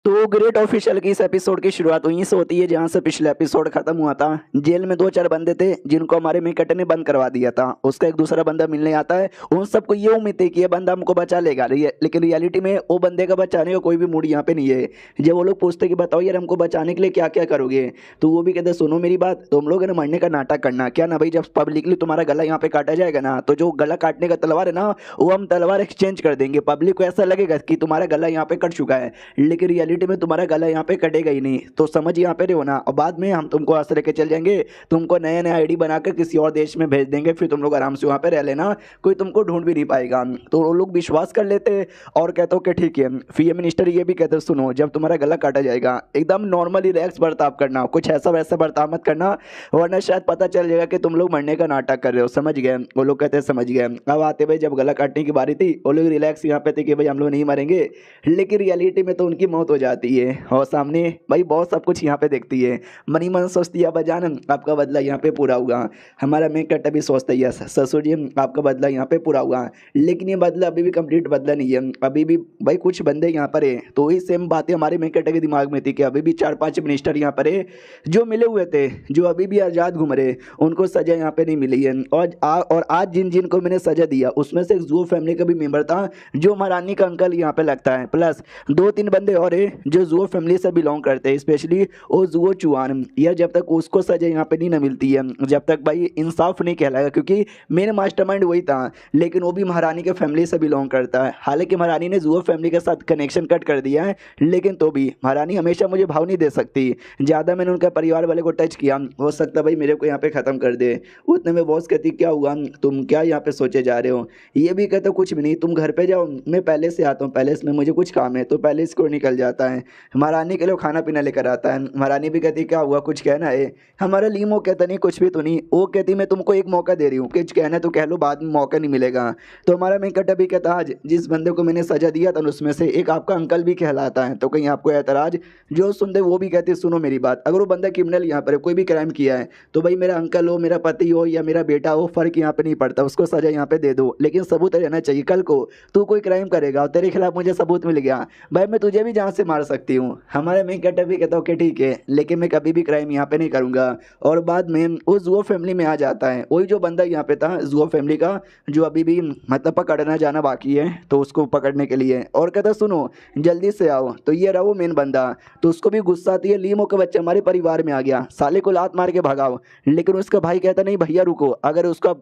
तो great official की इस एपिसोड की शुरुआत वहीं से होती है जहां से पिछले एपिसोड खत्म हुआ था। जेल में दो चार बंदे थे जिनको हमारे मेन कट ने बंद करवा दिया था। उसका एक दूसरा बंदा मिलने आता है। उन सबको ये उम्मीद थी कि ये बंदा हमको बचा लेगा, लेकिन रियलिटी में वो बंदे का बचाने का कोई भी मूड यहाँ पे नहीं है। जब वो लोग पूछते कि बताओ यार हमको बचाने के लिए क्या क्या करोगे, तो वो भी कहते सुनो मेरी बात, तुम लोग है ना मरने का नाटक करना क्या ना भाई। जब पब्लिकली तुम्हारा गला यहाँ पे काटा जाएगा ना, तो जो गला काटने का तलवार है ना, वो हम तलवार एक्सचेंज कर देंगे। पब्लिक को ऐसा लगेगा कि तुम्हारा गला यहाँ पे कट चुका है, लेकिन रियलिटी में तुम्हारा गला यहाँ पे कटेगा ही नहीं। तो समझ यहाँ पे रहो ना। और बाद में हम तुमको ऐसे लेके चल जाएंगे, तुमको नया नया आईडी बनाकर किसी और देश में भेज देंगे, फिर तुम लोग आराम से वहाँ पे रह लेना, कोई तुमको ढूंढ भी नहीं पाएगा। तो वो लोग विश्वास कर लेते और कहते हो कि ठीक है। फिर ये मिनिस्टर ये भी कहते सुनो, जब तुम्हारा गला काटा जाएगा एकदम नॉर्मली रिलैक्स बर्ताव करना, कुछ ऐसा वैसा बर्ताव मत करना, वरना शायद पता चल जाएगा कि तुम लोग मरने का नाटक कर रहे हो। समझ गए? वो लोग कहते समझ गए। अब आते भाई जब गला काटने की बारी थी, वो लोग रिलैक्स यहाँ पे थे कि भाई हम लोग नहीं मरेंगे, लेकिन रियलिटी में तो उनकी मौत हो जाती है। और सामने भाई बहुत सब कुछ यहाँ पे देखती है। मनी मन सोचती है बजान आपका बदला यहाँ पे पूरा हुआ। हमारा मेन कट भी सोचता है ससुर जी आपका बदला यहाँ पे पूरा हुआ, लेकिन ये बदला अभी भी कंप्लीट बदला नहीं है। अभी भी भाई कुछ बंदे यहाँ पर है। तो वही सेम बातें हमारे मेन कट के दिमाग में थी कि अभी भी 4-5 मिनिस्टर यहाँ पर है जो मिले हुए थे, जो अभी भी आज़ाद घूम रहे, उनको सजा यहाँ पे नहीं मिली है। और आज जिन जिन को मैंने सजा दिया उसमें से एक जुओ फैमिली का भी मेंबर था जो महारानी का अंकल यहाँ पे लगता है, प्लस 2-3 बंदे और है जो जुओ फैमिली से बिलोंग करते हैं, स्पेशली वो जुओ चुआन। यह जब तक उसको सजा यहाँ पे नहीं ना मिलती है, जब तक भाई इंसाफ नहीं कहलाएगा, क्योंकि मेन मास्टरमाइंड वही था, लेकिन वो भी महारानी के फैमिली से बिलोंग करता है। हालांकि महारानी ने जुओ फैमिली के साथ कनेक्शन कट कर दिया है, लेकिन तो भी महारानी हमेशा मुझे भाव नहीं दे सकती। ज़्यादा मैंने उनका परिवार वाले को टच किया, हो सकता भाई मेरे को यहाँ पे ख़त्म कर दे। उतने में बॉस कहती क्या हुआ, तुम क्या यहाँ पे सोचे जा रहे हो। ये भी कहते कुछ भी नहीं, तुम घर पे जाओ, मैं पहले से आता हूँ, पैलेस में मुझे कुछ काम है। तो पैलेस को निकल जाता है, महारानी के लिए खाना पीना लेकर आता है। महारानी भी कहती क्या हुआ, कुछ कहना है। हमारा लीमो कहता नहीं कुछ भी तो नहीं। वो कहती मैं तुमको एक मौका दे रही हूँ, कुछ कहना तो कह लो, बाद में मौका नहीं मिलेगा। तो हमारा मेंकट भी कहता आज जिस बंदे को मैंने सजा दिया था उसमें से एक आपका अंकल भी कहलाता है, तो कहीं आपको ऐतराज। जो सुनते वो भी कहते सुनो मेरी बात, अगर वो बंदा क्रिमिनल यहाँ पर कोई भी क्राइम किया है, तो भाई मेरा अंकल हो, मेरा पति हो या मेरा बेटा हो, फर्क यहाँ पे नहीं पड़ता, उसको सजा यहाँ पे दे दो, लेकिन सबूत रहना चाहिए। कल को तू कोई क्राइम करेगा और तेरे खिलाफ मुझे सबूत मिल गया, भाई मैं तुझे भी जान से मार सकती हूँ। हमारे मेन कट भी कहता हूँ कि ठीक है, लेकिन मैं कभी भी क्राइम यहाँ पे नहीं करूँगा। और बाद में वो जुओ फैमिली में आ जाता है, वही जो बंदा यहाँ पे था जुओ फैमिली का, जो अभी भी मतलब पकड़ना जाना बाकी है, तो उसको पकड़ने के लिए। और कहता सुनो जल्दी से आओ। तो ये रहा वो मेन बंदा। तो उसको भी गुस्सा आती है, लीमो का बच्चा हमारे परिवार में आ गया, साले को लात मार के भगाओ। लेकिन उसका भाई कहता नहीं भैया रुको, अगर उसका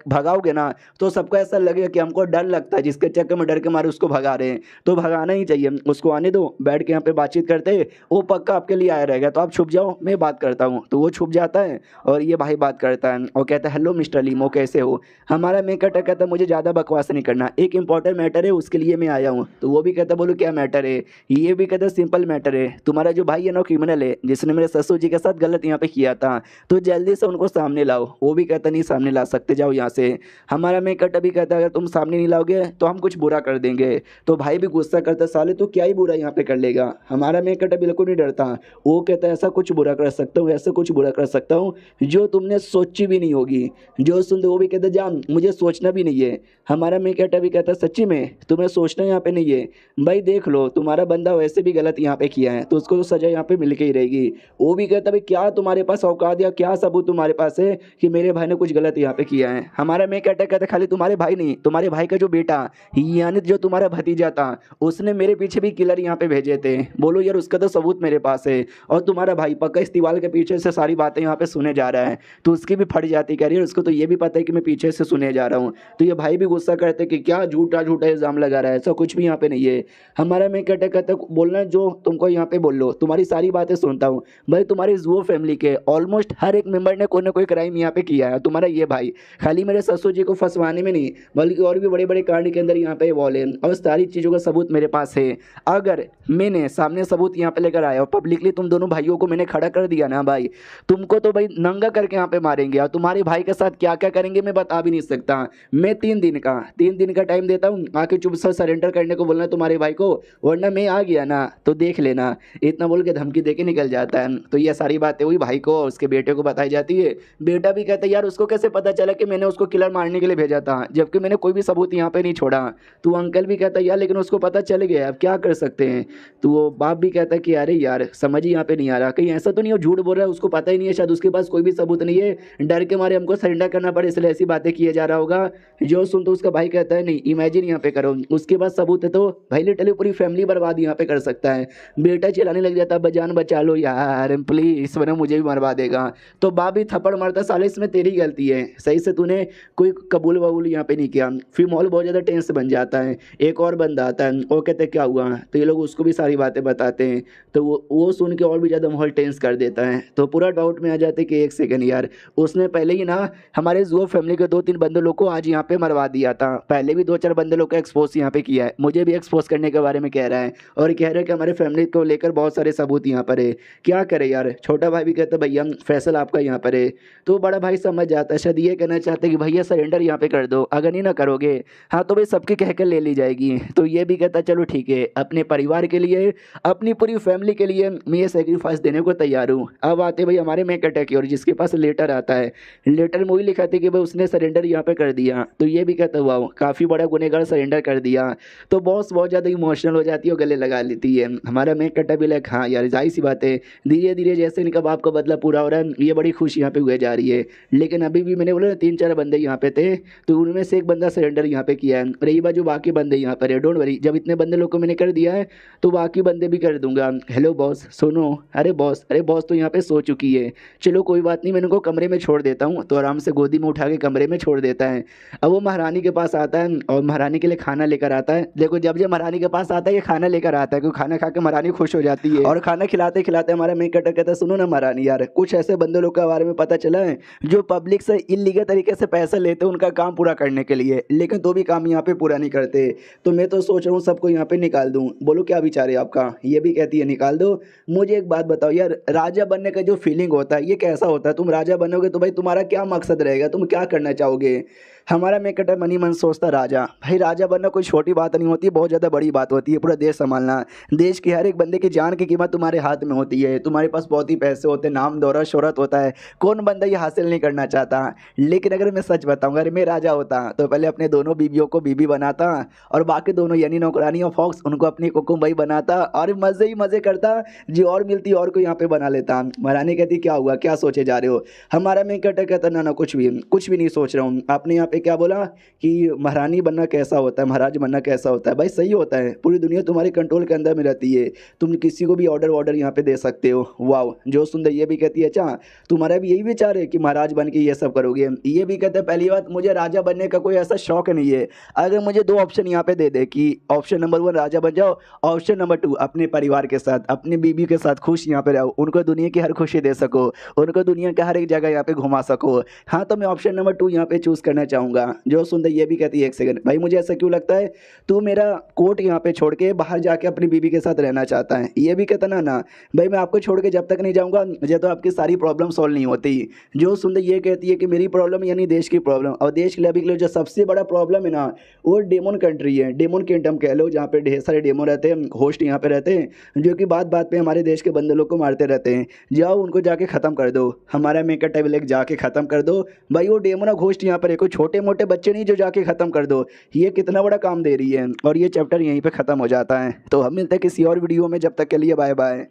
भगाओगे ना तो सबको ऐसा लगेगा कि हमको डर लगता है, जिसके चक्कर में डर के मारे उसको भगा रहे हैं। तो भगाना ही चाहिए, उसको आने दो, बैठ के यहाँ पे बातचीत करते, वो पक्का आपके लिए आया रहेगा। तो आप छुप जाओ, मैं बात करता हूँ। तो वो छुप जाता है और ये भाई बात करता है और कहता है हेलो मिस्टर लीमो कैसे हो। हमारा मेकट कहता है मुझे ज़्यादा बकवास नहीं करना, एक इंपॉर्टेंट मैटर है उसके लिए मैं आया हूँ। तो वो भी कहता बोलो क्या मैटर है। ये भी कहता सिंपल मैटर है, तुम्हारा जो भाई है ना क्रिमिनल है, जिसने मेरे ससुर जी के साथ गलत यहाँ पे किया था, तो जल्दी से उनको सामने लाओ। वो भी कहता नहीं सामने ला सकते, जाओ यहाँ से। हमारा मेकट अभी कहता अगर तुम सामने नहीं लाओगे तो हम कुछ बुरा कर देंगे। तो भाई भी गुस्सा करता साले तो क्या ही बुरा यहाँ पे कर लेगा। हमारा मेकट बिल्कुल नहीं डरता, वो कहता है ऐसा कुछ बुरा कर सकता हूँ, ऐसा कुछ बुरा कर सकता हूँ जो तुमने सोची भी नहीं होगी। जो सुनते वो भी कहते जान मुझे सोचना भी नहीं है। हमारा मेकट भी कहता सच्ची में तुम्हें सोचना यहाँ पे नहीं है। भाई देख लो तुम्हारा बंदा वैसे भी गलत यहाँ पे किया है, तो उसको तो सजा यहाँ पे मिल के ही रहेगी। वो भी कहता भाई क्या तुम्हारे पास औकात या क्या सबूत तुम्हारे पास है कि मेरे भाई ने कुछ गलत यहाँ पे किया है। हमारा मेकट कहता खाली तुम्हारे भाई नहीं, तुम्हारे भाई का जो बेटा यानी जो तुम्हारा भतीजा था, उसने मेरे पीछे भी किलर यहाँ पे भेजे थे। बोलो यार उसका तो सबूत मेरे पास है। और तुम्हारा भाई पक्का इस दीवार के पीछे से सारी बातें यहाँ पे सुने जा रहा है, तो उसकी भी फट जाती करियर, उसको तो ये भी पता है कि मैं पीछे से सुने जा रहा हूँ। तो ये भाई भी गुस्सा करते कि क्या झूठा झूठा इल्ज़ाम लगा रहा है, ऐसा कुछ भी यहाँ पे नहीं है। हमारा मैं कहते बोलना जो तुमको यहाँ पे बोल लो, तुम्हारी सारी बातें सुनता हूँ। भाई तुम्हारी जुओ फैमिली के ऑलमोस्ट हर एक मेंबर ने कोई ना कोई क्राइम यहाँ पे किया है। तुम्हारा ये भाई खाली मेरे ससुर जी को फंसवाने में नहीं, बल्कि और भी बड़े बड़े कांड के अंदर यहाँ पे इन्वॉल्व है, और सारी चीज़ों का सबूत मेरे पास है। अगर मैंने सामने सबूत यहाँ पे लेकर आया और पब्लिकली तुम दोनों भाइयों को मैंने खड़ा कर दिया ना भाई, तुमको तो भाई नंगा करके यहाँ पे मारेंगे, और तुम्हारे भाई के साथ क्या क्या करेंगे मैं बता भी नहीं सकता। मैं 3 दिन का टाइम देता हूँ, आके चुप से सरेंडर करने को बोलना तुम्हारे भाई को, वरना मैं आ गया ना तो देख लेना। इतना बोल के धमकी दे के निकल जाता है। तो ये सारी बातें हुई भाई को और उसके बेटे को बताई जाती है। बेटा भी कहता है यार उसको कैसे पता चला कि मैंने उसको किलर मारने के लिए भेजा था, जबकि मैंने कोई भी सबूत यहाँ पे नहीं छोड़ा। तो अंकल भी कहता है यार लेकिन उसको पता चल गया, अब क्या कर सकते हैं। तो वो बाप भी कहता है कि अरे यार समझ ही यहाँ पे नहीं आ रहा, कहीं ऐसा तो नहीं हो झूठ बोल रहा है, उसको पता ही नहीं है, शायद उसके पास कोई भी सबूत नहीं है, डर के मारे हमको सरेंडर करना पड़े इसलिए ऐसी बातें किए जा रहा होगा। जो सुन तो उसका भाई कहता है नहीं इमेजिन यहाँ पे करो, उसके पास सबूत है तो भाई लिटरली पूरी फैमिली बर्बाद यहाँ पे कर सकता है। बेटा चिल्लाने लग जाता है जान बचा लो यार प्लीज वरना मुझे भी मरवा देगा। तो बाप भी थप्पड़ मारता साले इसमें तेरी गलती है, सही से तूने कोई कबूल वबूल यहाँ पे नहीं किया। फिर माहौल बहुत ज़्यादा टेंस बन जाता है। एक और बंदा आता है, वो कहते हैं क्या हुआ, तो ये लोग उसको भी सारी बातें बताते हैं। तो वो सुन के और भी ज़्यादा माहौल टेंस कर देता है। तो पूरा डाउट में आ जाते हैं कि एक सेकंड यार, उसने पहले ही ना हमारे जुओ फैमिली के 2-3 बंदे लोग को आज यहाँ पे मरवा दिया था, पहले भी 2-4 बंदे लोग को एक्सपोज यहाँ पे किया है, मुझे भी एक्सपोज करने के बारे में कह रहा है और कह रहा है कि हमारे फैमिली को लेकर बहुत सारे सबूत यहाँ पर है। क्या करे यार, छोटा भाई भी कहता है भैया फैसला आपका यहाँ पर है। तो बड़ा भाई समझ जाता है, शायद ये कहना चाहते हैं कि भैया सरेंडर यहाँ पे कर दो, अगर नहीं ना करोगे हाँ तो भाई सबकी कहकर ले ली जाएगी। तो ये भी कहता चलो ठीक है, अपने परिवार के लिए अपनी पूरी फैमिली के लिए मैं ये सेक्रीफाइस देने को तैयार हूँ। अब आते भाई हमारे मेक अटैक की और जिसके पास लेटर आता है, लेटर में वही लिखा था कि भाई उसने सरेंडर यहाँ पे कर दिया। तो ये भी कहता हुआ काफ़ी बड़ा गुनहगार सरेंडर कर दिया। तो बॉस बहुत ज़्यादा इमोशनल हो जाती है और गले लगा लेती है। हमारा मेक अटैक भी लाइक हाँ यार जाहिर सी बात है, धीरे धीरे जैसे इनका बाप का बदला पूरा हो रहा है ये बड़ी खुशी यहाँ पे हुए जा रही है। लेकिन अभी भी मैंने बोला 3-4 बंदे यहाँ पे थे, तो उनमें से एक बंदा सरेंडर यहाँ पे किया है, रही बात जो बाकी बंदे यहाँ पर है डोंट वरी, जब इतने बंदे लोग को मैंने कर दिया है तो बाकी बंदे भी कर दूंगा। हेलो बॉस सुनो, अरे बॉस तो यहाँ पे सो चुकी है, चलो कोई बात नहीं मैं इनको कमरे में छोड़ देता हूँ। तो आराम से गोदी में उठा के कमरे में छोड़ देता है। अब वो महारानी के पास आता है और महारानी के लिए खाना लेकर आता है। देखो जब जब महारानी के पास आता है ये खाना लेकर आता है, क्योंकि खाना खा के महारानी खुश हो जाती है। और खाना खिलाते खिलाते हमारा मेक अटैक कहता है सुनो ना महारानी यार, कुछ ऐसे बंदे लोग के बारे में पता चला है जो पब्लिक से इलीगल तरीके से पैसे लेते हैं उनका काम पूरा करने के लिए, लेकिन तो भी काम यहाँ पे पूरा नहीं करते। तो मैं तो सोच रहा हूँ सबको यहाँ पे निकाल दूँ, बोलो क्या विचार है आपका। ये भी कहती है निकाल दो। मुझे एक बात बताओ यार, राजा बनने का जो फीलिंग होता है ये कैसा होता है, तुम राजा बनोगे तो भाई तुम्हारा क्या मकसद रहेगा, तुम क्या करना चाहोगे। हमारा मेक अटैक मनी मन सोचता राजा, भाई राजा बनना कोई छोटी बात नहीं होती, बहुत ज़्यादा बड़ी बात होती है, पूरा देश संभालना। देश के हर एक बंदे की जान की कीमत तुम्हारे हाथ में होती है, तुम्हारे पास बहुत ही पैसे होते हैं, नाम दौलत शोहरत होता है, कौन बंदा ये हासिल नहीं करना चाहता। लेकिन अगर मैं सच बताऊंगा, अगर मैं राजा होता तो पहले अपने दोनों बीवियों को बीबी बनाता और बाकी दोनों यानी नौकरानी और फॉक्स उनको अपनी कुकुम्बई बनाता और मज़े ही मज़े करता, जो और मिलती और को यहाँ पे बना लेता। महारानी कहती क्या हुआ, क्या सोचे जा रहे हो। हमारा मेक अटैक कहता ना कुछ भी नहीं सोच रहा हूँ। आपने यहाँ पे क्या बोला कि महारानी बनना कैसा होता है, महाराज बनना कैसा होता है, भाई सही होता है, पूरी दुनिया तुम्हारे कंट्रोल के अंदर में रहती है, तुम किसी को भी ऑर्डर यहाँ पे दे सकते हो। वाह, जो सुंदर ये भी कहती है अच्छा तुम्हारा भी यही विचार है कि महाराज बन के ये सब करोगे। ये भी कहते हैं पहली बात मुझे राजा बनने का कोई ऐसा शौक नहीं है, अगर मुझे 2 ऑप्शन यहाँ पे दे दे कि ऑप्शन नंबर 1 राजा बन जाओ, ऑप्शन नंबर 2 अपने परिवार के साथ अपनी बीवी के साथ खुश यहाँ पे रहो, उनको दुनिया की हर खुशी दे सको, उनको दुनिया का हर एक जगह यहाँ पे घुमा सको, हाँ तो मैं ऑप्शन नंबर 2 यहाँ पे चूज करना चाहूँगा। जो सुंदर ये भी कहती है एक सेकंड भाई मुझे ऐसा क्यों लगता है तू मेरा कोर्ट यहाँ पे छोड़ के बाहर जाके अपनी बीवी के साथ रहना चाहता है। ये भी कहता ना भाई मैं आपको छोड़ के जब तक नहीं जाऊँगा जब तो आपकी सारी प्रॉब्लम सॉल्व नहीं होती। जो सुंदर ये कहती है कि मेरी प्रॉब्लम यानी देश की प्रॉब्लम, और देश के लिए अभी के लिए जो सबसे बड़ा प्रॉब्लम है ना वो डेमन कंट्री है, डेमन किंगडम कह लो, जहाँ पे ढेर सारे डेमन रहते हैं, होस्ट यहाँ पे रहते हैं जो कि बात बात पे हमारे देश के बंदे लोग को मारते रहते हैं। जाओ उनको जाके ख़त्म कर दो, हमारा मेक अटैक लेके जाके ख़त्म कर दो भाई। वो डेमन घोस्ट यहाँ पर है, कोई छोटे मोटे बच्चे नहीं जो जाके ख़त्म कर दो। ये कितना बड़ा काम दे रही है। और ये चैप्टर यहीं पे ख़त्म हो जाता है। तो हम मिलते हैं किसी और वीडियो में, जब तक के लिए बाय बाय।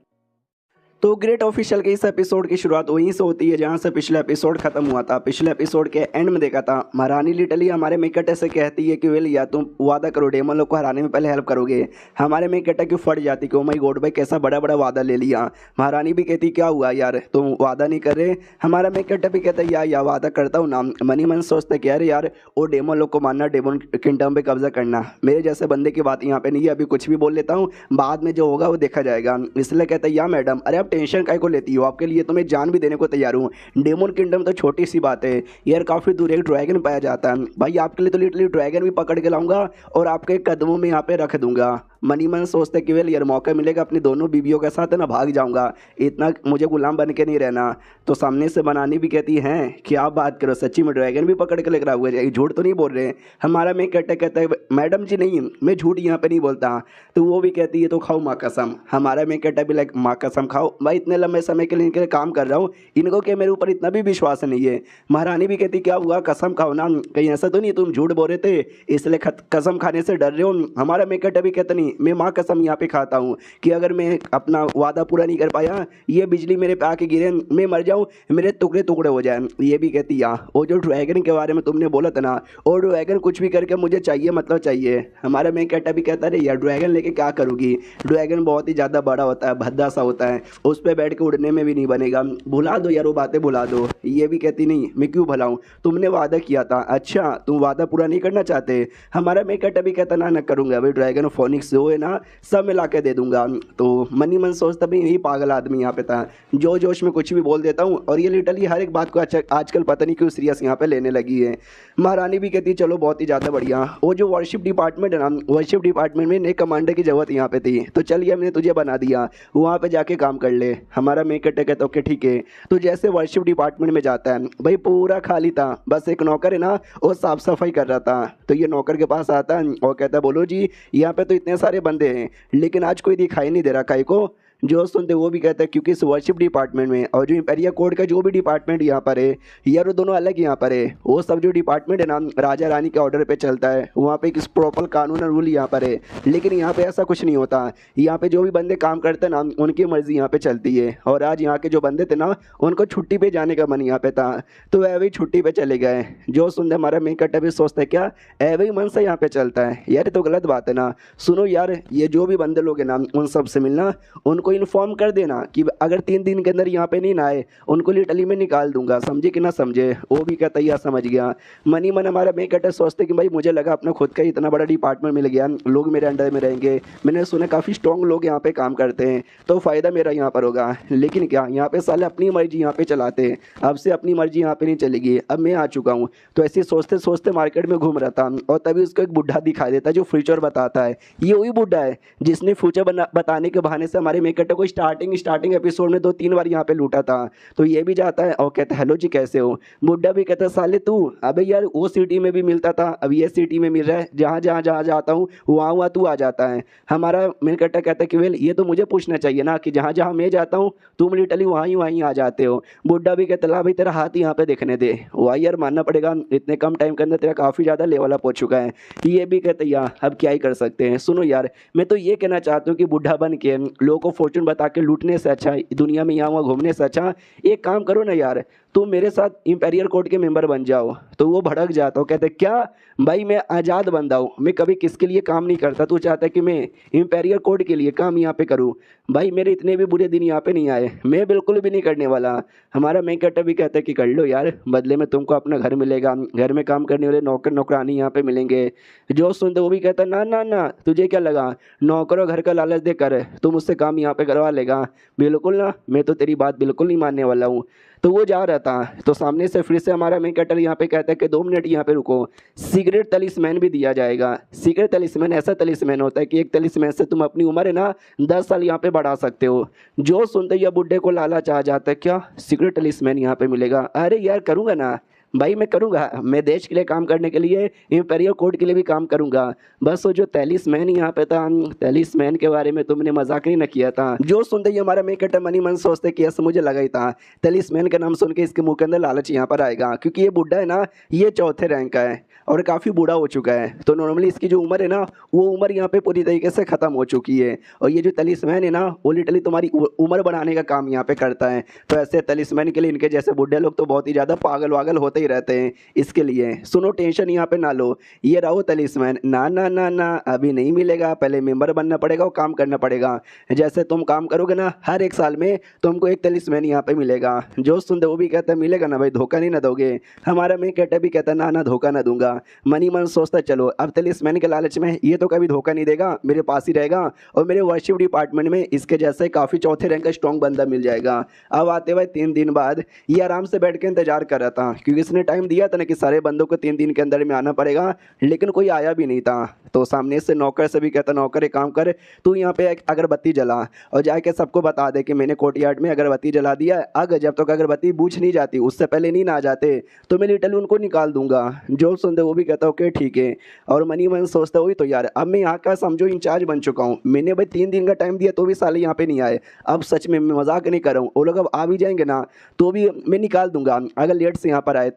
तो ग्रेट ऑफिशियल के इस एपिसोड की शुरुआत वहीं से होती है जहां से पिछला एपिसोड खत्म हुआ था। पिछले एपिसोड के एंड में देखा था महारानी लिटरली हमारे मेकटे से कहती है कि वेल या तुम वादा करो डेमन लोग को हराने में पहले हेल्प करोगे। हमारे मेकटे की फट जाती कि ओ माय गॉड भाई कैसा बड़ा बड़ा वादा ले लिया। महारानी भी कहती क्या हुआ यार तुम वादा नहीं कर रहे। हमारा मेकटे भी कहता है या वादा करता हूँ ना। मनी मन सोचते कि अरे यार वो डेमन लोग को मारना, डेमन किंगडम पे कब्जा करना, मेरे जैसे बंदे की बात यहाँ पे नहीं है, अभी कुछ भी बोल लेता हूँ, बाद में जो होगा वो देखा जाएगा। इसलिए कहता है या मैडम अरे आप टेंशन काहे को लेती हो, आपके लिए तो मैं जान भी देने को तैयार हूँ। डेमन किंगडम तो छोटी सी बात है यार, काफ़ी दूर एक ड्रैगन पाया जाता है भाई, आपके लिए तो लिटरली ड्रैगन भी पकड़ के लाऊंगा और आपके कदमों में यहाँ पे रख दूंगा। मनी मन सोचते कि वेल यार मौका मिलेगा अपनी दोनों बीवियों के साथ है ना भाग जाऊंगा, इतना मुझे गुलाम बन के नहीं रहना। तो सामने से बनानी भी कहती हैं कि आप बात करो सच्ची में ड्रैगन भी पकड़ के लेकर हुआ है, झूठ तो नहीं बोल रहे। हमारा मैं कहता है मैडम जी नहीं मैं झूठ यहाँ पे नहीं बोलता। तो वो भी कहती है तो खाओ माँ कसम। हमारा मैं कहता भी लाइक माँ कसम खाओ भाई, इतने लंबे समय के लिए इनके लिए काम कर रहा हूँ, इनको क्या मेरे ऊपर इतना भी विश्वास नहीं है। महारानी भी कहती क्या हुआ कसम खाओ ना, कहीं ऐसा तो नहीं तुम झूठ बोल रहे थे इसलिए कसम खाने से डर रहे हो। हमारा मैं कहता भी कहता नहीं मैं माँ कसम यहाँ पे खाता हूँ कि अगर मैं अपना वादा पूरा नहीं कर पाया, ये बिजली मेरे पे आके गिरे, मैं मर जाऊँ, मेरे टुकड़े टुकड़े हो जाए। ये भी कहती या वो जो ड्रैगन के बारे में तुमने बोला था ना, वो ड्रैगन कुछ भी करके मुझे चाहिए, मतलब चाहिए। हमारा मेन कैरेक्टर भी कहता है यार ड्रैगन लेके क्या करूँगी, ड्रैगन बहुत ही ज़्यादा बड़ा होता है, भद्दा सा होता है, उस पर बैठ के उड़ने में भी नहीं बनेगा, भुला दो यार वो बातें भुला दो। ये भी कहती नहीं मैं क्यों भुलाऊँ, तुमने वादा किया था। अच्छा तुम वादा पूरा नहीं करना चाहते। हमारा मेन कैरेक्टर भी कहता ना करूँगा, अभी ड्रैगन फोनिक्स जो है ना सब मिला के दे दूंगा। तो मन ही मन सोचता भी यही पागल आदमी यहाँ पे था, जो जोश में कुछ भी बोल देता हूँ, और ये लिटरली हर एक बात को आजकल पता नहीं क्यों सीरियस यहाँ पे लेने लगी है। महारानी भी कहती चलो बहुत ही ज़्यादा बढ़िया। वो जो वर्शिप डिपार्टमेंट है ना, वर्शिप डिपार्टमेंट में नए कमांडर की जरूरत यहाँ पे थी, तो चलिए हमने तुझे बना दिया, वहाँ पे जाके काम कर ले। हमारा मेन कैरेक्टर कहता ओके ठीक है। तो जैसे वर्शिप डिपार्टमेंट में जाता है भाई पूरा खाली था, बस एक नौकर है ना वो साफ सफाई कर रहा था। तो ये नौकर के पास आता है और कहता है बोलो जी यहाँ पे तो इतने सारे बंदे हैं लेकिन आज कोई दिखाई नहीं दे रहा, काहे को। जो सुनते वो भी कहते हैं क्योंकि इस वर्शिप डिपार्टमेंट में और जो इम्पेरिया कोड का जो भी डिपार्टमेंट यहाँ पर है यार वो दोनों अलग यहाँ पर है। वो सब जो डिपार्टमेंट है ना राजा रानी के ऑर्डर पे चलता है, वहाँ पे एक प्रॉपर कानून और रूल यहाँ पर है, लेकिन यहाँ पे ऐसा कुछ नहीं होता। यहाँ पे जो भी बंदे काम करते हैं ना उनकी मर्जी यहाँ पे चलती है। और आज यहाँ के जो बंदे थे ना उनको छुट्टी पे जाने का मन यहाँ पे था, तो वह भी छुट्टी पे चले गए। जो सुनते हमारा मेन कैरेक्टर भी सोचता है क्या वही मन से यहाँ पे चलता है, यार तो गलत बात है ना। सुनो यार ये जो भी बंदे लोग हैं ना उन सब से मिलना, उनको इन्फॉर्म कर देना कि अगर 3 दिन के अंदर यहाँ पे नहीं ना आए उनको लिटरली में निकाल दूंगा, समझे कि ना समझे। वो भी कहता है समझ गया। मनी मन हमारा मेन कैरेक्टर सोचते कि भाई मुझे लगा अपना खुद का इतना बड़ा डिपार्टमेंट मिल गया, लोग मेरे अंडर में रहेंगे, मैंने सुना काफ़ी स्ट्रॉन्ग लोग यहाँ पे काम करते हैं तो फ़ायदा मेरा यहाँ पर होगा। लेकिन क्या यहाँ पे साले अपनी मर्जी यहाँ पे चलाते हैं, अब से अपनी मर्जी यहाँ पे नहीं चलेगी, अब मैं आ चुका हूँ। तो ऐसे सोचते सोचते मार्केट में घूम रहा था और तभी उसको एक बुढ़ा दिखाई देता है जो फ्यूचर बताता है। ये वही बुढ़ा है जिसने फ्यूचर बताने के बहाने से हमारे मेन कैरेक्टर को स्टार्टिंग एपिसोड में 2-3 बार यहाँ पे लूटा था। तो ये भी जाता है और कहता है हेलो जी कैसे हो। बुड्ढा भी कहता है साले तू, अबे यार वो सिटी में भी मिलता था अब ये सिटी में मिल रहा है, जहाँ जहाँ जहाँ जाता हूँ वहाँ तू आ जाता है। हमारा मेन कैरेक्टर कहता है कि वेल ये तो मुझे पूछना चाहिए ना कि जहाँ जहाँ मैं जाता हूँ तुम लिटरली वहीं आ जाते हो। बुड्ढा भी कहता ला भाई तेरा हाथ यहाँ पे देखने दे। वाह यार मानना पड़ेगा इतने कम टाइम के अंदर तेरा काफ़ी ज़्यादा लेवल अप हो चुका है। ये भी कहते यार अब क्या ही कर सकते हैं। सुनो यार मैं तो ये कहना चाहता हूँ कि बुढ़ा बन के लोगों को फॉर्चून बता के लूटने से अच्छा, दुनिया में यहाँ वहाँ घूमने से अच्छा एक काम करो ना यार, तुम मेरे साथ इंपेरियल कोर्ट के मेंबर बन जाओ। तो वो भड़क जाता हो, कहते क्या भाई मैं आज़ाद बंदा हूँ, मैं कभी किसके लिए काम नहीं करता, तू चाहता है कि मैं इंपेरियल कोर्ट के लिए काम यहाँ पे करूँ। भाई मेरे इतने भी बुरे दिन यहाँ पे नहीं आए, मैं बिल्कुल भी नहीं करने वाला। हमारा मेन कैरेक्टर भी कहता है कि कर लो यार, बदले में तुमको अपना घर मिलेगा, घर में काम करने वाले नौकर नौकरानी यहाँ पे मिलेंगे। जो सुनते वो भी कहता है ना ना ना तुझे क्या लगा नौकरों घर का लालच देकर तुम उससे काम यहाँ पे करवा लेगा, बिल्कुल ना, मैं तो तेरी बात बिल्कुल नहीं मानने वाला हूँ। तो वो जा रहा था तो सामने से फिर से हमारा मेन कैरेक्टर यहाँ पे कहता है कि 2 मिनट यहाँ पे रुको, सीक्रेट तलिस्मैन भी दिया जाएगा। सीक्रेट तलिस्मैन ऐसा तलिस्मैन होता है कि एक तलिस्मैन से तुम अपनी उम्र है ना 10 साल यहाँ पे बढ़ा सकते हो। जो सुनते या बुढ़े को लालच आ जाता है क्या सीक्रेट तलिस्मैन यहाँ पे मिलेगा, अरे यार करूँगा ना भाई, मैं करूँगा, मैं देश के लिए काम करने के लिए इंपेरियल कोर्ट के लिए भी काम करूँगा। बस वो जो तलिस्मैन यहाँ पे था, तलिस्मैन के बारे में तुमने मजाक नहीं ना किया था। जो सुनते ही हमारा मेन कैरेक्टर मनी मन सोचते कि ऐसा मुझे लगा ही था तलिस्मैन का नाम सुन के इसके मुंह के अंदर लालच यहाँ पर आएगा, क्योंकि ये बुढ़ा है ना ये 4थे रैंक का है और काफ़ी बूढ़ा हो चुका है। तो नॉर्मली इसकी जो उम्र है ना वो उम्र यहाँ पे पूरी तरीके से ख़त्म हो चुकी है। और ये जो तलिस्मैन है ना वो लिटरली तुम्हारी उम्र बढ़ाने का काम यहाँ पे करता है। तो ऐसे तलिस्मैन के लिए इनके जैसे बुढ़े लोग तो बहुत ही ज़्यादा पागल वागल होते ही रहते हैं। इसके लिए सुनो टेंशन यहाँ पे ना लो, ये रहो तलिस्मैन, ना ना ना ना अभी नहीं मिलेगा, पहले मेंबर बनना पड़ेगा और काम करना पड़ेगा। जैसे तुम काम करोगे ना हर एक साल में तुमको एक तलिस्मैन यहाँ पे मिलेगा। जो सुनते वो भी कहता है मिलेगा ना भाई, धोखा नहीं ना दोगे। हमारा मेन कैरेक्टर भी कहता है ना ना धोखा ना दूंगा। मनी मन सोचता चलो अब तलिस्मैन के लालच में ये तो कभी धोखा नहीं देगा, मेरे पास ही रहेगा और मेरे वर्शिप डिपार्टमेंट में इसके जैसे काफ़ी 4थे रैंक का स्ट्रॉन्ग बंदा मिल जाएगा। अब आते हुए 3 दिन बाद ये आराम से बैठ के इंतजार कर रहा था, क्योंकि इसने टाइम दिया था ना कि सारे बंदों को 3 दिन के अंदर में आना पड़ेगा, लेकिन कोई आया भी नहीं था। तो सामने से नौकर से भी कहता नौकर एक काम कर, तू यहाँ पे एक अगरबत्ती जला और जाके सबको बता दे कि मैंने कोर्टयार्ड में अगरबत्ती जला दिया। अगर जब तक अगरबत्ती बूझ नहीं जाती उससे पहले नहीं ना आ जाते तो मैं लिटरली उनको निकाल दूंगा। जो सुनते वो भी कहता ओके ठीक है। और मनी मन सोचता हुई तो यार अब मैं यहाँ का समझो इंचार्ज बन चुका हूँ, मैंने भाई 3 दिन का टाइम दिया तो भी साले यहाँ पे नहीं आए। अब सच में मैं मजाक नहीं कर रहा हूँ, वो लोग अब आ भी जाएंगे ना तो भी मैं निकाल दूंगा, अगर लेट से यहाँ पर आए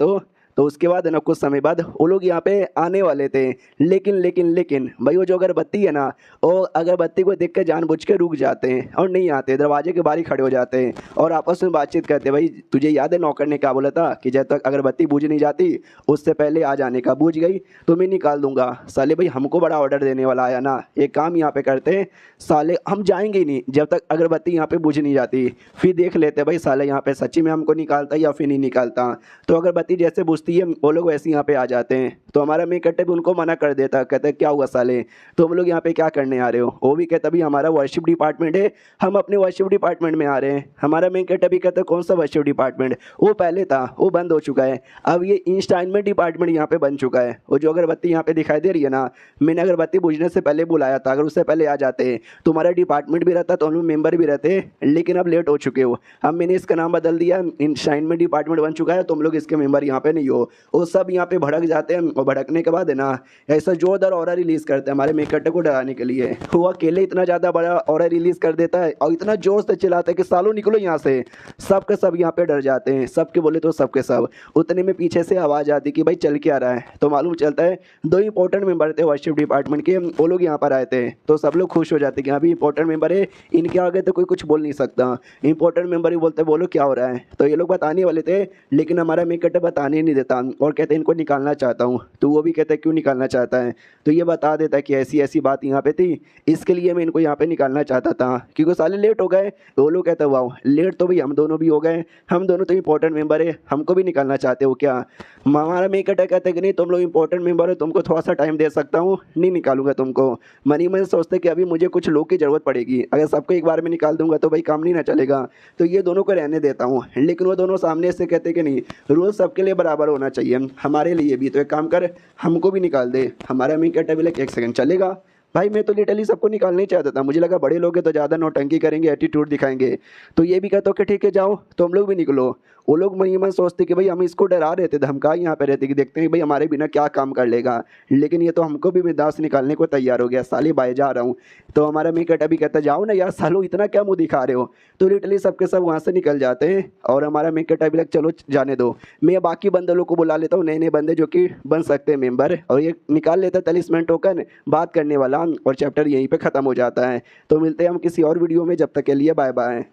तो उसके बाद है ना कुछ समय बाद वो लोग यहाँ पे आने वाले थे, लेकिन भाई वो जो अगरबत्ती है ना, वो अगरबत्ती को देख के जानबूझ के रुक जाते हैं और नहीं आते, दरवाजे के बाहर ही खड़े हो जाते हैं और आपस में बातचीत करते हैं। भाई तुझे याद है नौकर ने क्या बोला था कि जब तक अगरबत्ती बूझ नहीं जाती उससे पहले आ जाने का, बूझ गई तो मैं निकाल दूंगा। साले भाई हमको बड़ा ऑर्डर देने वाला आया ना, एक काम यहाँ पे करते हैं, साले हम जाएंगे ही नहीं जब तक अगरबत्ती यहाँ पे बुझ नहीं जाती, फिर देख लेते हैं भाई साले यहाँ पे सच्ची में हमको निकालता है या फिर नहीं निकालता। तो अगरबत्ती जैसे बुझती है वो लोग वैसे यहाँ पे आ जाते हैं। तो हमारा मेन कट्टे भी उनको मना कर देता, कहते क्या हुआ साले, तो हम लोग यहाँ पे क्या करने आ रहे हो। वो भी कहता भाई हमारा वर्शिप डिपार्टमेंट है, हम अपने वर्शिप डिपार्टमेंट में आ रहे हैं। हमारा मेन कट्टा भी कहता कौन सा वर्शिप डिपार्टमेंट, वो पहले था वो बंद हो चुका है, अब ये इंस्टाइनमेंट डिपार्टमेंट यहाँ पे बन चुका है। वो जो अगरबत्ती यहाँ पे दिखाई दे रही है ना, मैंने अगरबत्ती बुझने से पहले बुलाया था, अगर उससे पहले आ जाते तुम्हारा डिपार्टमेंट भी रहता तो हम लोग मेंबर भी रहते, लेकिन अब लेट हो चुके हो। अब मैंने इसका नाम बदल दिया, इंस्टाइनमेंट डिपार्टमेंट बन चुका है, तुम लोग इसके मेंबर यहाँ पे नहीं हो। वो सब यहाँ पे भड़क जाते हैं और भड़कने के बाद है ना ऐसा जोरदार ऑर्डर रिलीज करते हैं हमारे मेकट्टे को डराने के लिए। वो अकेले इतना ज़्यादा बड़ा ऑर्डर रिलीज कर देता है और इतना जोर से चिल्लाता है कि सालों निकलो यहाँ से। सब के सब यहाँ पे डर जाते हैं, सबके बोले तो सबके सब। उतने में पीछे से आवाज़ आती कि भाई चल के आ रहा है, तो मालूम चलता है दो इंपॉर्टेंट मेंबर थे वर्शिप डिपार्टमेंट के, वो लोग यहाँ पर आए थे। तो सब लोग खुश हो जाते कि अभी इंपॉर्टेंट मेंबर है, इनके आगे तो कोई कुछ बोल नहीं सकता। इंपॉर्टेंट मेंबर ही बोलते बोलो क्या हो रहा है। तो ये लोग बताने वाले थे लेकिन हमारा मेकट्टा बताने नहीं देता और कहते इनको निकालना चाहता हूँ। तो वो भी कहते क्यों निकालना चाहता है, तो ये बता देता कि ऐसी ऐसी बात यहाँ पे थी, इसके लिए मैं इनको यहाँ पे निकालना चाहता था क्योंकि साले लेट हो गए। वो लोग कहते वाह लेट तो भाई हम दोनों भी हो गए, हम दोनों तो इंपॉर्टेंट मेंबर है, हमको भी निकालना चाहते हो क्या। हमारा मेकट्टा कहते कि नहीं तुम लोग इंपॉर्टेंट मेंबर हो, तुमको थोड़ा सा टाइम दे सकता हूँ, नहीं निकालूंगा तुमको। मनी मन सोचते कि अभी मुझे कुछ लोग की ज़रूरत पड़ेगी, अगर सबको एक बार में निकाल दूंगा तो भाई काम नहीं ना चलेगा, तो ये दोनों को रहने देता हूँ। लेकिन वो दोनों सामने से कहते कि नहीं रूल सबके लिए बराबर होना चाहिए, हमारे लिए भी, तो एक काम कर हमको भी निकाल दे। हमारा मेकट्टा भी लाइक एक सेकंड चलेगा भाई, मैं तो लिटरली सबको निकालना ही चाहता था, मुझे लगा बड़े लोग हैं तो ज़्यादा नौटंकी करेंगे, एटीट्यूड दिखाएंगे। तो ये भी कहता कि ठीक है जाओ तो हम लोग भी निकलो। वो लोग मन ही मन सोचते कि भाई हम इसको डरा रहे थे, धमका यहाँ पे रहते कि देखते हैं भाई हमारे बिना क्या काम कर लेगा, लेकिन ये तो हमको भी बिंदास निकालने को तैयार हो गया, साले बाय जा रहा हूँ। तो हमारा मेकट्टा भी कहता जाओ ना यार सालो इतना क्या मुँह दिखा रहे हो। तो लिटरली सबके सब वहाँ से निकल जाते हैं और हमारा मेकट्टा भी लग चलो जाने दो, मैं बाकी बंदे लोग को बुला लेता हूँ, नए नए बंदे जो कि बन सकते हैं मेंबर, और ये निकाल लेता है तलिस्मैन टोकन बात करने वाला, और चैप्टर यहीं पे ख़त्म हो जाता है। तो मिलते हैं हम किसी और वीडियो में, जब तक के लिए बाय बाय।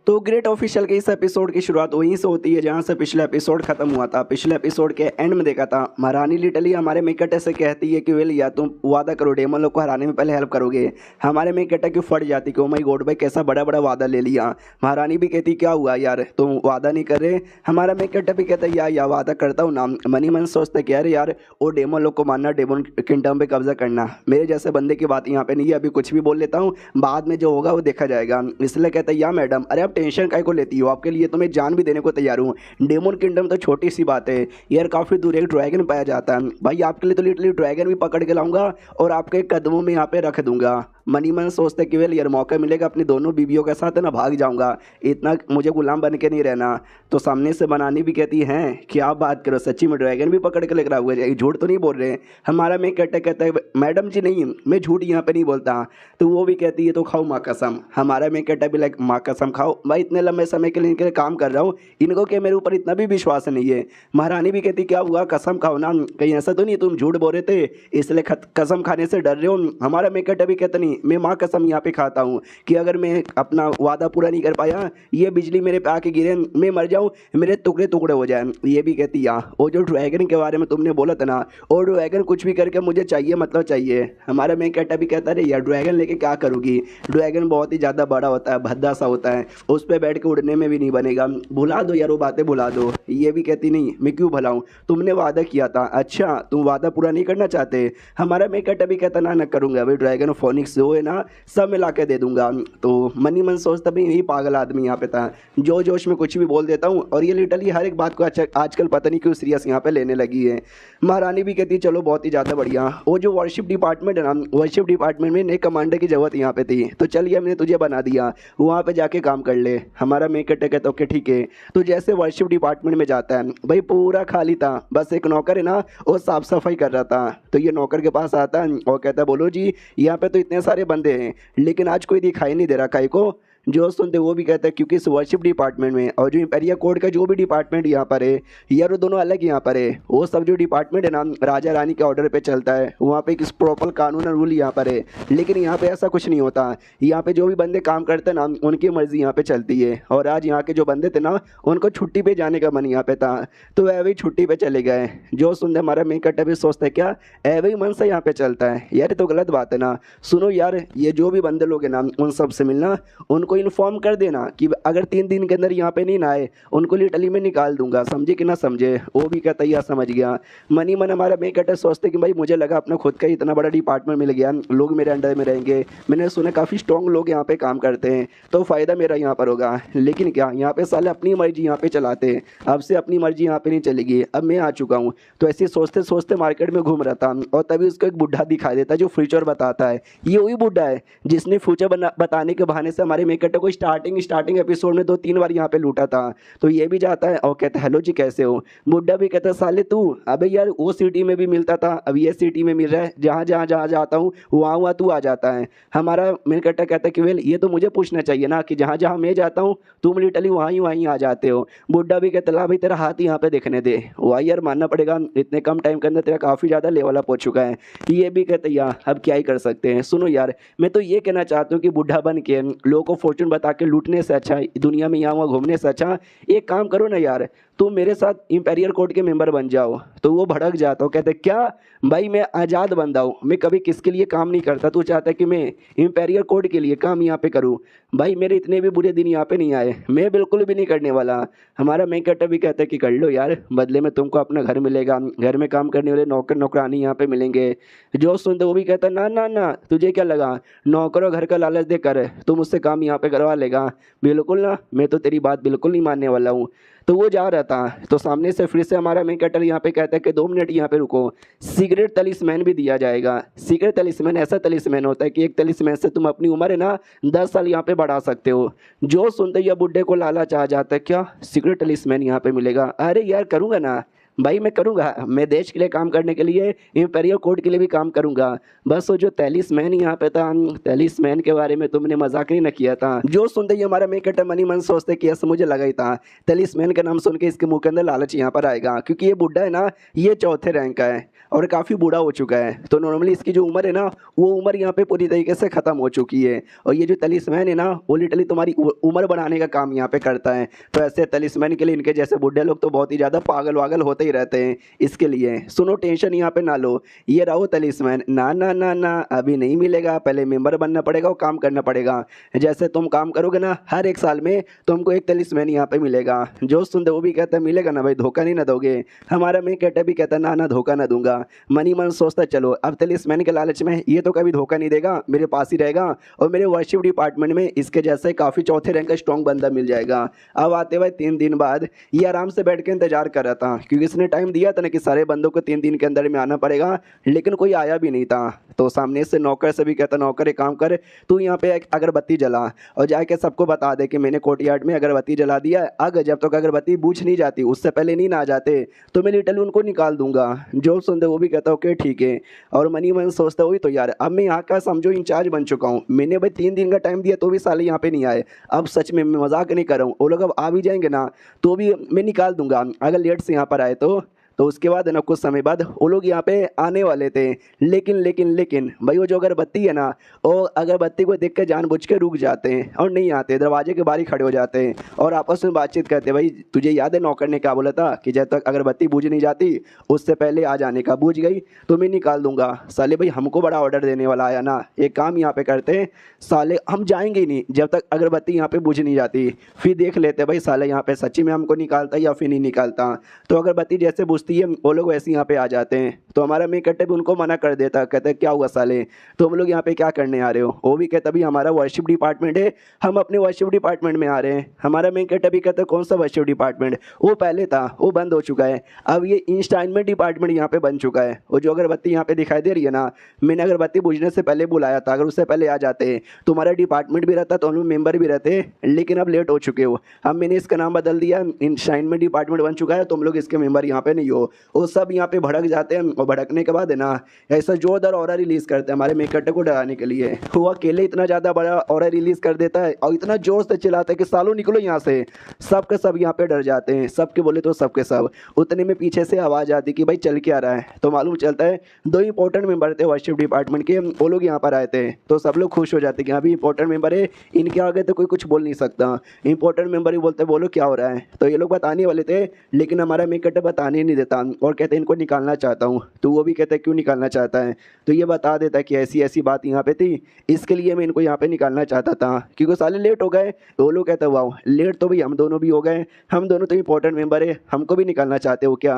तो ग्रेट ऑफिशियल के इस एपिसोड की शुरुआत वहीं से होती है जहां से पिछला एपिसोड खत्म हुआ था। पिछले एपिसोड के एंड में देखा था महारानी लिटरली हमारे मेकट्टे से कहती है कि वेल या तुम वादा करो डेमन लोग को हराने में पहले हेल्प करोगे। हमारे मेकट्टे की फट जाती कि ओ माय गॉड भाई कैसा बड़ा बड़ा वादा ले लिया। महारानी भी कहती क्या हुआ यार तुम वादा नहीं कर रहे। हमारा मेकट्टा भी कहता है या वादा करता हूँ ना। मनी मन सोचते कि अरे यार वो डेमन लोग को मारना, डेमन किंगडम पे कब्जा करना, मेरे जैसे बंदे की बात यहाँ पे नहीं है, अभी कुछ भी बोल लेता हूँ, बाद में जो होगा वो देखा जाएगा। इसलिए कहता है या मैडम अरे टेंशन काय को लेती हो, आपके लिए तो मैं जान भी देने को तैयार हूँ। डेमन किंगडम तो छोटी सी बात है यार, काफ़ी दूर एक ड्रैगन पाया जाता है भाई, आपके लिए तो लिटरली ड्रैगन भी पकड़ के लाऊंगा और आपके कदमों में यहाँ पे रख दूंगा। मनी मन सोचते कि वेल यार मौका मिलेगा अपनी दोनों बीवियों के साथ है ना भाग जाऊंगा, इतना मुझे गुलाम बन के नहीं रहना। तो सामने से बनानी भी कहती हैं कि आप बात करो सच्ची में ड्रैगन भी पकड़ के लेकर हुआ है, झूठ तो नहीं बोल रहे। हमारा मैं कहता है मैडम जी नहीं मैं झूठ यहाँ पे नहीं बोलता। तो वो भी कहती है तो खाओ माँ कसम। हमारा मैं कहता भी लाइक माँ कसम खाओ भाई, इतने लंबे समय के लिए इनके लिए काम कर रहा हूँ, इनको क्या मेरे ऊपर इतना भी विश्वास नहीं है। महारानी भी कहती क्या हुआ कसम खाओ ना, कहीं ऐसा तो नहीं तुम झूठ बोल रहे थे इसलिए कसम खाने से डर रहे हो। हमारा मैं कहता भी कहता नहीं मैं माँ कसम यहाँ पे खाता हूँ कि अगर मैं अपना वादा पूरा नहीं कर पाया, ये बिजली मेरे पे आके गिरे, मैं मर जाऊँ, मेरे टुकड़े टुकड़े हो जाए। ये भी कहती या वो जो ड्रैगन के बारे में तुमने बोला था ना, वो ड्रैगन कुछ भी करके मुझे चाहिए मतलब चाहिए। हमारा मैं कहता भी कहता अरे यार ड्रैगन लेके क्या करूँगी, ड्रैगन बहुत ही ज़्यादा बड़ा होता है, भद्दा सा होता है, उस पर बैठ के उड़ने में भी नहीं बनेगा, भुला दो यार वो बातें भुला दो। ये भी कहती नहीं मैं क्यों भुलाऊँ, तुमने वादा किया था, अच्छा तुम वादा पूरा नहीं करना चाहते। हमारा मैं कहता भी कहता ना करूँगा, अभी ड्रैगन फोनिक्स जो है ना सब मिला के दे दूंगा। तो मनी मन सोचता भी यही पागल आदमी यहाँ पे था, जो जोश में कुछ भी बोल देता हूँ, और ये लिटरली हर एक बात को आजकल पता नहीं क्यों सीरियस यहाँ पे लेने लगी है। महारानी भी कहती चलो बहुत ही ज़्यादा बढ़िया। वो जो वर्शिप डिपार्टमेंट है ना, वर्शिप डिपार्टमेंट में नए कमांडर की जरूरत यहाँ पे थी, तो चलिए हमने तुझे बना दिया, वहाँ पे जाके काम कर ले। हमारा मैं कहता ओके ठीक है। तो जैसे वर्शिप डिपार्टमेंट में जाता है भाई पूरा खाली था, बस एक नौकर है ना वो साफ सफाई कर रहा था। तो ये नौकर के पास आता है और कहता है बोलो जी यहाँ पे तो इतने सारे बंदे हैं लेकिन आज कोई दिखाई नहीं दे रहा, काहे को जो सुनते वो भी कहते हैं क्योंकि इस वर्शिप डिपार्टमेंट में और जो इंपेरिया कोड का जो भी डिपार्टमेंट यहाँ पर है यार वो दोनों अलग यहाँ पर है। वो सब जो डिपार्टमेंट है ना राजा रानी के ऑर्डर पे चलता है, वहाँ पे एक प्रॉपर कानून और रूल यहाँ पर है। लेकिन यहाँ पे ऐसा कुछ नहीं होता। यहाँ पे जो भी बंदे काम करते हैं ना उनकी मर्जी यहाँ पे चलती है। और आज यहाँ के जो बंदे थे ना उनको छुट्टी पे जाने का मन यहाँ पे था, तो वह भी छुट्टी पे चले गए। जो सुनते हमारा मेन कट्टा भी सोचता है क्या ऐवे ही मन से यहाँ पे चलता है यार, ये तो गलत बात है ना। सुनो यार, ये जो भी बंदे लोग हैं ना उन सब से मिलना, उनको इन्फॉर्म कर देना कि अगर 3 दिन के अंदर यहाँ पे नहीं ना आए उनको लिटरली में निकाल दूंगा, समझे कि ना समझे। वो भी कहता यार समझ गया। मनी मन हमारा मेन कट्टा सोचते कि भाई मुझे लगा अपना खुद का इतना बड़ा डिपार्टमेंट मिल गया, लोग मेरे अंडर में रहेंगे, मैंने सुना काफ़ी स्ट्रॉन्ग लोग यहाँ पे काम करते हैं तो फ़ायदा मेरा यहाँ पर होगा। लेकिन क्या यहाँ पे साले अपनी मर्जी यहाँ पे चलाते हैं, अब से अपनी मर्जी यहाँ पे नहीं चलेगी, अब मैं आ चुका हूँ। तो ऐसे सोचते सोचते मार्केट में घूम रहा था और तभी उसको एक बुढ़ा दिखाई देता है जो फ्यूचर बताता है। ये वही बुढ़ा है जिसने फ्यूचर बताने के बहाने से हमारे मेकट को स्टार्टिंग एपिसोड में 2-3 बार यहाँ पे लूटा था। तो ये भी जाता है और कहता है हेलो जी कैसे हो। बुढ़ा भी कहता है साले तू, अबे यार वो सिटी में भी मिलता था अब ये सिटी में मिल रहा है, जहाँ जहाँ जहाँ जाता हूँ वहाँ तू आ जाता है। हमारा मेकट कहता है कि वेल ये तो मुझे पूछना चाहिए ना कि जहाँ जहाँ मैं जाता हूँ तुम लिटरली वहीं आ जाते हो। बुढ़ा भी कहता ला भाई तेरा हाथ यहाँ पे देखने दे। वही यार मानना पड़ेगा इतने कम टाइम के अंदर तेरा काफ़ी ज़्यादा लेवल अप हो चुका है। ये भी कहते यार अब क्या ही कर सकते हैं। सुनो यार, मैं तो ये कहना चाहता हूँ कि बुढ़ा बन के लोगों को फॉर्चून बता के लूटने से अच्छा, दुनिया में यहाँ वहाँ घूमने से अच्छा एक काम करो ना यार, तुम मेरे साथ इंपेरियल कोर्ट के मेंबर बन जाओ। तो वो भड़क जाता हो, कहते क्या भाई मैं आज़ाद बंदा हूँ, मैं कभी किसके लिए काम नहीं करता, तू चाहता है कि मैं इंपेरियल कोर्ट के लिए काम यहाँ पे करूँ। भाई मेरे इतने भी बुरे दिन यहाँ पे नहीं आए, मैं बिल्कुल भी नहीं करने वाला। हमारा मेन कट्टर भी कहता है कि कर लो यार, बदले में तुमको अपना घर मिलेगा, घर में काम करने वाले नौकर नौकरानी यहाँ पे मिलेंगे। जो सुनते वो भी कहता है ना ना ना, तुझे क्या लगा नौकरों घर का लालच देकर तुम मुझसे काम यहाँ पे करवा लेगा, बिल्कुल ना, मैं तो तेरी बात बिल्कुल नहीं मानने वाला हूँ। तो वो जा रहा था तो सामने से फिर से हमारा मेन कटर यहाँ पे कहता है कि 2 मिनट यहाँ पे रुको, सीक्रेट तलिस्मैन भी दिया जाएगा। सीक्रेट तलिस्मैन ऐसा तलिस्मैन होता है कि एक तलिस्मैन से तुम अपनी उम्र है ना 10 साल यहाँ पे बढ़ा सकते हो। जो सुनते ही बुड्ढे को लालच आ जाता है, क्या सीक्रेट तलिस्मैन यहाँ पे मिलेगा, अरे यार करूँगा ना भाई, मैं करूँगा, मैं देश के लिए काम करने के लिए इंपेरियल कोर्ट के लिए भी काम करूँगा। बस वो जो तलिस्मैन यहाँ पे था, तलिस्मैन के बारे में तुमने मजाक नहीं ना किया था। जो सुनते ही हमारा मेकट मनी मन सोचते कि ऐसा मुझे लगा ही था, तलिस्मैन का नाम सुन के इसके मुंह के अंदर लालच यहाँ पर आएगा, क्योंकि ये बुढ़ा है ना ये 4थे रैंक का है और काफ़ी बूढ़ा हो चुका है। तो नॉर्मली इसकी जो उम्र है ना वो उम्र यहाँ पे पूरी तरीके से ख़त्म हो चुकी है। और ये जो तलिस्मैन है ना वो लिटरली तुम्हारी उम्र बढ़ाने का काम यहाँ पे करता है। तो ऐसे तलिस्मैन के लिए इनके जैसे बुढ़े लोग तो बहुत ही ज़्यादा पागल वागल होते ही रहते हैं। इसके लिए सुनो टेंशन यहाँ पे ना लो, ये रहो तलिस्मैन, ना ना ना ना अभी नहीं मिलेगा, पहले मेंबर बनना पड़ेगा और काम करना पड़ेगा। जैसे तुम काम करोगे ना हर एक साल में तुमको एक तलिस्मैन यहाँ पे मिलेगा। जो सुनते वो भी कहता है मिलेगा ना भाई, धोखा नहीं ना दोगे। हमारा मैं कहता भी कहता ना ना धोखा ना दूंगा। मनी मन सोचता चलो अब तलिस्मैन के लालच में ये तो कभी धोखा नहीं देगा, मेरे पास ही रहेगा और मेरे वर्शिप डिपार्टमेंट में इसके जैसे काफ़ी 4थे रैंक का स्ट्रॉन्ग बंदा मिल जाएगा। अब आते हुए 3 दिन बाद ये आराम से बैठ के इंतजार कर रहा था, क्योंकि इसने टाइम दिया था ना कि सारे बंदों को 3 दिन के अंदर में आना पड़ेगा, लेकिन कोई आया भी नहीं था। तो सामने से नौकर से भी कहता नौकर एक काम कर, तू यहाँ पे एक अगरबत्ती जला और जाके सबको बता दे कि मैंने कोर्टयार्ड में अगरबत्ती जला दिया है। अगर जब तक अगरबत्ती बुझ नहीं जाती उससे पहले नहीं ना आ जाते तो मैं लिटरली उनको निकाल दूंगा। जो सुनते वो भी कहता ओके ठीक है। और मनी मन सोचता हुई तो यार अब मैं यहाँ का समझो इंचार्ज बन चुका हूँ, मैंने भाई 3 दिन का टाइम दिया तो भी साले यहाँ पे नहीं आए। अब सच में मैं मजाक नहीं कर रहा हूँ, वो लोग अब आ भी जाएंगे ना तो भी मैं निकाल दूंगा अगर लेट से यहाँ पर आए तो उसके बाद है ना कुछ समय बाद वो लोग यहाँ पे आने वाले थे। लेकिन भाई वो जो अगरबत्ती है ना वो अगरबत्ती को देख कर जानबूझ के रुक जाते हैं और नहीं आते, दरवाजे के बाहर ही खड़े हो जाते हैं और आपस में बातचीत करते हैं। भाई तुझे याद है नौकर ने क्या बोला था कि जब तक अगरबत्ती बुझ नहीं जाती उससे पहले आ जाने का, बुझ गई तो मैं निकाल दूंगा। साले भाई हमको बड़ा ऑर्डर देने वाला आया ना, एक काम यहाँ पे करते हैं साले हम जाएंगे ही नहीं जब तक अगरबत्ती यहाँ पे बुझ नहीं जाती, फिर देख लेते भाई साले यहाँ पे सच्ची में हमको निकालता या फिर नहीं निकालता। तो अगरबत्ती जैसे बुझती है वो लोग वैसे यहाँ पे आ जाते हैं। तो हमारा मेन कट्टे भी उनको मना कर देता, कहते क्या हुआ साले तो हम लोग यहाँ पे क्या करने आ रहे हो। वो भी कहता भी हमारा वर्शिप डिपार्टमेंट है, हम अपने वर्शिप डिपार्टमेंट में आ रहे हैं। हमारा मेन कट्टा भी कहता कौन सा वर्शिप डिपार्टमेंट, वो पहले था वो बंद हो चुका है, अब ये इंस्टाइनमेंट डिपार्टमेंट यहाँ पे बन चुका है। वो जो अगरबत्ती यहाँ पे दिखाई दे रही है ना, मैंने अगरबत्ती बुझने से पहले बुलाया था, अगर उससे पहले आ जाते तुम्हारा डिपार्टमेंट भी रहता तो हम मेंबर भी रहते, लेकिन अब लेट हो चुके हो। अब मैंने इसका नाम बदल दिया, इंस्टाइनमेंट डिपार्टमेंट बन चुका है, तुम लोग इसके मेंबर यहाँ पे नहीं हो। वो सब यहाँ पे भड़क जाते हैं और भड़कने के बाद है ना ऐसा जोरदार ऑरा रिलीज करता है हमारे मेकट्टे को डराने के लिए। वो अकेले इतना ज़्यादा बड़ा ऑरा रिलीज कर देता है और इतना जोर से चिल्लाता है कि सालों निकलो यहाँ से। सब के सब यहाँ पे डर जाते हैं, सबके बोले तो सबके सब। उतने में पीछे से आवाज़ आती कि भाई चल क्या रहा है, तो मालूम चलता है दो इंपॉर्टेंट मेंबर थे वर्शिप डिपार्टमेंट के, वो लोग यहाँ पर आए थे। तो सब लोग खुश हो जाते कि अभी इंपॉर्टेंट मेंबर है, इनके आगे तो कोई कुछ बोल नहीं सकता। इंपॉर्टेंट मेंबर ही बोलते बोलो क्या हो रहा है। तो ये लोग बताने वाले थे लेकिन हमारा मेकट बताने नहीं देता और कहते इनको निकालना चाहता हूँ। तो वो भी कहते क्यों निकालना चाहता है, तो ये बता देता है कि ऐसी ऐसी बात यहाँ पे थी, इसके लिए मैं इनको यहाँ पे निकालना चाहता था क्योंकि साले लेट हो गए। तो वो लोग कहते वाह लेट तो भाई हम दोनों भी हो गए, हम दोनों तो इंपॉर्टेंट मेंबर है, हमको भी निकालना चाहते हो क्या।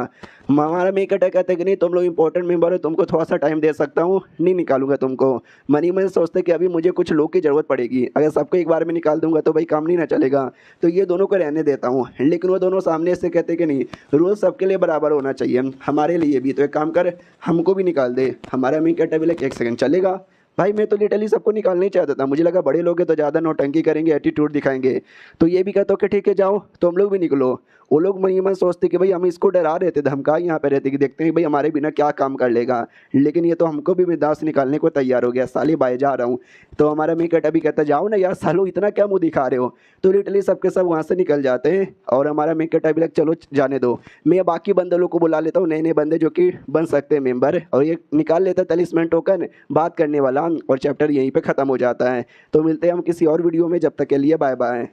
हमारा मेकट कहते कि नहीं तुम लोग इंपॉर्टेंट मेंबर हो, तुमको थोड़ा सा टाइम दे सकता हूँ, नहीं निकालूंगा तुमको। मनी मन सोचते कि अभी मुझे कुछ लोग की ज़रूरत पड़ेगी, अगर सबको एक बार में निकाल दूंगा तो भाई काम नहीं ना चलेगा, तो ये दोनों को रहने देता हूँ। लेकिन वो दोनों सामने से कहते कि नहीं रूल सबके लिए बराबर होना चाहिए, हमारे लिए भी, तो एक काम कर हमको भी निकाल दे। हमारा मेकट अभी एक सेकंड चलेगा भाई, मैं तो लिटरली सबको निकालना ही चाहता था, मुझे लगा बड़े लोग हैं तो ज़्यादा नौटंकी करेंगे, एटीट्यूड दिखाएंगे। तो ये भी कहता हूँ कि ठीक है जाओ तुम लोग भी निकलो। वो लोग मन ही मन सोचते कि भाई हम इसको डरा रहे थे, धमका यहाँ पे रहते कि देखते हैं भाई हमारे बिना क्या काम कर लेगा, लेकिन ये तो हमको भी बिंदास निकालने को तैयार हो गया, साले बाय जा रहा हूँ। तो हमारा मेकट अभी कहता जाओ ना यार सालो इतना क्या मुँह दिखा रहे हो। तो लिटरली सबके सब वहाँ से निकल जाते हैं और हमारा मेकट अभी लग चलो जाने दो, मैं बाकी बंदे लोग को बुला लेता हूँ, नए नए बंदे जो कि बन सकते हैं मेंबर, और ये निकाल लेता है तलिस्मैन टोकन बात करने वाला, और चैप्टर यहीं पे ख़त्म हो जाता है। तो मिलते हैं हम किसी और वीडियो में, जब तक के लिए बाय बाय।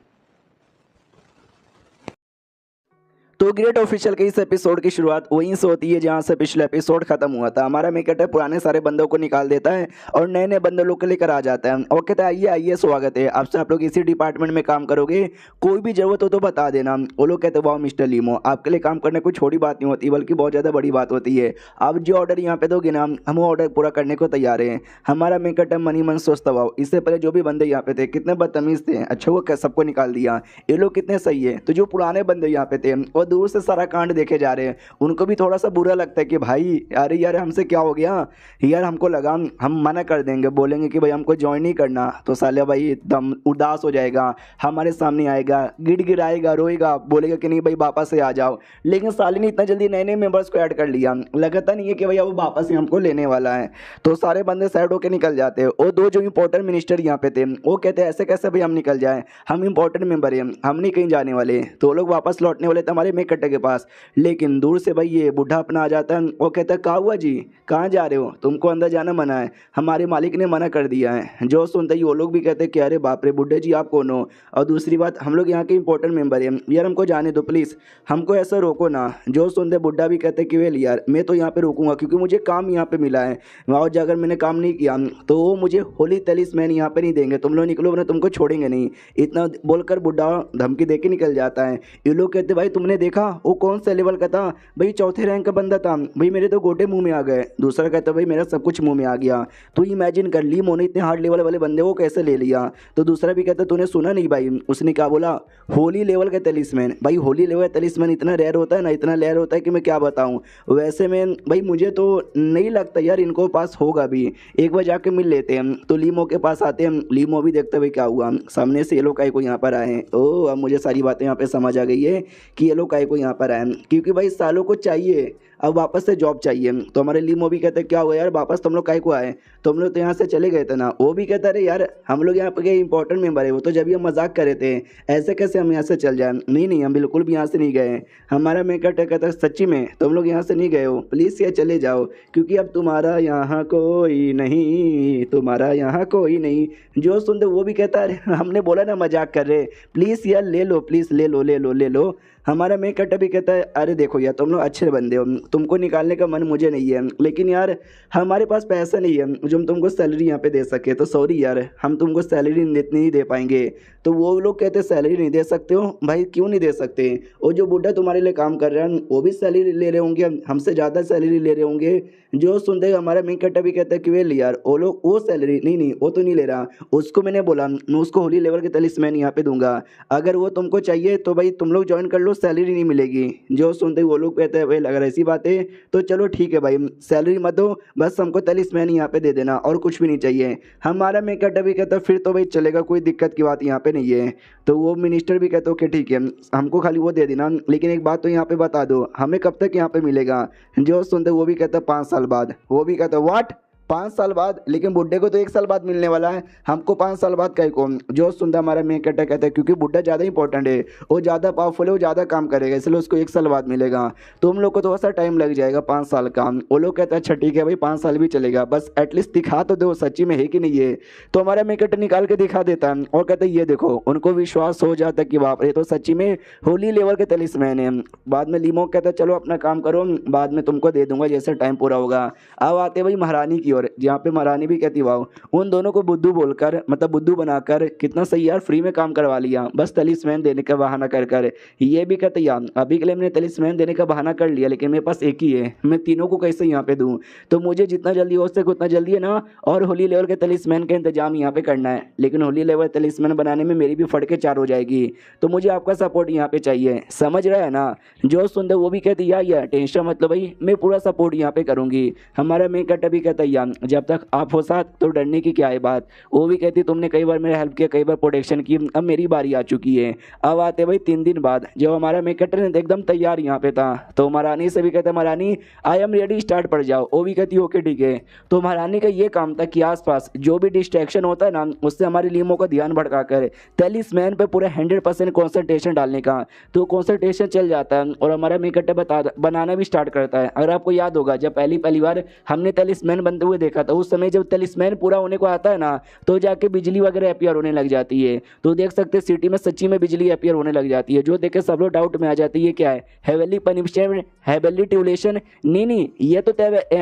तो ग्रेट ऑफिशियल के इस एपिसोड की शुरुआत वहीं से होती है जहां से पिछले एपिसोड खत्म हुआ था। हमारा मेकट पुराने सारे बंदों को निकाल देता है और नए नए बंदे लोग को लेकर आ जाता है और कहता है आइए आइए स्वागत है, आपसे आप लोग इसी डिपार्टमेंट में काम करोगे, कोई भी जरूरत हो तो बता देना। वो लोग कहते हैं वाह मिस्टर लीमो, आपके लिए काम करना कोई छोटी बात नहीं होती बल्कि बहुत ज़्यादा बड़ी बात होती है, आप जो ऑर्डर यहाँ पे दोगे ना हम वो ऑर्डर पूरा करने को तैयार हैं। हमारा मेकट मनी मन सोचता हुआ इससे पहले जो भी बंदे यहाँ पे थे कितने बदतमीज थे, अच्छा वो सबको निकाल दिया, ये लोग कितने सही है। तो जो पुराने बंदे यहाँ पे थे और दूर से सारा कांड देखे जा रहे हैं, उनको भी थोड़ा सा बुरा लगता है कि भाई अरे यार हमसे क्या हो गया यार, हमको लगा हम मना कर देंगे, बोलेंगे कि भाई हमको ज्वाइन नहीं करना, तो साले भाई एकदम उदास हो जाएगा, हमारे सामने आएगा गिड़गिड़ाएगा रोएगा, बोलेगा कि नहीं भाई वापस से आ जाओ। लेकिन साले ने इतना जल्दी नए नए मेंबर्स को ऐड कर लिया, लगता नहीं है कि भैया वो वापस ही हमको लेने वाला है। तो सारे बंदे साइड होकर निकल जाते हैं और दो जो इंपॉर्टेंट मिनिस्टर यहाँ पे थे वो कहते हैं ऐसे कैसे भाई हम निकल जाए, हम इंपॉर्टेंट मेंबर हैं, हम नहीं कहीं जाने वाले। तो वो लोग वापस लौटने वाले थे हमारे मेकट्टे के पास, लेकिन दूर से भाई ये बूढ़ा अपना आ जाता है। वो कहता है कहा हुआ जी कहाँ जा रहे हो, तुमको अंदर जाना मना है, हमारे मालिक ने मना कर दिया है। जो सुनते ही वो लोग भी कहते हैं कि अरे बाप रे बुढ़े जी आप कौन हो, और दूसरी बात हम लोग यहाँ के इंपॉर्टेंट मेंबर हैं यार, हमको जाने दो प्लीज़, हमको ऐसा रोको ना। जो सुनते बुढ़ा भी कहते कि वेल यार मैं तो यहाँ पे रुकूंगा क्योंकि मुझे काम यहाँ पे मिला है, और अगर मैंने काम नहीं किया तो वो मुझे होली तलिस्मैन यहाँ पे नहीं देंगे, तुम लोग निकलो वरना तुमको छोड़ेंगे नहीं। इतना बोलकर बुढ़ा धमकी दे के निकल जाता है। ये लोग कहते भाई तुमने देखा वो कौन से लेवल का था, भाई चौथे रैंक का बंदा था, भाई मेरे तो गोटे मुंह में आ गए। दूसरा कहता भाई मेरा सब कुछ मुंह में आ गया। तो इमेजिन कर ली मोने इतने हार्ड लेवल वाले बंदे को कैसे ले लिया। तो दूसरा भी कहता तूने सुना नहीं भाई, उसने क्या बोला होली लेवल का तलिस्मैन, भाई होली लेवल का तलिस्मैन इतना रेयर होता है ना, इतना रेयर होता है कि मैं क्या बताऊं। वैसे में भाई मुझे तो नहीं लगता यार इनको पास होगा भी, एक बार जाके मिल लेते हैं। तो लीमो के पास आते हैं, लीमो भी देखते भाई क्या हुआ, सामने से ये लोग काय को यहाँ पर आए। ओ अब मुझे सारी बातें यहाँ पे समझ आ गई है कि ये लोग काय को यहाँ पर आए, क्योंकि भाई सालों को चाहिए अब वापस से जॉब चाहिए। तो हमारे लीमो भी कहते क्या हुआ यार वापस तुम लोग काय को आए, तुम लोग तो यहाँ से चले गए थे ना। वो भी कहता अरे यार हम लोग यहाँ पे इंपॉर्टेंट मेंबर है, वो तो जब भी हम मजाक कर रहे थे, ऐसे कैसे हम यहाँ से चल जाए। नहीं नहीं हम बिल्कुल भी यहाँ से नहीं गए। हमारा मेकट कहता सच्ची में तुम लोग यहाँ से नहीं गए हो, प्लीज़ ये चले जाओ क्योंकि अब तुम्हारा यहाँ कोई नहीं, तुम्हारा यहाँ कोई नहीं। जो सुनते वो भी कहता है हमने बोला ना मजाक कर रहे, प्लीज़ यार ले लो प्लीज़ ले लो ले लो ले लो। हमारा मेकट भी कहता है अरे देखो यार तुम लोग अच्छे बंदे हो, तुमको निकालने का मन मुझे नहीं है, लेकिन यार हमारे पास पैसा नहीं है जो हम तुमको सैलरी यहाँ पे दे सके, तो सॉरी यार हम तुमको सैलरी इतनी नहीं दे पाएंगे। तो वो लोग कहते सैलरी नहीं दे सकते हो, भाई क्यों नहीं दे सकते, और जो बुढ़ा तुम्हारे लिए काम कर रहे हैं वो भी सैलरी ले रहे होंगे, हमसे ज़्यादा सैलरी ले रहे होंगे। जो सुनते हमारा मेकट भी कहता है कि वे यार वो लोग वो सैलरी नहीं नहीं वो तो नहीं ले रहा, उसको मैंने बोला मैं उसको होली लेवल के तलिस्मैन यहाँ पे दूंगा, अगर वो तुमको चाहिए तो भाई तुम लोग ज्वाइन कर लो, सैलरी सैलरी नहीं मिलेगी। जो सुनते ही वो लोग कहते हैं भाई अगर ऐसी बात है तो चलो ठीक है भाई, सैलरी मत दो, बस हमको तलिस्मैन यहाँ पे दे देना और कुछ भी नहीं चाहिए। हमारा मेकअप भी कहता है फिर तो भाई चलेगा, कोई दिक्कत की बात यहाँ पे नहीं है। तो वो मिनिस्टर भी कहते ओके ठीक है, हमको खाली वो दे देना, लेकिन एक बात तो यहाँ पे बता दो, हमें कब तक यहाँ पे मिलेगा। जो सुनते वो भी कहता है 5 साल बाद। वो भी कहता है व्हाट 5 साल बाद, लेकिन बुड्ढे को तो 1 साल बाद मिलने वाला है, हमको 5 साल बाद कहीं को। जो सुनता हमारा मेन कैरेक्टर कहता है क्योंकि बुड्ढा ज़्यादा इंपॉर्टेंट है, वो ज़्यादा पावरफुल है, वो ज़्यादा काम करेगा, इसलिए उसको 1 साल बाद मिलेगा। तो हम लोग को थोड़ा सा टाइम लग जाएगा 5 साल का। वो लोग कहता है अच्छा ठीक है भाई 5 साल भी चलेगा, बस एटलीस्ट दिखा तो दो सच्ची में है कि नहीं है। तो हमारा मेन कैरेक्टर निकाल के दिखा देता है और कहता है ये देखो, उनको विश्वास हो जाता है कि बाप रे तो सच्ची में होली लेवल के तलिस्मैन है। बाद में लीमो कहता है चलो अपना काम करो, बाद में तुमको दे दूंगा जैसे टाइम पूरा होगा। अब आते भाई महारानी की ओर, जहाँ पे महारानी भी कहती वाह, उन दोनों को बुद्धू बोलकर मतलब बुद्धू बनाकर कितना सही यार, फ्री में काम करवा लिया बस तलिस्मैन देने का बहाना कर कर। ये भी कहते यार अभी के लिए मैंने तलिस्मैन देने का बहाना कर लिया, लेकिन मेरे पास एक ही है, मैं तीनों को कैसे यहाँ पे दूँ। तो मुझे जितना जल्दी हो सके उतना जल्दी है ना, और होली लेवल के तलिस्मैन का इंतजाम यहाँ पे करना है। लेकिन होली लेवल तलिस्मैन बनाने में मेरी भी फटके 4 हो जाएगी, तो मुझे आपका सपोर्ट यहाँ पे चाहिए, समझ रहा है ना। जो सुंदर वो भी कहती यार टेंशन मतलब भाई मैं पूरा सपोर्ट यहाँ पे करूँगी। हमारा मेन कट भी कहता यार जब तक आप हो साथ तो डरने की क्या है बात। वो भी कहती तुमने कई बार मेरा हेल्प किया, कई बार प्रोटेक्शन की, अब मेरी बारी आ चुकी है। अब आते भाई 3 दिन बाद जब हमारा मेकअप एकदम तैयार यहाँ पे था, तो महारानी से भी कहता महारानी आई एम रेडी स्टार्ट पड़ जाओ। वो भी कहती ओके ठीक है। तो महारानी का ये काम था कि आसपास जो भी डिस्ट्रैक्शन होता है ना, उससे हमारी लीमो का ध्यान भटका कर तलिस्मैन पे पूरा 100% कॉन्सेंट्रेशन डालने का। तो कॉन्सेंट्रेशन चल जाता है और हमारा मेकअप बनाना भी स्टार्ट करता है। अगर आपको याद होगा जब पहली बार हमने तलिस्मैन बनते हुए देखा था, उस समय जब तलिस्मैन पूरा होने को आता है ना, तो जाके बिजली वगैरह अपीयर होने लग जाती है। तो देख सकते हैं सिटी में सच्ची में बिजली अपीयर होने लग जाती है, जो देख के सब लोग डाउट में आ जाती है ये क्या है, हेवनली पनिशमेंट, हेवनली ट्यूलेशन। नहीं ये तो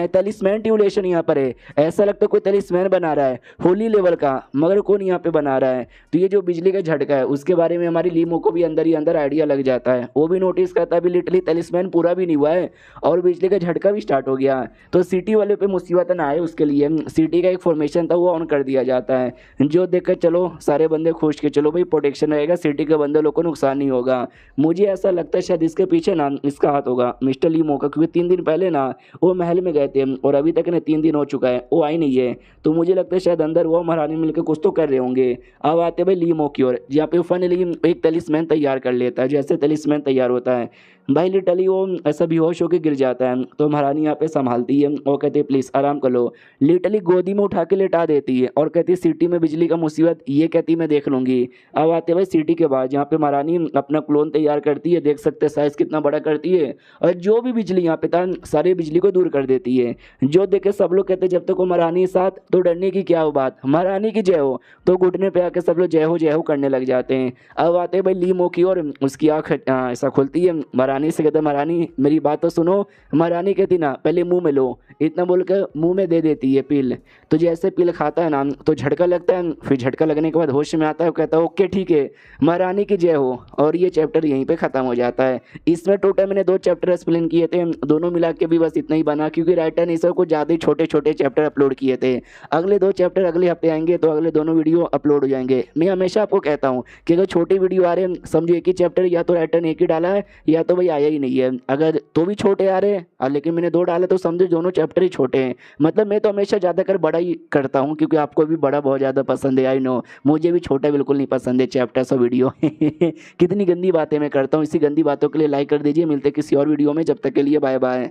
तलिस्मैन ट्यूलेशन यहाँ पर है। ऐसा लगता है कोई तलिस्मैन बना रहा है होली लेवल का, मगर कौन यहाँ पे बना रहा है। तो ये जो बिजली का झटका है उसके बारे में हमारी लीमो को भी अंदर ही अंदर आइडिया लग जाता है। वो भी नोटिस करता है अभी लिटरली तलिस्मैन पूरा भी नहीं हुआ है और बिजली का झटका भी स्टार्ट हो गया। तो सिटी वाले पे मुसीबत ना आए उसके लिए सिटी का एक फॉर्मेशन था वो ऑन कर दिया जाता है, जो देखकर चलो सारे बंदे खुश के चलो भाई प्रोटेक्शन रहेगा, सिटी के बंदे लोग को नुकसान नहीं होगा। मुझे ऐसा लगता है शायद इसके पीछे ना इसका हाथ होगा मिस्टर लीमो का, क्योंकि 3 दिन पहले ना वो महल में गए थे और अभी तक ना 3 दिन हो चुका है वो आई नहीं है। तो मुझे लगता है शायद अंदर वो महारानी मिलकर कुछ तो कर रहे होंगे। अब आते भाई लीमो की ओर, जहाँ पे फाइनली एक तलिस्मैन तैयार कर लेता है। जैसे तलिस्मैन तैयार होता है भाई लिटरली वो ऐसा बेहोश होकर गिर जाता है। तो महारानी यहाँ पे संभालती है और कहती है प्लीज़ आराम कर लो, लिटरली गोदी में उठा के लेटा देती है और कहती है सिटी में बिजली का मुसीबत, ये कहती मैं देख लूँगी। अब आते भाई सिटी के बाद जहाँ पे महारानी अपना क्लोन तैयार करती है, देख सकते हैं साइज़ कितना बड़ा करती है और जो भी बिजली यहाँ पे था सारी बिजली को दूर कर देती है। जो देखे सब लोग कहते जब तक वो महारानी साथ तो डरने की क्या हो बात, महारानी की जय हो। तो घुटने पे आके सब लोग जय हो करने लग जाते हैं। अब आते हैं भाई लीमो की और उसकी आँख ऐसा खुलती है, महारानी से कहते महारानी मेरी बात तो सुनो। महारानी कहती ना पहले मुंह में लो, इतना बोल कर मुंह में दे देती है पिल। तो जैसे पिल खाता है ना तो झटका लगता है, फिर झटका लगने के बाद होश में आता है, कहता है ओके ठीक है महारानी की जय हो। और ये चैप्टर यहीं पे ख़त्म हो जाता है। इसमें टोटल मैंने 2 चैप्टर एक्सप्लेन किए थे, दोनों मिला के भी बस इतना ही बना, क्योंकि राइटर ने इसको ज़्यादा ही छोटे छोटे चैप्टर अपलोड किए थे। अगले 2 चैप्टर अगले हफ्ते आएंगे तो अगले दोनों वीडियो अपलोड हो जाएंगे। मैं हमेशा आपको कहता हूँ कि अगर छोटे वीडियो आ रहे हैं समझो एक ही चैप्टर या तो राइटर ने एक ही डाला है या तो भाई आया ही नहीं है। अगर तो भी छोटे आ रहे हैं लेकिन मैंने 2 डाले तो समझो दोनों चैप्टर ही छोटे हैं। मतलब मैं तो हमेशा ज़्यादा कर बड़ा ही करता हूँ, क्योंकि आपको भी बड़ा बहुत ज़्यादा पसंद है, आई नो। मुझे भी छोटा बिल्कुल नहीं पसंद है चैप्टर्स और वीडियो कितनी गंदी बातें मैं करता हूँ। इसी गंदी बातों के लिए लाइक कर दीजिए। मिलते किसी और वीडियो में, जब तक के लिए बाय बाय।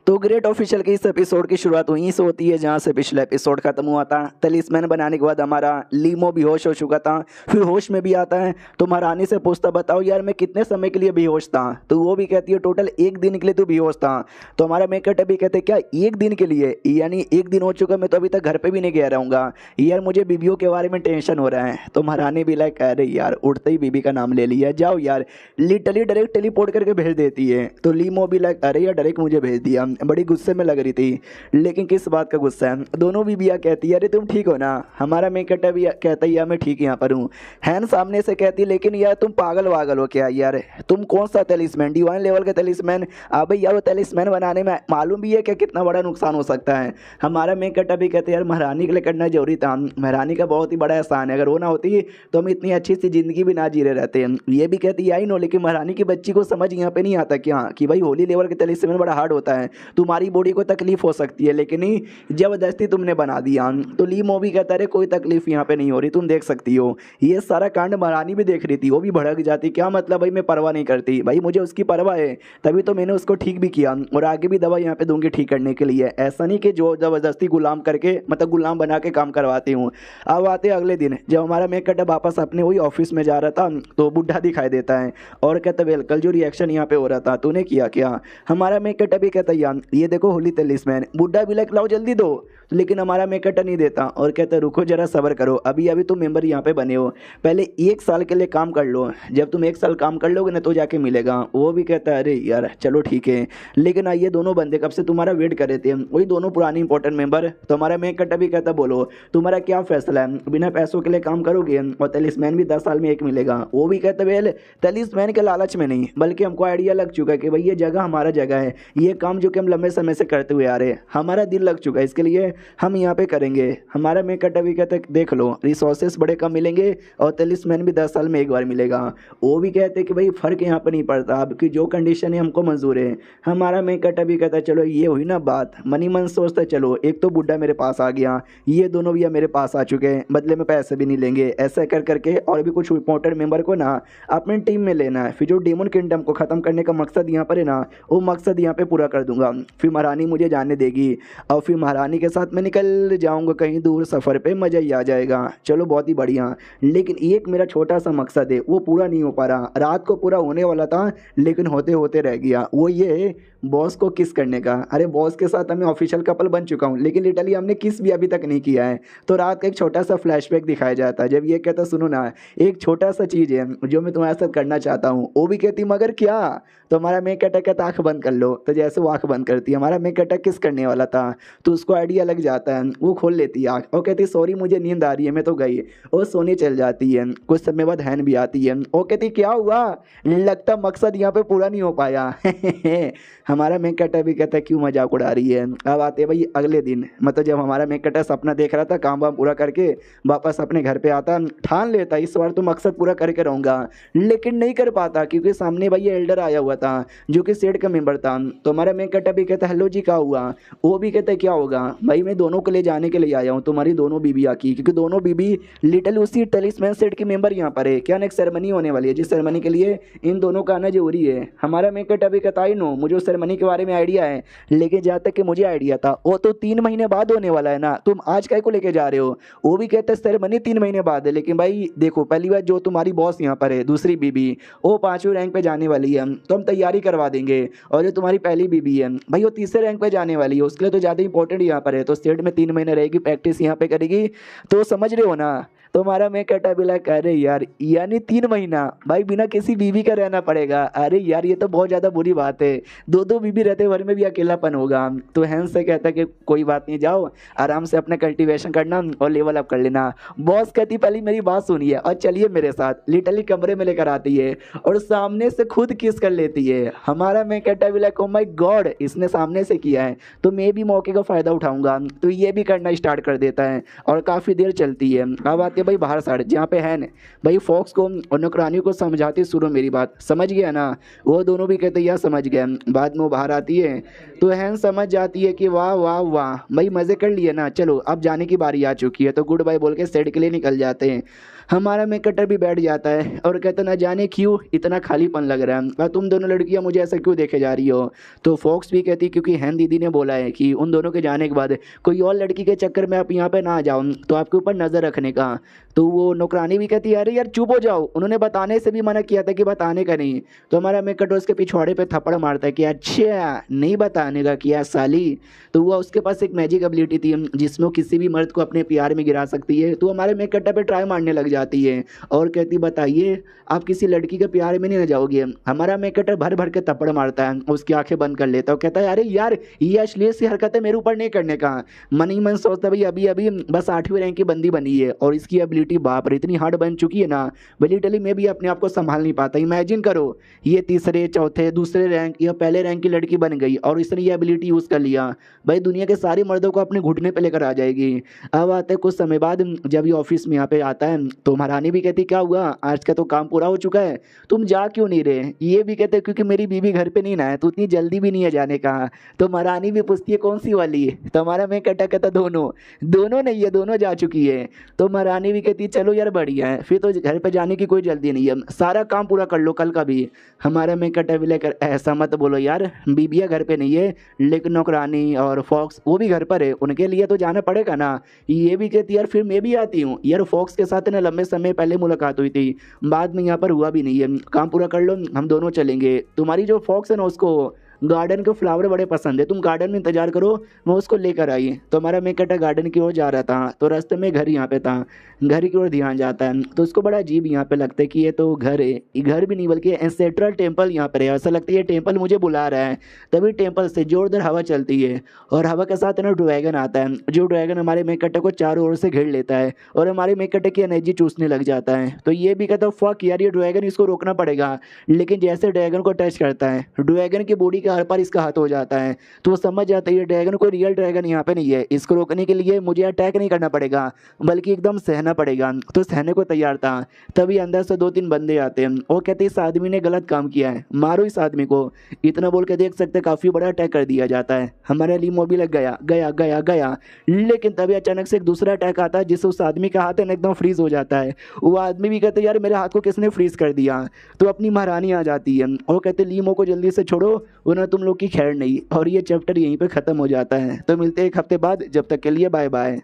तो ग्रेट ऑफिशियल के इस एपिसोड की शुरुआत वहीं से होती है जहां से पिछला एपिसोड खत्म हुआ था। तलिस्मैन बनाने के बाद हमारा लीमो बेहोश हो चुका था, फिर होश में भी आता है। तो महारानी से पूछता बताओ यार मैं कितने समय के लिए बेहोश था। तो वो भी कहती है टोटल 1 दिन के लिए तू बेहोश था। तो हमारा मेकअप भी कहते क्या 1 दिन के लिए, यानी 1 दिन हो चुका, मैं तो अभी तक घर पर भी नहीं गया रहूँगा यार, मुझे बीबियों के बारे में टेंशन हो रहा है। तो महारानी भी लाइक कह रही यार उठते ही बीबी का नाम ले लिया, जाओ यार, लिटरली डायरेक्ट टेलीपोर्ट करके भेज देती है। तो लीमो भी लाइक अरे यार डायरेक्ट मुझे भेज दिया। बड़ी गुस्से में लग रही थी। लेकिन किस बात का गुस्सा है? दोनों बीबियाँ कहती है अरे तुम ठीक हो ना? हमारा मेकअप भी कहता है यार मैं ठीक यहाँ पर हूँ। हैन सामने से कहती लेकिन यार तुम पागल वागल हो क्या यार? तुम कौन सा तलिस्मैन, डिवाइन लेवल का तलिस्मैन? अबे यार वो तलिस्मैन बनाने में मालूम भी है क्या कितना बड़ा नुकसान हो सकता है? हमारा मेकअप भी कहते यार महारानी के लिए करना जरूरी था। महारानी का बहुत ही बड़ा एहसान है, अगर वो ना होती तो हम इतनी अच्छी सी जिंदगी भी ना जी रहे रहते हैं। ये भी कहती आई नो, लेकिन महारानी की बच्ची को समझ यहाँ पे नहीं आता क्या कि भाई होली लेवल के तलिस्मैन बड़ा हार्ड होता है, तुम्हारी बॉडी को तकलीफ हो सकती है, लेकिन नहीं जबरदस्ती तुमने बना दिया। तो ली मो भी कहता है कोई तकलीफ यहाँ पे नहीं हो रही, तुम देख सकती हो। ये सारा कांड महारानी भी देख रही थी, वो भी भड़क जाती क्या मतलब भाई मैं परवाह नहीं करती, भाई मुझे उसकी परवाह है तभी तो मैंने उसको ठीक भी किया और आगे भी दवा यहाँ पे दूंगी ठीक करने के लिए। ऐसा नहीं कि जो जबरदस्ती गुलाम करके मतलब गुलाम बना के काम करवाती हूँ। अब आते अगले दिन जब हमारा मेकअप वापस अपने वही ऑफिस में जा रहा था तो बुढ़ा दिखाई देता है और कहता वेल कल जो रिएक्शन यहाँ पे हो रहा था तूने किया क्या? हमारा मेकअप भी कहता यार ये देखो होली तलिस्मैन। बुढ़ा भी लाइक लाओ जल्दी दो, लेकिन हमारा मेकअप नहीं देता और कहता रुको जरा सब्र करो, अभी अभी तुम मेंबर यहाँ पे बने हो, पहले 1 साल के लिए काम कर लो, जब तुम 1 साल काम कर लोगे ना तो जाके मिलेगा। वो भी कहता है अरे यार चलो ठीक है, लेकिन आइए दोनों बंदे कब से तुम्हारा वेट कर रहे थे, वही दोनों पुराने इंपॉर्टेंट मेंबर। तो हमारा मेकअप भी कहता बोलो तुम्हारा क्या फैसला है, बिना पैसों के लिए काम करोगे और तलिस्मैन भी 10 साल में एक मिलेगा? वो भी कहता वेल तलिस्मैन के लालच में नहीं, बल्कि हमको आइडिया लग चुका है कि भाई ये जगह हमारा जगह है, ये काम जो कि हम लंबे समय से करते हुए आ रहे हैं, हमारा दिल लग चुका है, इसके लिए हम यहाँ पे करेंगे। हमारा मेकअप भी कहते देख लो रिसोर्सेस बड़े कम मिलेंगे और तलिस्मैन भी 10 साल में एक बार मिलेगा। वो भी कहते कि भाई फर्क यहाँ पे नहीं पड़ता, आपकी जो कंडीशन है हमको मंजूर है। हमारा मेकअप भी कहता चलो ये हुई ना बात, मनी मन सोचता चलो एक तो बुढ़ा मेरे पास आ गया, ये दोनों भी मेरे पास आ चुके हैं, बदले में पैसे भी नहीं लेंगे, ऐसा कर करके और भी कुछ इंपॉर्टेंट मेंबर को ना अपनी टीम में लेना है, फिर जो डेमन किंगडम को ख़त्म करने का मकसद यहाँ पर है ना वो मकसद यहाँ पे पूरा कर दूंगा, फिर महारानी मुझे जाने देगी और फिर महारानी के साथ मैं निकल जाऊंगा कहीं दूर सफ़र पे, मज़ा ही आ जाएगा। चलो बहुत ही बढ़िया, लेकिन एक मेरा छोटा सा मकसद है वो पूरा नहीं हो पा रहा, रात को पूरा होने वाला था लेकिन होते होते रह गया, वो ये बॉस को किस करने का। अरे बॉस के साथ मैं ऑफिशियल कपल बन चुका हूँ लेकिन लिटरली हमने किस भी अभी तक नहीं किया है। तो रात का एक छोटा सा फ्लैशबैक दिखाया जाता है जब ये कहता सुनो ना एक छोटा सा चीज़ है जो मैं तुम्हारे साथ करना चाहता हूँ। वो भी कहती मगर क्या? तो हमारा मेकअप कहता आँख बंद कर लो, तो जैसे वो आँख बंद करती है हमारा मेकअप किस करने वाला था तो उसको आइडिया लग जाता है, वो खोल लेती है आँख और कहती सॉरी मुझे नींद आ रही है मैं तो गई, वो सोने चल जाती है। कुछ समय बाद हैन भी आती है, वो कहती क्या हुआ, लगता मकसद यहाँ पे पूरा नहीं हो पाया। हमारा मेकअप भी कहता है क्यों मजाक उड़ा रही है। अब आते भाई अगले दिन, मतलब जब हमारा मेकअप सपना देख रहा था काम वाम पूरा करके वापस अपने घर पे आता, ठान लेता इस बार तो मकसद पूरा करके रहूँगा, लेकिन नहीं कर पाता क्योंकि सामने भाई ये एल्डर आया हुआ था जो कि सेठ का मेंबर था। तो हमारा मेकअप भी कहता हेलो जी क्या हुआ? वो भी कहता है क्या होगा भाई मैं दोनों को ले जाने के लिए आया हूँ, तुम्हारी दोनों बीबियाँ की, क्योंकि दोनों बीबी लिटिल उसी टलिस्मैन सेट की मेंबर यहाँ पर है। क्या ना एक सेरेमनी होने वाली है जिस सेरेमनी के लिए इन दोनों का आना जरूरी है। हमारा मेकअप अभी कहता ही नो मुझे उस सेरेमनी के बारे में आइडिया है, लेकिन जहाँ तक कि मुझे आइडिया था वो तो 3 महीने बाद होने वाला है ना, तुम आज काय को लेके जा रहे हो? वो भी कहते हैं सेरेमनी 3 महीने बाद है, लेकिन भाई देखो पहली बार जो तुम्हारी बॉस यहाँ पर है दूसरी बीबी वो 5वें रैंक पे जाने वाली है तो हम तैयारी करवा देंगे, और जो तुम्हारी पहली बीबी है भाई वो तीसरे रैंक पे जाने वाली है, उसके लिए तो ज़्यादा इंपॉर्टेंट यहाँ पर है, तो स्टेट में 3 महीने रहेगी प्रैक्टिस यहाँ पे करेगी, तो समझ रहे हो ना। तो हमारा मैं कैटाबिला कह रहे यार यानी 3 महीना भाई बिना किसी बीवी का रहना पड़ेगा। अरे यार ये तो बहुत ज़्यादा बुरी बात है, 2 बीवी रहते घर में भी अकेलापन होगा। तो हैंस से कहता कि कोई बात नहीं जाओ आराम से अपना कल्टीवेशन करना और लेवल अप कर लेना। बॉस कहती पहले मेरी बात सुनिए और चलिए मेरे साथ, लिटरली कमरे में लेकर आती है और सामने से खुद किस कर लेती है। हमारा मैं कैटाबिला ओ माय गॉड इसने सामने से किया है तो मैं भी मौके का फ़ायदा उठाऊंगा, तो ये भी करना स्टार्ट कर देता है और काफ़ी देर चलती है। अब आती है भाई बाहर साइड जहाँ पे है भाई फॉक्स को और नौकरानी को समझाती शुरू मेरी बात समझ गया ना, वो दोनों भी कहते यार समझ गया। बाद में वो बाहर आती है तो हैन समझ जाती है कि वाह वाह वाह भाई मज़े कर लिए ना, चलो अब जाने की बारी आ चुकी है, तो गुड बाय बोल के सेट के लिए निकल जाते हैं। हमारा मेकअप भी बैठ जाता है और कहता ना जाने क्यों इतना खालीपन लग रहा है और तुम दोनों लड़कियां मुझे ऐसा क्यों देखे जा रही हो। तो फॉक्स भी कहती क्योंकि हैन दीदी ने बोला है कि उन दोनों के जाने के बाद कोई और लड़की के चक्कर में आप यहाँ पे ना आ जाओ, तो आपके ऊपर नज़र रखने का। तो वो नौकरानी भी कहती है अरे यार चुप हो जाओ, उन्होंने बताने से भी मना किया था कि बताने का नहीं। तो हमारा मेकट उसके पिछवाड़े पे थप्पड़ मारता है कि अच्छा नहीं बताने का किया साली। तो वो उसके पास एक मैजिक एबिलिटी थी जिसमें वो किसी भी मर्द को अपने प्यार में गिरा सकती है। तो हमारे मेकट्टा पे ट्राई मारने लग जाती है और कहती बताइए आप किसी लड़की के प्यार में नहीं ना जाओगे। हमारा मेकट्टा भर भर के थप्पड़ मारता है, उसकी आंखें बंद कर लेता है और कहता है अरे यार ये अश्लील सी हरकतें मेरे ऊपर नहीं करने का। मन ही मन सोचता भाई अभी अभी बस 8वीं रैंक की बंदी बनी है और इसकी एबिलिटी बाप रे इतनी हार्ड बन चुकी है ना, लिटरली मैं भी अपने आप को संभाल नहीं पाता। इमेजिन करो ये तीसरे चौथे दूसरे रैंक या पहले रैंक की लड़की बन गई और इसने ये एबिलिटी यूज़ कर लिया, भाई दुनिया के सारे मर्दों को अपने घुटने पे लेकर आ जाएगी। अब आते कुछ समय बाद जब ये ऑफिस में यहाँ पे आता है तो महारानी भी कहती क्या हुआ आज का तो काम पूरा हो चुका है, तुम जा क्यों नहीं रहे। ये भी कहते क्योंकि मेरी बीवी घर पे नहीं ना है तो उतनी जल्दी भी नहीं है जाने का। तो महारानी भी पूछती है कौन सी वाली, तो हमारा मैं कहता कहता दोनों दोनों नहीं है दोनों जा चुकी है। तो महारानी भी कहती है चलो यार बढ़िया है फिर तो घर पे जाने की कोई जल्दी नहीं है, सारा काम पूरा कर लो कल का भी। हमारा मैं कहता भी लेकर ऐसा मत बोलो यार, बीबिया घर पे नहीं है लेकिन नौकरानी और फॉक्स वो भी घर पर है, उनके लिए तो जाना पड़ेगा ना। ये भी कहती यार फिर मैं भी आती हूँ यार, फॉक्स के साथ ना लंबे समय पहले मुलाकात हुई थी, बाद में यहाँ पर हुआ भी नहीं है, काम पूरा कर लो हम दोनों चलेंगे। तुम्हारी जो फॉक्स है ना उसको गार्डन के फ्लावर बड़े पसंद है, तुम गार्डन में इंतजार करो मैं उसको लेकर आई। तो हमारा मेकटा गार्डन की ओर जा रहा था तो रास्ते में घर यहाँ पे था, घर की ओर ध्यान जाता है तो उसको बड़ा अजीब यहाँ पे लगता है कि ये तो घर है, ये घर भी नहीं बल्कि एंसेस्ट्रल टेम्पल यहाँ पर है। ऐसा लगता है ये टेम्पल मुझे बुला रहा है। तभी टेम्पल से जोरदार हवा चलती है और हवा के साथ ना ड्रैगन आता है, जो ड्रैगन हमारे मेकटे को चारों ओर से घेर लेता है और हमारे मेकटे की एनर्जी चूसने लग जाता है। तो ये भी कहता है फक यार ये ड्रैगन इसको रोकना पड़ेगा, लेकिन जैसे ड्रैगन को टच करता है ड्रैगन की बॉडी के हर पार इसका हाथ हो जाता है। तो वो समझ जाता है ये ड्रैगन कोई रियल ड्रैगन यहाँ पे नहीं है, इसको रोकने के लिए मुझे अटैक नहीं करना पड़ेगा बल्कि एकदम सहना पड़ेगा। तो सहने को तैयार था। तभी अंदर से 2-3 बंदे आते हैं, वो कहते इस आदमी ने गलत काम किया है, मारो इस आदमी को। इतना बोल के देख सकते काफी बड़ा अटैक कर दिया जाता है। हमारे लीमो भी लग गया गया गया गया, लेकिन तभी अचानक से एक दूसरा अटैक आता है जिससे उस आदमी का हाथ है ना एकदम फ्रीज हो जाता है। वो आदमी भी कहते यार मेरे हाथ को किसने फ्रीज कर दिया। तो अपनी महारानी आ जाती है, वो कहते लीमो को जल्दी से छोड़ो उन्हें तुम लोग की खैर नहीं। और ये चैप्टर यहीं पे खत्म हो जाता है। तो मिलते हैं एक हफ्ते बाद, जब तक के लिए बाय बाय।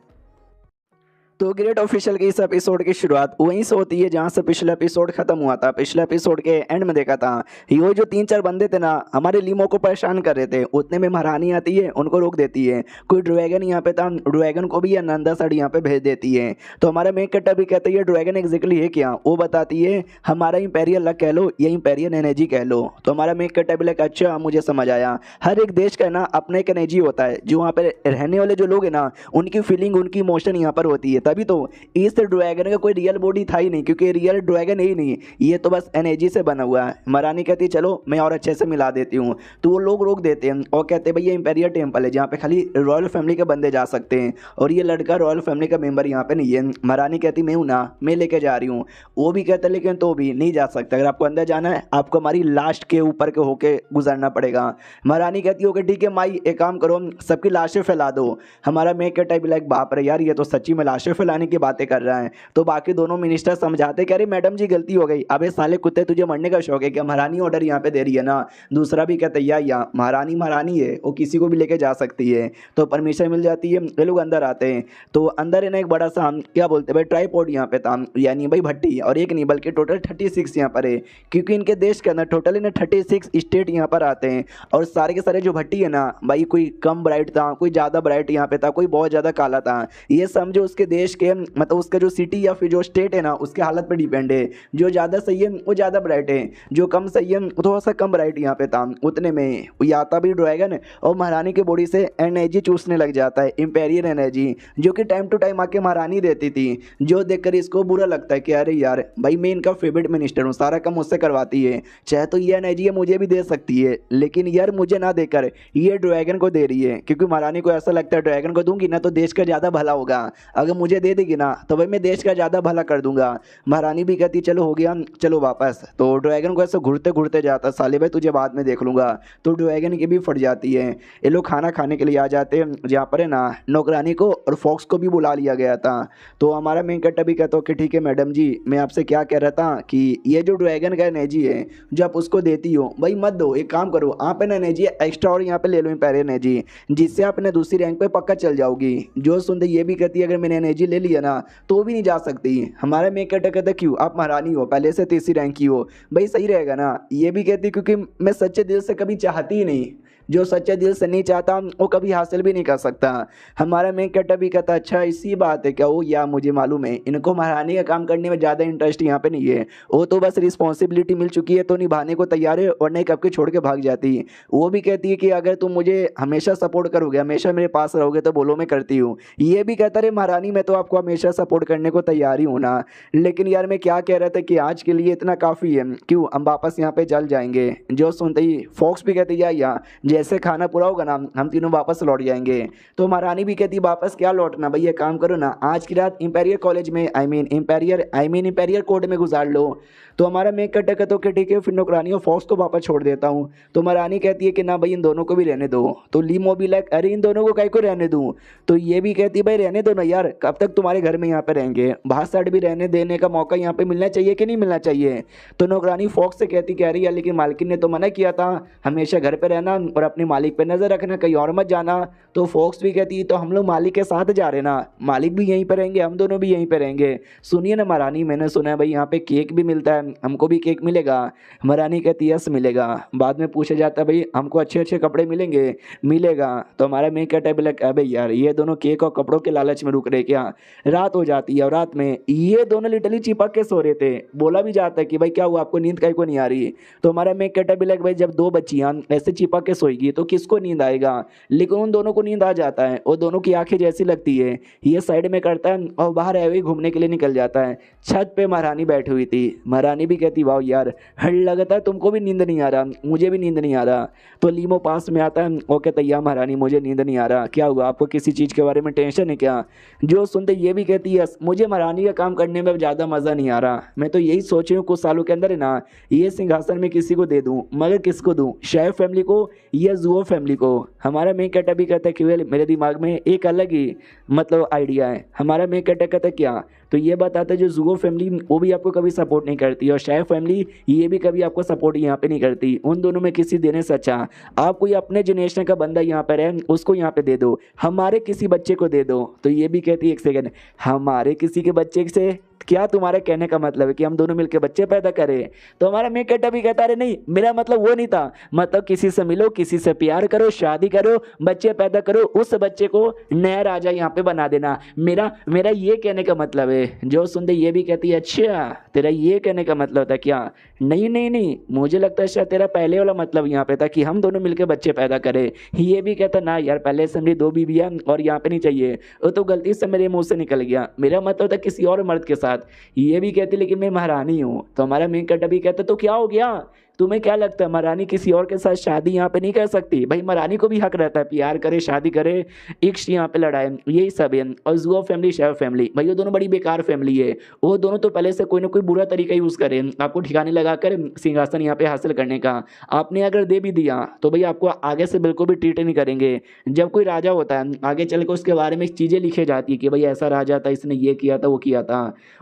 तो ग्रेट ऑफिशियल की इस एपिसोड की शुरुआत वहीं से होती है जहां से पिछला एपिसोड खत्म हुआ था। पिछले एपिसोड के एंड में देखा था ये जो 3-4 बंदे थे ना हमारे लीमो को परेशान कर रहे थे, उतने में महारानी आती है उनको रोक देती है। कोई ड्रैगन यहाँ पे था, ड्रैगन को भी नंदा साड़ी यहाँ पे भेज देती है। तो हमारा मेक कट्टा भी कहता है ड्रैगन एग्जैक्टली है क्या, वो बताती है हमारा इंपेरियल लक कह लो या इंपेरियल एनर्जी कह लो। तो हमारा मेक कट्टा भी लाइक अच्छा मुझे समझ आया, हर एक देश का ना अपना एक एनर्जी होता है, जो वहाँ पे रहने वाले जो लोग हैं ना उनकी फीलिंग उनकी इमोशन यहाँ पर होती है। तभी तो इस ड्रैगन का कोई रियल बॉडी था ही नहीं, क्योंकि रियल ड्रैगन ही नहीं, ये तो बस एनर्जी से बना हुआ है। महारानी कहती है चलो मैं और अच्छे से मिला देती हूँ। तो वो लोग रोक देते हैं और कहते हैं भाई ये इंपेरियल टेम्पल है जहाँ पे खाली रॉयल फैमिली के बंदे जा सकते हैं और ये लड़का रॉयल फैमिली का मेंबर यहाँ पे नहीं है। महारानी कहती मैं हूँ ना, मैं लेके जा रही हूँ। वो भी कहते लेकिन तो भी नहीं जा सकता, अगर आपको अंदर जाना है आपको हमारी लास्ट के ऊपर के होके गुजरना पड़ेगा। महारानी कहती है ओके ठीक है माई, एक काम करो सबकी लाशें फैला दो। हमारा मेक के टाइप लाइक बाप रे यार ये तो सच्ची में लाशें फैलाने की बातें कर रहा है। तो बाकी दोनों मिनिस्टर समझाते कि अरे मैडम जी गलती हो गई, अबे साले कुत्ते तुझे मरने का शौक है क्या, महारानी ऑर्डर यहाँ पे दे रही है ना। दूसरा भी कहते या महारानी महारानी है वो किसी को भी लेके जा सकती है। तो परमिशन मिल जाती है, ये लोग अंदर आते हैं। तो अंदर है ना एक बड़ा सा क्या बोलते हैं भाई ट्राईपॉड यहाँ पे था, यानी भाई भट्टी, और एक नहीं बल्कि टोटल 36 यहाँ पर है, क्योंकि इनके देश के अंदर टोटल ना 36 स्टेट यहाँ पर आते हैं। और सारे के सारे जो भट्टी है ना भाई कोई कम ब्राइट था, कोई ज़्यादा ब्राइट यहाँ पे था, कोई बहुत ज़्यादा काला था। ये समझो उसके देश के मतलब उसका जो सिटी या फिर जो स्टेट है ना उसके हालत पे डिपेंड है। जो ज़्यादा सही है वो ज़्यादा ब्राइट है, जो कम सही है वो थोड़ा सा कम ब्राइट यहाँ पे था। उतने में ये आता भी ड्रैगन और महारानी की बॉडी से एनर्जी चूसने लग जाता है, इंपेरियल एनर्जी, जो कि टाइम टू टाइम आके महारानी देती थी। जो देखकर इसको बुरा लगता है कि अरे यार भाई मैं इनका फेवरेट मिनिस्टर हूँ, सारा काम मुझसे करवाती है, चाहे तो ये एनर्जी मुझे भी दे सकती है, लेकिन यार मुझे ना देकर ये ड्रैगन को दे रही है, क्योंकि महारानी को ऐसा लगता है ड्रैगन को दूंगी ना तो देश का ज़्यादा भला होगा, अगर मुझे दे देगी ना तो भाई मैं देश का ज़्यादा भला कर दूंगा। महारानी भी कहती चलो हो गया चलो वापस। तो ड्रैगन को ऐसे घुरते घुरते जाता, साले भाई तुझे बाद में देख लूंगा। तो ड्रैगन की भी फट जाती है। ये लोग खाना खाने के लिए आ जाते हैं, जहाँ पर है ना नौकरानी को और फॉक्स को भी बुला लिया गया था। तो हमारा मेन कट्टा भी कहता हो कि ठीक है मैडम जी, मैं आपसे क्या कह रहा था कि ये जो ड्रैगन का एनर्जी है जो आप उसको देती हो भाई मत दो, एक काम करो आप है ना एनर्जी एक्स्ट्रा और यहाँ पे ले लो इंपेरियल एनर्जी, जिससे आप ने दूसरी रैंक पे पक्का चल जाओगी। जो सुनते ये भी कहती है अगर मैंने एनर्जी ले लिया ना तो भी नहीं जा सकती। हमारा मेन कैरेक्टर कहता क्यों, आप महारानी हो, पहले से तीसरी रैंक की हो, भाई सही रहेगा ना। ये भी कहती क्योंकि मैं सच्चे दिल से कभी चाहती ही नहीं, जो सच्चे दिल से नहीं चाहता वो कभी हासिल भी नहीं कर सकता। हमारा मेन कैरेक्टर भी कहता अच्छा इसी बात है क्या, वो या मुझे मालूम है इनको महारानी का काम करने में ज़्यादा इंटरेस्ट यहाँ पे नहीं है, वो तो बस रिस्पॉन्सिबिलिटी मिल चुकी है तो निभाने को तैयार है और नहीं कब के छोड़ के भाग जाती है। वो भी कहती है कि अगर तुम मुझे हमेशा सपोर्ट करोगे, हमेशा मेरे पास रहोगे तो बोलो मैं करती हूँ। ये भी कहता रे महारानी मैं तो आपको हमेशा सपोर्ट करने को तैयार ही हूँ ना, लेकिन यार मैं क्या कह रहा था कि आज के लिए इतना काफ़ी है, क्यों हम वापस यहाँ पे चल जाएंगे। जो सुनते ही फॉक्स भी कहती है या जैसे खाना पूरा होगा ना हम तीनों वापस लौट जाएंगे। तो महारानी भी कहती वापस क्या लौटना भैया, काम करो ना आज की रात इंपेरियर कॉलेज में इंपेरियर कोर्ट में गुजार लो। तो हमारा मेक कट कहता तो ठीक है फिर नौकरानी और फॉक्स को वापस छोड़ देता हूँ। तो महारानी कहती है कि ना भाई इन दोनों को भी रहने दो। तो लीमो भी लाइक अरे इन दोनों को काहे को रहने दूँ। तो ये भी कहती भाई रहने दो ना यार, कब तक तुम्हारे घर में यहाँ पे रहेंगे, बाहर साइड भी रहने देने का मौका यहाँ पे मिलना चाहिए कि नहीं मिलना चाहिए। तो नौकरानी फॉक्स से कह रही है लेकिन मालकिन ने तो मना किया था हमेशा घर पे रहना और अपने मालिक पे नजर रखना, कहीं और मत जाना। तो फॉक्स भी कहती है तो हम लोग मालिक के साथ जा रहे ना, मालिक भी यहीं पे रहेंगे हम दोनों भी यहीं पे रहेंगे। सुनिए ना महारानी मैंने सुना है भाई यहाँ पे केक भी मिलता है, हमको भी केक मिलेगा। महारानी कहती है यस मिलेगा। बाद में पूछा जाता है भाई हमको अच्छे अच्छे कपड़े मिलेगा। तो हमारा मेन कहता है बोला अबे यार ये दोनों केक और कपड़ों के लालच में रुक रहे क्या। रात हो जाती है और रात में ये दोनों लिटरली चिपक के सो रहे थे। बोला भी जाता है कि भाई क्या हुआ आपको नींद काहे को नहीं आ रही। तो हमारा मेन कहता है भाई जब दो बच्चियां ऐसे चिपक के सोएगी तो किसको नींद आएगा, लेकिन उन दोनों को नींद आ जाता है और दोनों की आंखें जैसी लगती है। ये साइड में करता है और बाहर आए हुए घूमने के लिए निकल जाता है। छत पे महारानी बैठी हुई थी। महारानी भी कहती वाह यार लगता है तुमको भी नींद नहीं आ रहा, मुझे भी नींद नहीं आ रहा। तो लीमो पास में आता है और कहता है महारानी मुझे नींद नहीं आ रहा, क्या हुआ आपको किसी चीज़ के बारे में टेंशन है क्या। जो सुनते ये भी कहती है मुझे महारानी का काम करने में ज़्यादा मज़ा नहीं आ रहा, मैं तो यही सोच रही हूँ कुछ सालों के अंदर है ना ये सिंहासन में किसी को दे दूँ, मगर किसको दूँ, शेफ फैमिली को या जुओ फैमिली को। हमारा मेन कैरेक्टर भी कहता है कि मेरे दिमाग में एक अलग ही मतलब आइडिया है। हमारा मेन कैरेक्टर कहता है क्या, तो ये बताता है जो जुओ फैमिली वो भी आपको कभी सपोर्ट नहीं करती और शेफ फैमिली ये भी कभी आपको सपोर्ट यहाँ पे नहीं करती। उन दोनों में किसी देने से अच्छा आप कोई अपने जनरेशन का बंदा यहाँ पर है उसको यहाँ पे दे दो, हमारे किसी बच्चे को दे दो। तो ये भी कहती है एक सेकंड हमारे किसी के बच्चे से क्या तुम्हारे कहने का मतलब है कि हम दोनों मिलकर बच्चे पैदा करें। तो हमारा मेन कैरेक्टर भी कहता है नहीं मेरा मतलब वो नहीं था, मतलब किसी से मिलो किसी से प्यार करो शादी करो बच्चे पैदा करो उस बच्चे को नया राजा यहाँ पे बना देना, मेरा ये कहने का मतलब है। जो सुनते ये भी कहती है अच्छा तेरा ये कहने का मतलब था क्या, नहीं मुझे लगता है शायद तेरा पहले वाला मतलब यहाँ पे था कि हम दोनों मिलकर बच्चे पैदा करें। ये भी कहता ना यार पहले से मेरी दो बीबियाँ और यहाँ पे नहीं चाहिए, वो तो गलती से मेरे मुंह से निकल गया, मेरा मतलब था किसी और मर्द के साथ। ये भी कहती लेकिन मैं महारानी हूँ। तो हमारा मेन कैरेक्टर भी कहता तो क्या हो गया, तुम्हें क्या लगता है महारानी किसी और के साथ शादी यहाँ पे नहीं कर सकती। भाई महारानी को भी हक रहता है प्यार करे शादी करे, इश्क यहाँ पे लड़ाए, यही सब है। और जुओ फैमिली शेफ फैमिली भाई वो दोनों बड़ी बेकार फैमिली है, वो दोनों तो पहले से कोई ना कोई बुरा तरीका यूज़ करे आपको ठिकाने लगा कर सिंहासन यहाँ पे हासिल करने का। आपने अगर दे भी दिया तो भाई आपको आगे से बिल्कुल भी ट्रीट नहीं करेंगे। जब कोई राजा होता है आगे चल के उसके बारे में चीज़ें लिखे जाती है कि भाई ऐसा राजा था इसने ये किया था वो किया था,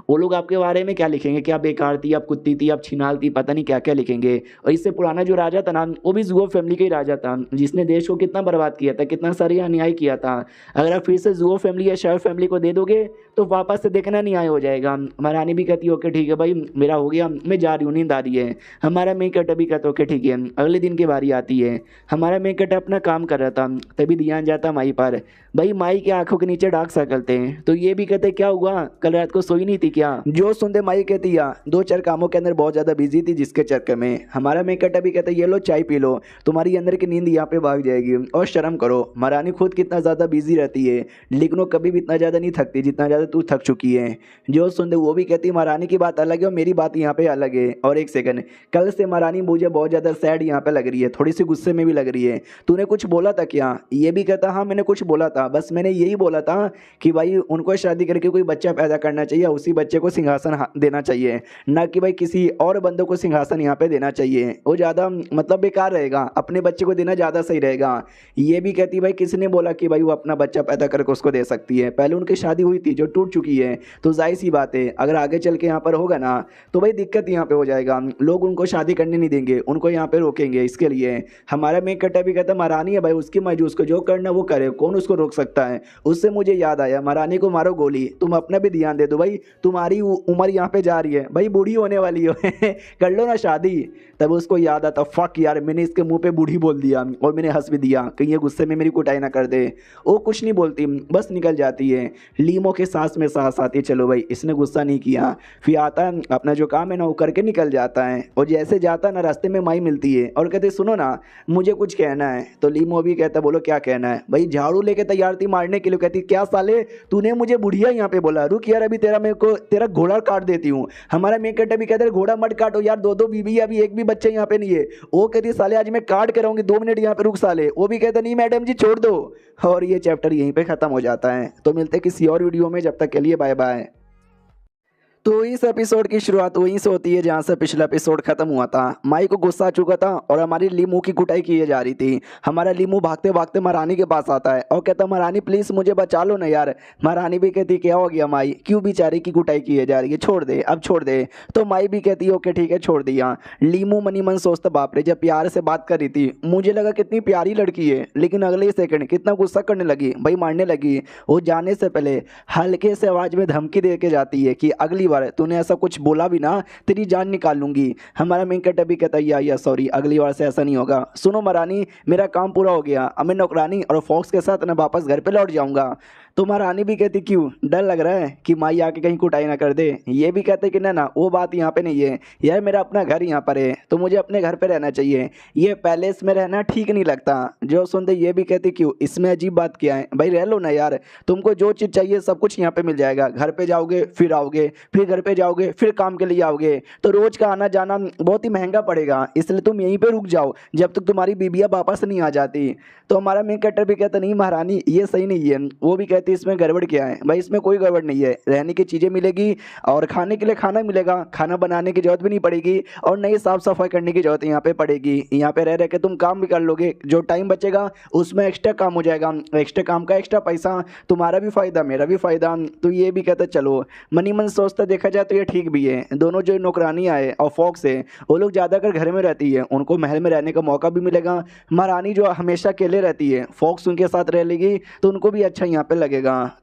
वो लोग आपके बारे में क्या लिखेंगे कि आप बेकार थी आप कुत्ती थी आप छिनाल थी पता नहीं क्या क्या लिखेंगे। और इससे पुराना जो राजा था ना वो भी जुओ फैमिली का ही राजा था जिसने देश को कितना बर्बाद किया था, कितना सारी अन्याय किया था। अगर आप फिर से जुओ फैमिली या शेफ फैमिली को दे दोगे तो वापस से देखना न्याय हो जाएगा। महारानी भी कहती है ओके ठीक है भाई मेरा हो गया मैं जा रही हूँ नींद आ रही है। हमारा मेन कैरेक्टर भी कहता ओके ठीक है। अगले दिन की बारी आती है, हमारा मेन कैरेक्टर अपना काम कर रहा था तभी ध्यान जाता माई पर। भाई माई की आंखों के नीचे डार्क सर्कल थे। तो ये भी कहते क्या हुआ कल रात को सोई नहीं थी क्या। जो सुनते माई कहती या दो चार कामों के अंदर बहुत ज़्यादा बिजी थी जिसके चक्कर में। हमारा मेन कैरेक्टर भी कहता ये लो चाय पी लो तुम्हारी अंदर की नींद यहाँ पे भाग जाएगी और शर्म करो। महारानी खुद कितना ज़्यादा बिजी रहती है लेकिन वो कभी भी इतना ज़्यादा नहीं थकती जितना ज़्यादा तू थक चुकी है। जो सुनते वो भी कहती महारानी की बात अलग है और मेरी बात यहाँ पे अलग है। और एक सेकंड कल से महारानी मुझे बहुत ज़्यादा सैड यहाँ पे लग रही है, थोड़ी सी गुस्से में भी लग रही है। तूने कुछ बोला था क्या। ये भी कहता हाँ मैंने कुछ बोला था, बस मैंने यही बोला था कि भाई उनको शादी करके कोई बच्चा पैदा करना चाहिए, उसी बच्चे को सिंहासन देना चाहिए, ना कि भाई किसी और बंदों को सिंहासन यहाँ पे देना चाहिए। चाहिए, वो ज़्यादा मतलब बेकार रहेगा, अपने बच्चे को देना ज़्यादा सही रहेगा। ये भी कहती भाई किसने बोला कि भाई वो अपना बच्चा पैदा करके उसको दे सकती है, पहले उनकी शादी हुई थी जो टूट चुकी है, तो जाहिर सी बात है अगर आगे चल के यहाँ पर होगा ना तो भाई दिक्कत यहाँ पे हो जाएगा, लोग उनको शादी करने नहीं देंगे, उनको यहाँ पे रोकेंगे। इसके लिए हमारा मेन कट्टा भी कहता महारानी है भाई, उसकी मर्जी, उसको जो करना वो करे, कौन उसको रोक सकता है। उससे मुझे याद आया, महारानी को मारो गोली, तुम अपना भी ध्यान दे दो भाई, तुम्हारी उम्र यहाँ पे जा रही है भाई, बूढ़ी होने वाली हो कर लो ना शादी। तब उसको याद आता फक यार, मैंने इसके मुंह पे बूढ़ी बोल दिया और मैंने हंस भी दिया, कहीं ये गुस्से में मेरी कुटाई ना कर दे। वो कुछ नहीं बोलती, बस निकल जाती है। लीमो के सांस में सांस आती है, चलो भाई इसने गुस्सा नहीं किया। फिर आता है अपना जो काम है ना वो करके निकल जाता है, और जैसे जाता ना रास्ते में माई मिलती है और कहते सुनो ना मुझे कुछ कहना है। तो लीमो भी कहता बोलो क्या कहना है। भाई झाड़ू लेके तैयार थी मारने के लिए, कहती क्या साले तूने मुझे बुढ़िया यहाँ पे बोला, रुक यार अभी तेरा मेरे को तेरा घोड़ा काट देती हूँ। हमारा मेन कट्टा भी कहता है घोड़ा मत काटो यार, दो दो बीबी अभी एक भी बच्चा यहाँ पे नहीं है। वो कहती साले आज मैं काट के रहूंगी, 2 मिनट यहाँ पे रुक साले। वो भी कहता नहीं मैडम जी छोड़ दो। और ये चैप्टर यहीं पे खत्म हो जाता है। तो मिलते किसी और वीडियो में, जब तक के लिए बाय बाय। तो इस एपिसोड की शुरुआत वहीं से होती है जहाँ से पिछला एपिसोड खत्म हुआ था। माई को गुस्सा आ चुका था और हमारी लीमू की कुटाई की जा रही थी। हमारा लीमू भागते भागते महारानी के पास आता है और कहता महारानी प्लीज मुझे बचा लो ना यार। महारानी भी कहती क्या हो गया माई, क्यों बेचारी की कुटाई की जा रही है, छोड़ दे अब छोड़ दे। तो माई भी कहती है ओके ठीक है छोड़ दिया। लीमू मनी मन सोचता बाप रे, जब प्यार से बात कर रही थी मुझे लगा कितनी प्यारी लड़की है, लेकिन अगले सेकंड कितना गुस्सा करने लगी भाई, मारने लगी। वो जाने से पहले हल्के से आवाज में धमकी दे के जाती है कि अगली बार तूने ऐसा कुछ बोला भी ना तेरी जान निकाल लूंगी। हमारा मेन कट्टा भी कहता है या सॉरी अगली बार से ऐसा नहीं होगा। सुनो महारानी मेरा काम पूरा हो गया, अब मैं नौकरानी और फॉक्स के साथ ना वापस घर पे लौट जाऊंगा। तो महारानी भी कहती क्यों, डर लग रहा है कि माई आके कहीं कुटाई ना कर दे। ये भी कहते कि ना वो बात यहाँ पे नहीं है यार, मेरा अपना घर यहाँ पर है तो मुझे अपने घर पे रहना चाहिए, ये पैलेस में रहना ठीक नहीं लगता। जो सुनते ये भी कहती क्यों, इसमें अजीब बात क्या है भाई, रह लो ना यार, तुमको जो चीज़ चाहिए सब कुछ यहाँ पे मिल जाएगा। घर पे जाओगे फिर आओगे, फिर घर पे जाओगे फिर काम के लिए आओगे, तो रोज का आना जाना बहुत ही महंगा पड़ेगा, इसलिए तुम यहीं पे रुक जाओ जब तक तुम्हारी बीबियाँ वापस नहीं आ जाती। तो हमारा मेन कट्टर भी कहता नहीं महारानी ये सही नहीं है। वो भी कहती इसमें गड़बड़ क्या है भाई, इसमें कोई गड़बड़ नहीं है, रहने की चीज़ें मिलेगी और खाने के लिए खाना मिलेगा, खाना बनाने की जरूरत भी नहीं पड़ेगी और नई साफ सफाई करने की जरूरत यहाँ पे पड़ेगी। यहाँ पे रह के तुम काम भी कर लोगे, जो टाइम बचेगा उसमें एक्स्ट्रा काम हो जाएगा, एक्स्ट्रा काम का एक्स्ट्रा पैसा, तुम्हारा भी फायदा मेरा भी फायदा। तो ये भी कहता चलो मनी मन सोचता देखा जाए तो ये ठीक भी है। दोनों जो नौकरानियाँ है और फॉक्स है वो लोग ज़्यादातर घर में रहती है, उनको महल में रहने का मौका भी मिलेगा। महारानी जो हमेशा अकेले रहती है, फॉक्स उनके साथ रह लेगी तो उनको भी अच्छा यहाँ पे लगेगा।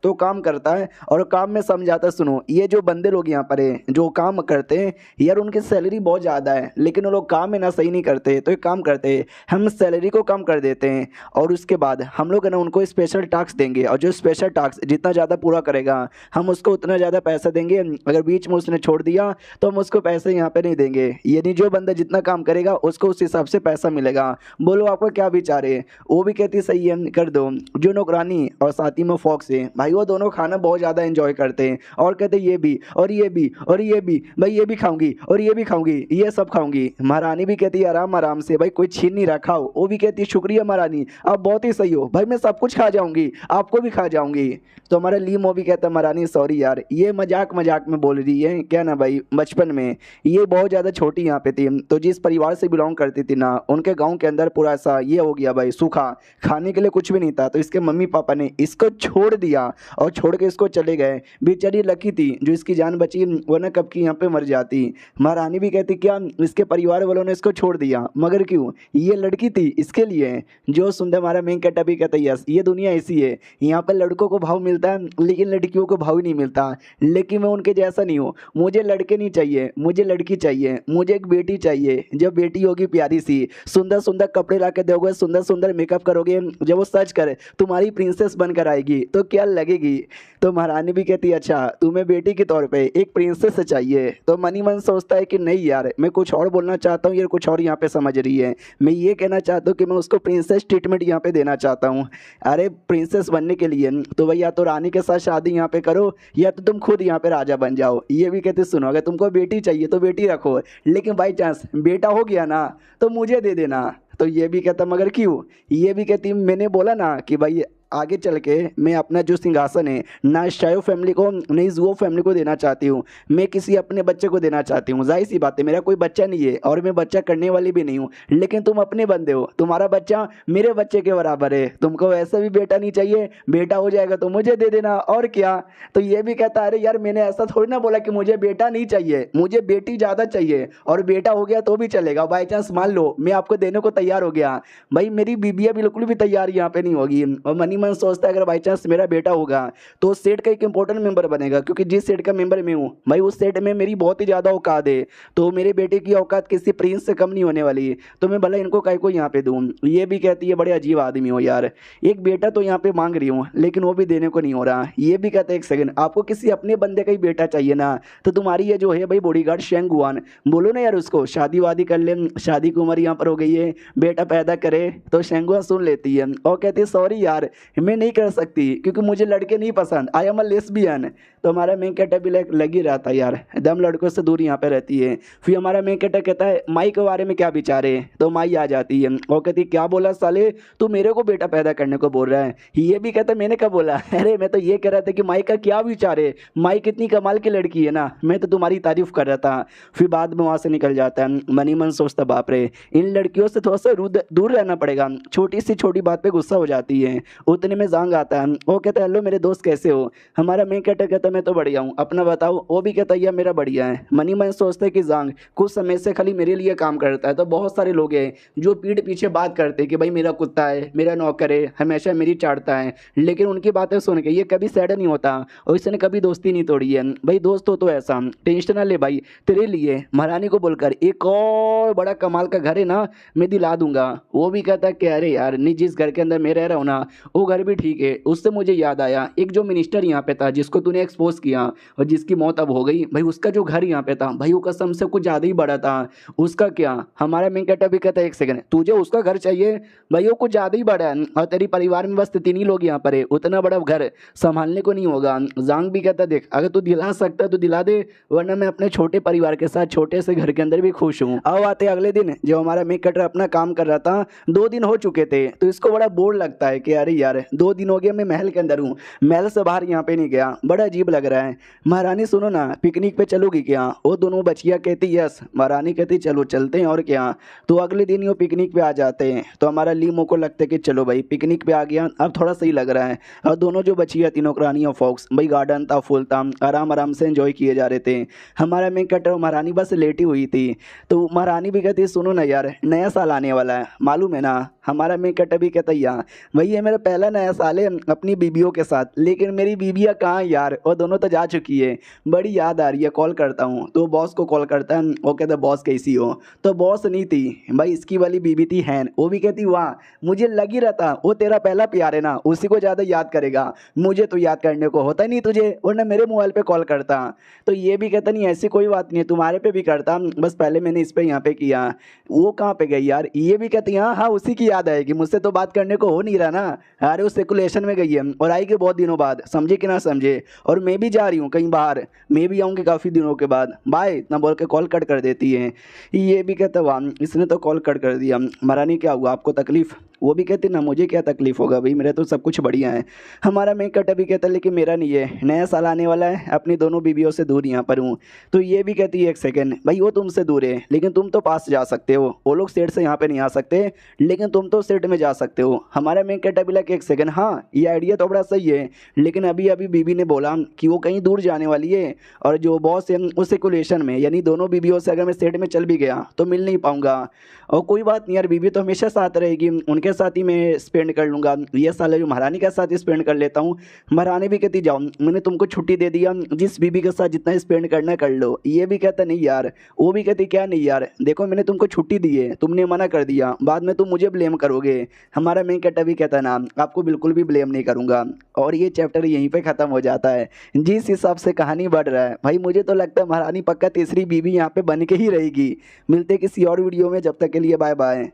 तो काम करता है और काम में समझाता सुनो ये जो बंदे लोग यहाँ पर है जो काम करते हैं यार उनकी सैलरी बहुत ज़्यादा है, लेकिन वो लोग काम में ना सही नहीं करते। तो एक काम करते हैं हम सैलरी को कम कर देते हैं और उसके बाद हम लोग है ना उनको स्पेशल टास्क देंगे, और जो स्पेशल टास्क जितना ज़्यादा पूरा करेगा हम उसको उतना ज़्यादा पैसा देंगे। अगर बीच में उसने छोड़ दिया तो हम उसको पैसे यहाँ पे नहीं देंगे, यानी जो बंदा जितना काम करेगा उसको उस हिसाब से पैसा मिलेगा। बोलो आपका क्या विचार है। वो भी कहती सही है कर दो। जो नौकरानी और साथ ही में फॉक्स है भाई वो दोनों खाना बहुत ज़्यादा एंजॉय करते हैं और कहते ये भी और ये भी और ये भी भाई, ये भी खाऊंगी और ये भी खाऊंगी, ये सब खाऊंगी। महारानी भी कहती है आराम आराम से भाई कोई छीन नहीं रखा हो। वो भी कहती है शुक्रिया महारानी आप बहुत ही सही हो भाई, मैं सब कुछ खा जाऊंगी आपको भी खा जाऊंगी। तो हमारा लीमो भी कहता है महारानी सॉरी यार ये मजाक मजाक में बोल रही है क्या ना भाई, बचपन में ये बहुत ज़्यादा छोटी यहाँ पे थी तो जिस परिवार से बिलोंग करती थी ना उनके गाँव के अंदर पूरा ऐसा ये हो गया भाई सूखा, खाने के लिए कुछ भी नहीं था, तो इसके मम्मी पापा ने इसको छोड़ दिया और छोड़ के इसको चले गए। बेचारी लकी थी जो इसकी जान बची, वरना कब की यहाँ पे मर जाती। महारानी भी कहती क्या इसके परिवार वालों ने इसको छोड़ दिया, मगर क्यों, ये लड़की थी इसके लिए। जो सुंदर हमारा मेन कट्टा भी कहता यस ये दुनिया ऐसी है, यहाँ पर लड़कों को भाव मिलता है लेकिन लड़कियों को भाव ही नहीं मिलता। लेकिन मैं उनके जैसा नहीं हूँ, मुझे लड़के नहीं चाहिए मुझे लड़की चाहिए, मुझे एक बेटी चाहिए। जब बेटी होगी प्यारी सी, सुंदर सुंदर कपड़े ला के दोगे, सुंदर सुंदर मेकअप करोगे, जब वो सच करे तुम्हारी प्रिंसेस बनकर आएगी तो क्या लगेगी। तो महारानी भी कहती है अच्छा तुम्हें बेटी के तौर पे एक प्रिंसेस चाहिए। तो मनी मन सोचता है कि नहीं यार मैं कुछ और बोलना चाहता हूँ, ये कुछ और यहाँ पे समझ रही है। मैं ये कहना चाहता हूँ कि मैं उसको प्रिंसेस ट्रीटमेंट यहाँ पे देना चाहता हूँ। अरे प्रिंसेस बनने के लिए तो भैया तो रानी के साथ शादी यहाँ पे करो या तो तुम खुद यहाँ पे राजा बन जाओ। ये भी कहते सुनो अगर तुमको बेटी चाहिए तो बेटी रखो, लेकिन बाई चांस बेटा हो गया ना तो मुझे दे देना। तो ये भी कहता मगर क्यों, ये भी कहती मैंने बोला ना कि भाई आगे चल के मैं अपना जो सिंहासन है ना शायो फैमिली को नहीं जुओ फैमिली को देना चाहती हूँ, मैं किसी अपने बच्चे को देना चाहती हूँ। जाहिर सी बात है मेरा कोई बच्चा नहीं है और मैं बच्चा करने वाली भी नहीं हूँ, लेकिन तुम अपने बंदे हो, तुम्हारा बच्चा मेरे बच्चे के बराबर है, तुमको वैसे भी बेटा नहीं चाहिए, बेटा हो जाएगा तो मुझे दे देना और क्या। तो ये भी कहता है अरे यार मैंने ऐसा थोड़ी ना बोला कि मुझे बेटा नहीं चाहिए, मुझे बेटी ज़्यादा चाहिए और बेटा हो गया तो भी चलेगा। बाई चांस मान लो मैं आपको देने को तैयार हो गया, भाई मेरी बीबिया बिल्कुल भी तैयार यहाँ पे नहीं होगी। और मनी मन सोचता है अगर बाई चांस मेरा बेटा होगा तो सेट का एक इंपॉर्टेंट मेंबर बनेगा, क्योंकि जिस सेट का मेंबर मैं हूँ भाई उस सेट में मेरी बहुत ही ज़्यादा औकात है, तो मेरे बेटे की औकात किसी प्रिंस से कम नहीं होने वाली, तो मैं भला इनको काय को यहाँ पे दूँ। ये भी कहती है बड़े अजीब आदमी हो यार, एक बेटा तो यहाँ पे मांग रही हूँ लेकिन वो भी देने को नहीं हो रहा। ये भी कहते हैं एक सेकंड आपको किसी अपने बंदे का ही बेटा चाहिए ना, तो तुम्हारी ये जो है भाई बॉडीगार्ड शेंगुआन बोलो ना यार उसको शादी वादी कर ले, शादी की उम्र यहाँ पर हो गई है, बेटा पैदा करे, तो शेंगुआन सुन लेती है और कहती है सॉरी यार मैं नहीं कर सकती क्योंकि मुझे लड़के नहीं पसंद, आई एम अ लेस्बियन। तो हमारा मेन कैरेक्टर भी लग ही रहता है यार, एकदम लड़कों से दूर यहाँ पे रहती है। फिर हमारा मेन कैरेक्टर कहता है माई के बारे में क्या विचार है, तो माई आ जाती है और कहती क्या बोला साले तू मेरे को बेटा पैदा करने को बोल रहा है। ये भी कहता है मैंने कब बोला, अरे मैं तो ये कह रहा था कि माई का क्या विचार है, माई कितनी कमाल की लड़की है ना, मैं तो तुम्हारी तारीफ कर रहा था। फिर बाद में वहाँ से निकल जाता है, मनी मन सोचता बाप रे इन लड़कियों से थोड़ा सा दूर रहना पड़ेगा, छोटी सी छोटी बात पे गुस्सा हो जाती है। उतने में जांग आता है, वो कहता है हेलो मेरे दोस्त कैसे हो, हमारा मेन कैरेक्टर कहता है मैं तो बढ़िया हूँ अपना बताओ, वो भी कहता है यार मेरा बढ़िया है। मनी मन सोचता है कि जांग कुछ समय से खाली मेरे लिए काम करता है, तो बहुत सारे लोग हैं जो पीठ पीछे बात करते हैं कि भाई मेरा कुत्ता है, मेरा नौकर है, हमेशा मेरी चाटता है, लेकिन उनकी बातें सुन के ये कभी सैड नहीं होता और इसने कभी दोस्ती नहीं तोड़ी है। भाई दोस्त हो तो ऐसा टेंशन ना ले भाई, तेरे लिए महारानी को बोलकर एक और बड़ा कमाल का घर है ना मैं दिला दूंगा। वो भी कहता है कि अरे यार नहीं जिस घर के अंदर मैं रह रहा हूँ ना वो घर भी ठीक है। उससे मुझे याद आया एक जो मिनिस्टर यहाँ पे था जिसको तूने एक्सपोज किया और जिसकी मौत अब हो गई, भाई उसका जो घर यहाँ पे था भाई वो कसम से कुछ ज़्यादा ही बड़ा था। उसका क्या, हमारा मेन कैरेक्टर भी कहता है एक सेकंड तुझे उसका घर चाहिए, भाई वो कुछ ज़्यादा ही बड़ा है और तेरी परिवार में बस 3 ही लोग यहाँ पर है, उतना बड़ा घर संभालने को नहीं होगा। जांग भी कहता देख अगर तू दिला सकता है तो दिला दे, वरना मैं अपने छोटे परिवार के साथ छोटे से घर के अंदर भी खुश हूँ। अब आते अगले दिन जो हमारा मेन कैरेक्टर अपना काम कर रहा था, 2 दिन हो चुके थे तो इसको बड़ा बोर लगता है कि अरे यार 2 दिन हो गया मैं महल के अंदर हूँ, महल से बाहर यहाँ पे नहीं गया, बड़ा अजीब लग रहा है। महारानी सुनो ना पिकनिक पे चलोगी क्या, वो दोनों बचिया कहती यस, महारानी कहती चलो चलते हैं और क्या। तो अगले दिन वो पिकनिक पे आ जाते हैं, तो हमारा लीमो को लगता है कि चलो भाई पिकनिक पे आ गया अब थोड़ा सही लग रहा है। और दोनों जो बचिया तीनों रानी और फॉक्स भाई गार्डन था फुल था, आराम आराम से एंजॉय किए जा रहे थे। हमारा मेन कैरेक्टर महारानी बस लेटी हुई थी, तो महारानी भी कहती सुनो ना यार नया साल आने वाला है मालूम है ना। हमारा मेन कैरेक्टर भी कहता यार भाई ये मेरा पहला नया साल है अपनी बीबियों के साथ, लेकिन मेरी बीबियाँ कहाँ यार, और दोनों तो जा चुकी है, बड़ी याद आ रही है, कॉल करता हूँ। तो बॉस को कॉल करता है, वो कहता बॉस कैसी हो, तो बॉस नहीं थी भाई इसकी वाली बीबी थी हैन। वो भी कहती वाह मुझे लग ही रहा था वो तेरा पहला प्यार है ना उसी को ज़्यादा याद करेगा, मुझे तो याद करने को होता नहीं तुझे, वरना मेरे मोबाइल पे कॉल करता। तो ये भी कहता नहीं ऐसी कोई बात नहीं है तुम्हारे पे भी करता, बस पहले मैंने इस पे यहाँ पे किया। वो कहाँ पे गई यार, ये भी कहती हाँ हाँ उसी की याद आएगी, मुझसे तो बात करने को हो नहीं रहा ना, अरे वो सेकुलेशन में गई है और आएगी बहुत दिनों बाद, समझे कि ना समझे, और मैं भी जा रही हूँ कहीं बाहर, मैं भी आऊँगी काफ़ी दिनों के बाद, बाय इतना बोल के कॉल कट कर देती है। ये भी कहता वाह इसने तो कॉल कट कर दिया, महारानी क्या हुआ आपको तकलीफ, वो भी कहती ना मुझे क्या तकलीफ होगा भाई मेरा तो सब कुछ बढ़िया है। हमारा मेन कैरेक्टर भी कहता लेकिन मेरा नहीं है, नया साल आने वाला है अपनी दोनों बीबियों से दूर यहाँ पर हूँ। तो ये भी कहती है एक सेकंड भाई वो तुमसे दूर है लेकिन तुम तो पास जा सकते हो, वो लोग सेट से यहाँ पे नहीं आ सकते लेकिन तुम तो सेट में जा सकते हो। हमारा मेन कैरेक्टर भी लगा एक सेकंड हाँ ये आइडिया तो बड़ा सही है, लेकिन अभी अभी बीबी ने बोला कि वो कहीं दूर जाने वाली है और जो बॉस है उस सेकुलेशन में, यानी दोनों बीबियों से अगर मैं सेट में चल भी गया तो मिल नहीं पाऊंगा। और कोई बात नहीं यार बीबी तो हमेशा साथ रहेगी, उनके साथ ही मैं स्पेंड कर लूँगा, ये साल जो महारानी के साथ स्पेंड कर लेता हूँ। महारानी भी कहती जाओ मैंने तुमको छुट्टी दे दिया, जिस बीबी के साथ जितना स्पेंड करना कर लो। ये भी कहता नहीं यार, वो भी कहती क्या नहीं यार देखो मैंने तुमको छुट्टी दी है तुमने मना कर दिया, बाद में तुम मुझे ब्लेम करोगे। हमारा मेन कैरेक्टर भी कहता ना आपको बिल्कुल भी ब्लेम नहीं करूँगा। और ये चैप्टर यहीं पर ख़त्म हो जाता है। जिस हिसाब से कहानी बढ़ रहा है भाई मुझे तो लगता है महारानी पक्का तीसरी बीबी यहाँ पे बन के ही रहेगी। मिलते किसी और वीडियो में, जब तक के लिए बाय बाय।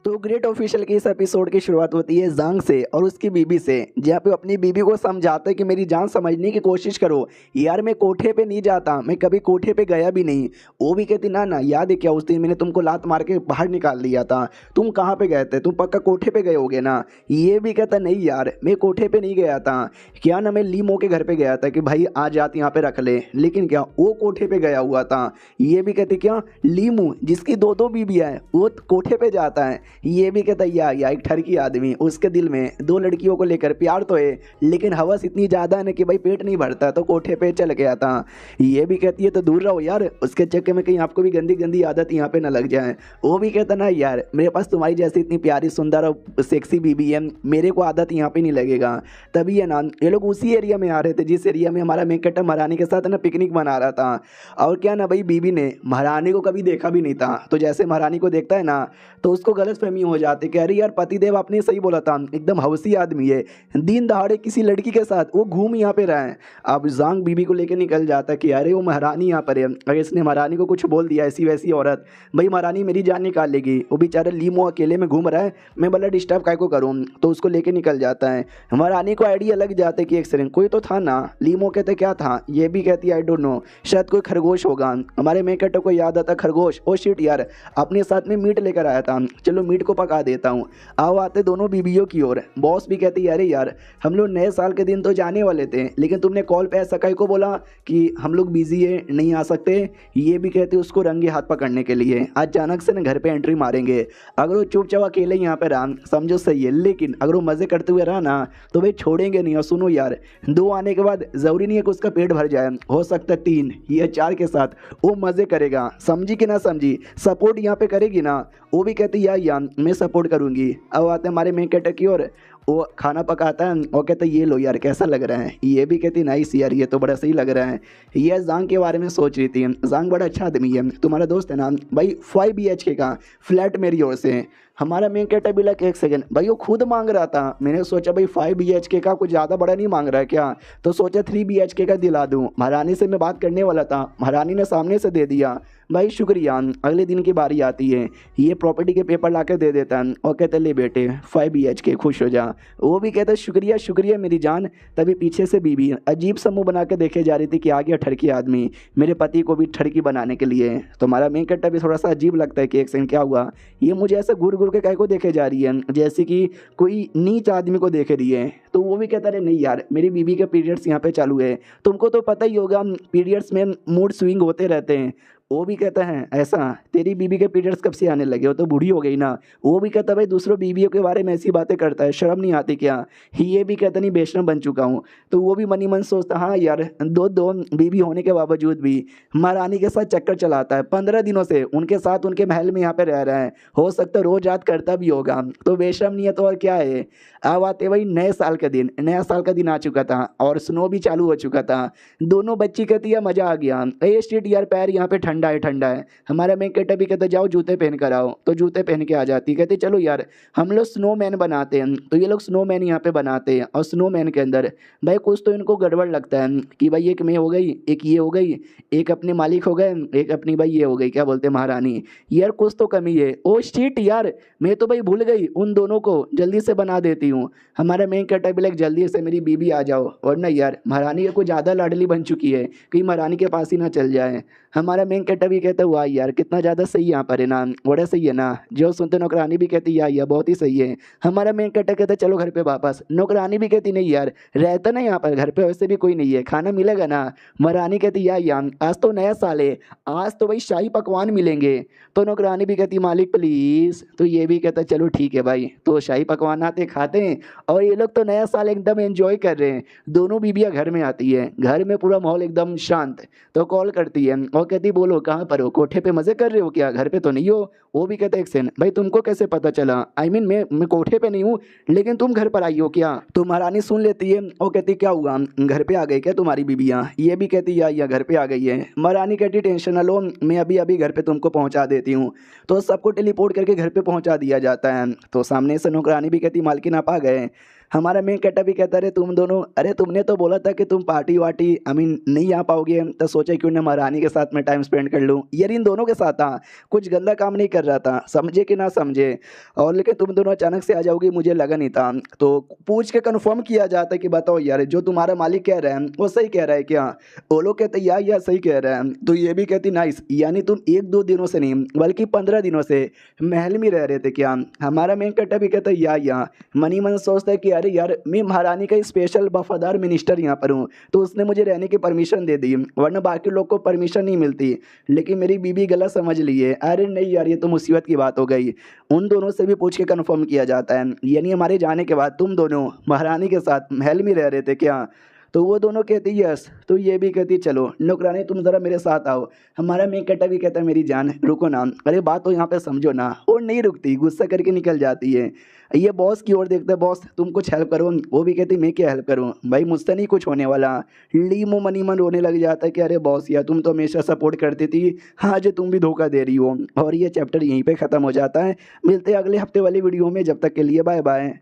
तो ग्रेट ऑफिशियल की इस एपिसोड की शुरुआत होती है जांग से और उसकी बीबी से, जहाँ पे अपनी बीबी को समझाता है कि मेरी जान समझने की कोशिश करो यार, मैं कोठे पे नहीं जाता, मैं कभी कोठे पे गया भी नहीं। वो भी कहती ना ना, याद है क्या उस दिन मैंने तुमको लात मार के बाहर निकाल दिया था, तुम कहाँ पे गए थे, तुम पक्का कोठे पे गए होगे ना। ये भी कहता नहीं यार, मैं कोठे पे नहीं गया था, क्या ना मैं लीमो के घर पे गया था कि भाई आ जाती यहाँ पे रख ले, लेकिन क्या वो कोठे पे गया हुआ था। ये भी कहती क्या, लीमू जिसकी दो दो बीबियाँ हैं वो कोठे पे जाता है। ये भी कहता या एक ठरकी आदमी, उसके दिल में दो लड़कियों को लेकर प्यार तो है, लेकिन हवस इतनी ज़्यादा है ना कि भाई पेट नहीं भरता, तो कोठे पे चल गया था। ये भी कहती है तो दूर रहो यार, उसके चक्कर में कहीं आपको भी गंदी गंदी आदत यहाँ पे ना लग जाए। वो भी कहता ना यार, मेरे पास तुम्हारी जैसी इतनी प्यारी सुंदर और सेक्सी बीबी है, मेरे को आदत यहाँ पे नहीं लगेगा। तभी है ना ये लोग उसी एरिया में आ रहे थे जिस एरिया में हमारा मेकट महारानी के साथ ना पिकनिक मना रहा था। और क्या ना भाई, बीबी ने महारानी को कभी देखा भी नहीं था, तो जैसे महारानी को देखता है ना तो उसको गलत फहमी हो जाती कि अरे यार पतिदेव आपने सही बोला था, एकदम हवसी आदमी है, दिन दहाड़े किसी लड़की के साथ वो घूम यहाँ पे रहा है। अब जांग बीबी को लेकर निकल जाता कि अरे वो महारानी यहाँ पर है, अगर इसने महारानी को कुछ बोल दिया ऐसी वैसी औरत, भाई महारानी मेरी जान निकाल लेगी। वो बेचारा लीमो अकेले में घूम रहा है, मैं भला डिस्टर्ब काय को करूँ, तो उसको लेके निकल जाता है। महारानी को आइडिया लग जाता है कि एक सेकंड कोई तो था ना। लीमो कहते क्या था, ये भी कहती है आई डोंट नो, शायद कोई खरगोश होगा। हमारे मेकट को याद आता खरगोश, ओ शिट यार, अपने साथ में मीट लेकर आया था, चलो मीट को पका देता हूँ। आओ आते दोनों बीबियों की ओर। बॉस भी कहती है अरे यार हम लोग नए साल के दिन तो जाने वाले थे, लेकिन तुमने कॉल पे ऐसा कहीं को बोला कि हम लोग बिजी है नहीं आ सकते। ये भी कहते उसको रंगे हाथ पकड़ने के लिए अचानक से ना घर पे एंट्री मारेंगे। अगर वो चुपचाप अकेले यहाँ पे रहा समझो सही है, लेकिन अगर वो मज़े करते हुए रहा ना तो भाई छोड़ेंगे नहीं। और सुनो यार, दो आने के बाद ज़रूरी नहीं है कि उसका पेट भर जाए, हो सकता है तीन या चार के साथ वो मज़े करेगा, समझी कि ना समझी, सपोर्ट यहाँ पे करेगी ना। वो भी कहती या मैं सपोर्ट करूँगी। अब आते हमारे मेन कैरेक्टर की ओर, वो खाना पकाता है और कहते ये लो यार कैसा लग रहा है। ये भी कहती नाइस यार, ये तो बड़ा सही लग रहा है। ये जांग के बारे में सोच रही थी, जांग बड़ा अच्छा आदमी है, तुम्हारा दोस्त है ना भाई, 5 BHK का फ्लैट मेरी ओर से। हमारा मेन कैरेक्टर भी लग एक सेकंड, भाई वो खुद मांग रहा था, मैंने सोचा भाई 5 BHK का कुछ ज़्यादा बड़ा नहीं मांग रहा है क्या, तो सोचा 3 BHK का दिला दूँ। महारानी से मैं बात करने वाला था, महारानी ने सामने से दे दिया, भाई शुक्रिया। अगले दिन की बारी आती है, ये प्रॉपर्टी के पेपर ला के दे देता है और कहते ले बेटे 5 BHK खुश हो जा। वो भी कहता शुक्रिया शुक्रिया मेरी जान। तभी पीछे से बीबी अजीब सा मुँह बना के देखे जा रही थी कि आ गया ठरकी आदमी मेरे पति को भी ठरकी बनाने के लिए। तो हमारा मेन कैरेक्टर भी थोड़ा सा अजीब लगता है कि एक सेकंड क्या हुआ, ये मुझे ऐसा घूर घूर के कहीं को देखे जा रही है जैसे कि कोई नीच आदमी को देख रही है। तो वो भी कहता रहे नहीं यार मेरी बीबी के पीरियड्स यहाँ पे चालू है, तुमको तो पता ही होगा पीरियड्स में मूड स्विंग होते रहते हैं। वो भी कहता है ऐसा, तेरी बीबी के पीरियड्स कब से आने लगे, वो तो बूढ़ी हो गई ना। वो भी कहता भाई दूसरों बीवियों के बारे में ऐसी बातें करता है, शर्म नहीं आती क्या। ये भी कहता नहीं बेशरम बन चुका हूँ। तो वो भी मनी मन सोचता हाँ यार, दो दो बीवी होने के बावजूद भी महारानी के साथ चक्कर चलाता है, 15 दिनों से उनके साथ उनके महल में यहाँ पे रह रहा है, हो सकता है रोज याद करता भी होगा, तो बेशरम नहीं है तो और क्या है। अब आते भाई नए साल का दिन, नया साल का दिन आ चुका था और स्नो भी चालू हो चुका था। दोनों बच्ची कहती है मज़ा आ गया, ए स्ट्रीट यार पैर यहाँ पे ठंडा है ठंडा है। हमारा मेन कैरेक्टर भी कहता जाओ जूते पहन कर आओ, तो जूते पहन के आ जाती, कहते चलो यार हम लोग स्नोमैन बनाते हैं। तो ये लोग स्नोमैन यहाँ पे बनाते हैं और स्नोमैन के अंदर भाई कुछ तो इनको गड़बड़ लगता है कि भाई एक मैं हो गई, एक ये हो गई, एक अपने मालिक हो गए, एक अपनी भाई ये हो गई क्या बोलते हैं महारानी, यार कुछ तो कमी है। ओ शिट यार, मैं तो भाई भूल गई, उन दोनों को जल्दी से बना देती हूँ। हमारा मेन कैरेक्टर भी लाइक जल्दी से मेरी बीबी आ जाओ, वरना यार महारानी का कुछ ज़्यादा लाडली बन चुकी है, कहीं महारानी के पास ही ना चल जाए। हमारा मेन कैरेक्टर भी कहता हुआ यार कितना ज़्यादा सही यहाँ पर है ना, बड़ा सही है ना। जो सुनते नौकरानी भी कहती यार बहुत ही सही है। हमारा मेन कैरेक्टर कहता चलो घर पे वापस। नौकरानी भी कहती नहीं यार रहता ना यहाँ पर, घर पे वैसे भी कोई नहीं है, खाना मिलेगा ना। महारानी कहती यार आज तो नया साल है, आज तो भाई शाही पकवान मिलेंगे। तो नौकरानी भी कहती मालिक प्लीज़। तो ये भी कहता चलो ठीक है भाई, तो शाही पकवान आते खाते हैं और ये लोग तो नया साल एकदम एंजॉय कर रहे हैं। दोनों बीबियाँ घर में आती है, घर में पूरा माहौल एकदम शांत। तो कॉल करती है और कहती बोलो कहाँ पर हो, कोठे पे मज़े कर रहे हो क्या, घर पे तो नहीं हो। वो भी कहता एक सेकंड भाई तुमको कैसे पता चला, आई मीन मैं कोठे पे नहीं हूँ, लेकिन तुम घर पर आई हो क्या। तो महारानी सुन लेती है और कहती क्या हुआ, घर पे आ गई क्या तुम्हारी बीबियाँ। ये भी कहती या घर पे आ गई है। महारानी कहती टेंशन ना लो, मैं अभी अभी घर पे तुमको पहुँचा देती हूँ। तो सबको टेलीपोर्ट करके घर पे पहुँचा दिया जाता है। तो सामने से नौकरानी भी कहती मालकिन आप आ गए। हमारा मेन कैरेक्टर भी कहता है तुम दोनों, अरे तुमने तो बोला था कि तुम पार्टी वार्टी आई मीन नहीं आ पाओगे, तो सोचा क्यों ना महारानी के साथ में टाइम स्पेंड कर लूँ। यार इन दोनों के साथ था, कुछ गंदा काम नहीं कर रहा था, समझे कि ना समझे। और लेकिन तुम दोनों अचानक से आ जाओगी मुझे लगा नहीं था। तो पूछ के कन्फर्म किया जाता है कि बताओ यार जो तुम्हारा मालिक कह रहा है वो सही कह रहा है क्या। वो लोग कहते यार सही कह रहा है। तो ये भी कहती नाइस, यानी तुम 1-2 दिनों से नहीं बल्कि 15 दिनों से महल में रह रहे थे क्या। हमारा मेन कैरेक्टर भी कहता है या मनी मन सोचता है कि अरे यार मैं महारानी का स्पेशल वफादार मिनिस्टर यहाँ पर हूँ, तो उसने मुझे रहने की परमिशन दे दी, वरना बाकी लोग को परमिशन नहीं मिलती। लेकिन मेरी बीबी गलत समझ ली है। अरे नहीं यार ये तो मुसीबत की बात हो गई। उन दोनों से भी पूछ के कंफर्म किया जाता है, यानी हमारे जाने के बाद तुम दोनों महारानी के साथ महल में रह रहे थे क्या। तो वो दोनों कहती यस। तो ये भी कहती चलो नौकरानी तुम ज़रा मेरे साथ आओ। हमारा मेन कैरेक्टर भी कहता है मेरी जान रुको ना, अरे बात तो यहाँ पे समझो ना। और नहीं रुकती, गुस्सा करके निकल जाती है। ये बॉस की ओर देखता है, बॉस तुम कुछ हेल्प करो। वो भी कहती मैं क्या हेल्प करूँ भाई, मुझसे नहीं कुछ होने वाला। लीमो मनी मन रोने लग जाता है कि अरे बॉस यार तुम तो हमेशा सपोर्ट करती थी, हाँ जो तुम भी धोखा दे रही हो। और ये चैप्टर यहीं पे ख़त्म हो जाता है। मिलते हैं अगले हफ्ते वाली वीडियो में, जब तक के लिए बाय बाय।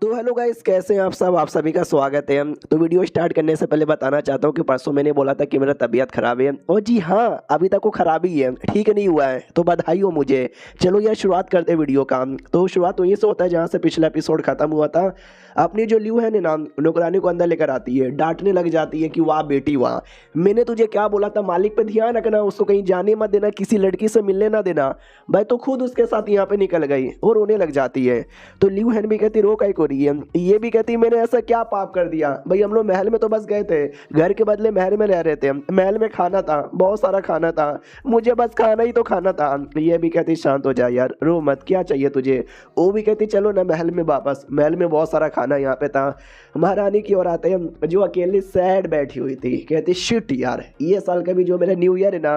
तो हेलो गाइस, कैसे हैं आप सब, आप सभी का स्वागत है। तो वीडियो स्टार्ट करने से पहले बताना चाहता हूँ कि परसों मैंने बोला था कि मेरा तबीयत खराब है, और जी हाँ अभी तक वो खराब ही है, ठीक नहीं हुआ है, तो बधाई हो मुझे। चलो यार शुरुआत करते हैं वीडियो का। तो शुरुआत वहीं से होता है जहाँ से पिछला एपिसोड खत्म हुआ था। अपनी जो ल्यू है ना नौकरानी को अंदर लेकर आती है, डांटने लग जाती है कि वाह बेटी वाह, मैंने तुझे क्या बोला था, मालिक पे ध्यान रखना, उसको कहीं जाने मत देना, किसी लड़की से मिलने ना देना। भाई तो खुद उसके साथ यहाँ पे निकल गई और रोने लग जाती है। तो ल्यू हैन भी कहती रो काहे को रही है। ये भी कहती मैंने ऐसा क्या पाप कर दिया, भाई हम लोग महल में तो बस गए थे, घर के बदले महल में रह रहे थे, महल में खाना था, बहुत सारा खाना था, मुझे बस खाना ही तो खाना था। ये भी कहती शांत हो जा यार, रो मत, क्या चाहिए तुझे। वो भी कहती चलो ना महल में वापस, महल में बहुत सारा खाना यहाँ पे था। महारानी की ओर आते हैं जो अकेली सैड बैठी हुई थी, कहती शिट यार ये साल का भी जो मेरा न्यू ईयर है ना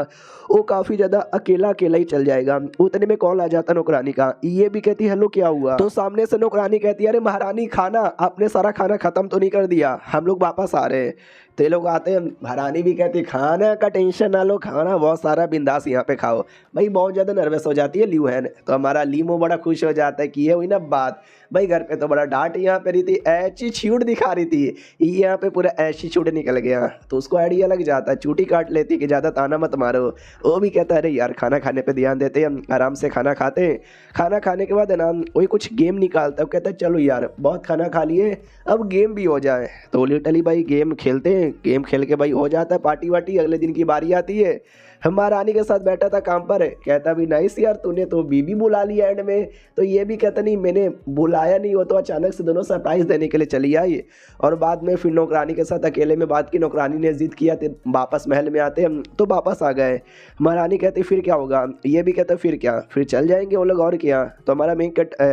वो काफ़ी ज़्यादा अकेला अकेला ही चल जाएगा। उतने में कॉल आ जाता नौकरानी का। ये भी कहती हेलो क्या हुआ। तो सामने से नौकरानी कहती है अरे महारानी खाना, आपने सारा खाना खत्म तो नहीं कर दिया, हम लोग वापस आ रहे हैं। तो ये लोग आते हैं, महारानी भी कहती खाना का टेंशन ना लो, खाना बहुत सारा बिंदास यहाँ पे खाओ। भाई बहुत ज़्यादा नर्वस हो जाती है ल्यू हैन। तो हमारा लीमो बड़ा खुश हो जाता है कि ये हुई ना बात, भाई घर पे तो बड़ा डांट यहाँ पे रही थी, ऐसी छूट दिखा रही थी, यहाँ पे पूरा ऐसी छूट निकल गया। तो उसको आइडिया लग जाता है, चूटी काट लेती कि ज़्यादा ताना मत मारो। वो भी कहता है अरे यार खाना खाने पे ध्यान देते हम, आराम से खाना खाते। खाना खाने के बाद है ना वही कुछ गेम निकालता है, कहता है चलो यार बहुत खाना खा लिए अब गेम भी हो जाए। तो लिटरली भाई गेम खेलते हैं, गेम खेल के भाई हो जाता है पार्टी वार्टी। अगले दिन की बारी आती है, महारानी के साथ बैठा था काम पर, कहता भी नाइस यार तूने तो बीबी बुला लिया एंड में। तो ये भी कहता नहीं मैंने बुलाया नहीं, वो तो अचानक से दोनों सरप्राइज देने के लिए चली आई। और बाद में फिर नौकरानी के साथ अकेले में बात की, नौकरानी ने जिद किया तो वापस महल में आते हम, तो वापस आ गए। महारानी कहती फिर क्या होगा, ये भी कहता फिर क्या, फिर चल जाएंगे वो लोग और क्या। तो हमारा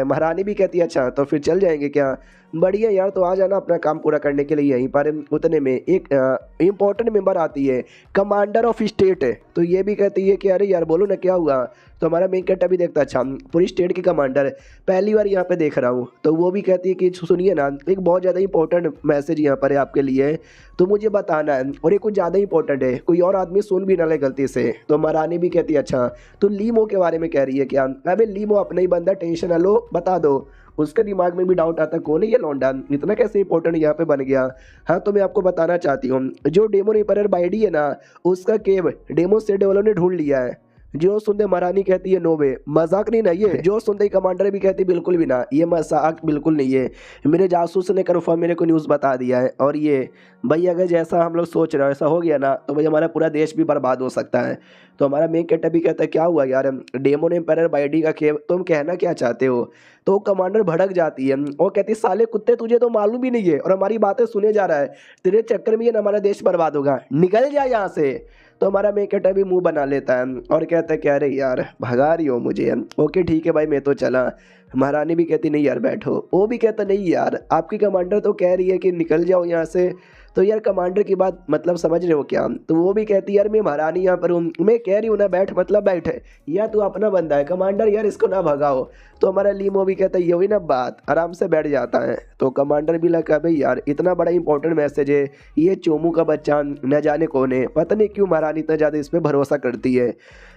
महारानी भी कहती अच्छा तो फिर चल जाएंगे क्या, बढ़िया यार तो आ जाना अपना काम पूरा करने के लिए यहीं पर। उतने में एक इम्पोर्टेंट मेंबर आती है, कमांडर ऑफ स्टेट है। तो ये भी कहती है कि अरे यार बोलो ना क्या हुआ। तो हमारा मेन कैरेक्टर भी देखता अच्छा पूरी स्टेट की कमांडर पहली बार यहाँ पे देख रहा हूँ। तो वो भी कहती है कि सुनिए ना एक बहुत ज़्यादा इंपॉर्टेंट मैसेज यहाँ पर है आपके लिए, तो मुझे बताना है, और ये कुछ ज़्यादा इंपॉर्टेंट है, कोई और आदमी सुन भी ना ले गलती से। तो महारानी भी कहती है अच्छा तो लीमो के बारे में कह रही है क्या। अबे लीमो अपना ही बंदा, टेंशन ना लो, बता दो। उसके दिमाग में भी डाउट आता कौन है ये लौंडा, इतना कैसे इंपॉर्टेंट यहाँ पे बन गया। हाँ तो मैं आपको बताना चाहती हूँ जो डेमो एम्पायर बाइडी है ना उसका केव डेमो सेट वालों ने ढूंढ लिया है। जो सुनते महारानी कहती है नो वे, मजाक नहीं ना ये। जो सुनते कमांडर भी कहती बिल्कुल भी ना, ये मजाक बिल्कुल नहीं है, मेरे जासूस ने कन्फर्म मेरे को न्यूज़ बता दिया है। और ये भाई अगर जैसा हम लोग सोच रहे हो ऐसा हो गया ना तो भाई हमारा पूरा देश भी बर्बाद हो सकता है। तो हमारा मेन कैरेक्टर भी कहता है क्या हुआ यार, डेमो एम्पायर बाइडी का खेल तुम कहना क्या चाहते हो। तो कमांडर भड़क जाती है और कहती साले कुत्ते तुझे तो मालूम भी नहीं है और हमारी बातें सुने जा रहा है, तेरे चक्कर में ये हमारा देश बर्बाद होगा, निकल जा यहाँ से। तो हमारा मेन कैरेक्टर भी मुंह बना लेता है और कहता है क्या रे यार भगा रही हो मुझे, ओके ठीक है भाई मैं तो चला। महारानी भी कहती नहीं यार बैठो। वो भी कहता नहीं यार आपकी कमांडर तो कह रही है कि निकल जाओ यहाँ से। तो यार कमांडर की बात मतलब समझ रहे हो क्या? तो वो भी कहती है यार मैं महारानी यहाँ पर हूँ, मैं कह रही हूँ ना बैठ मतलब बैठ है, या तू अपना बंदा है कमांडर, यार इसको ना भगाओ। तो हमारा लीमो भी कहता है ये हुई ना बात, आराम से बैठ जाता है। तो कमांडर भी लगा भाई यार इतना बड़ा इंपॉर्टेंट मैसेज है, ये चोमू का बच्चा न जाने कौन है, पता नहीं क्यों महारानी इतना ज़्यादा इस पर भरोसा करती है।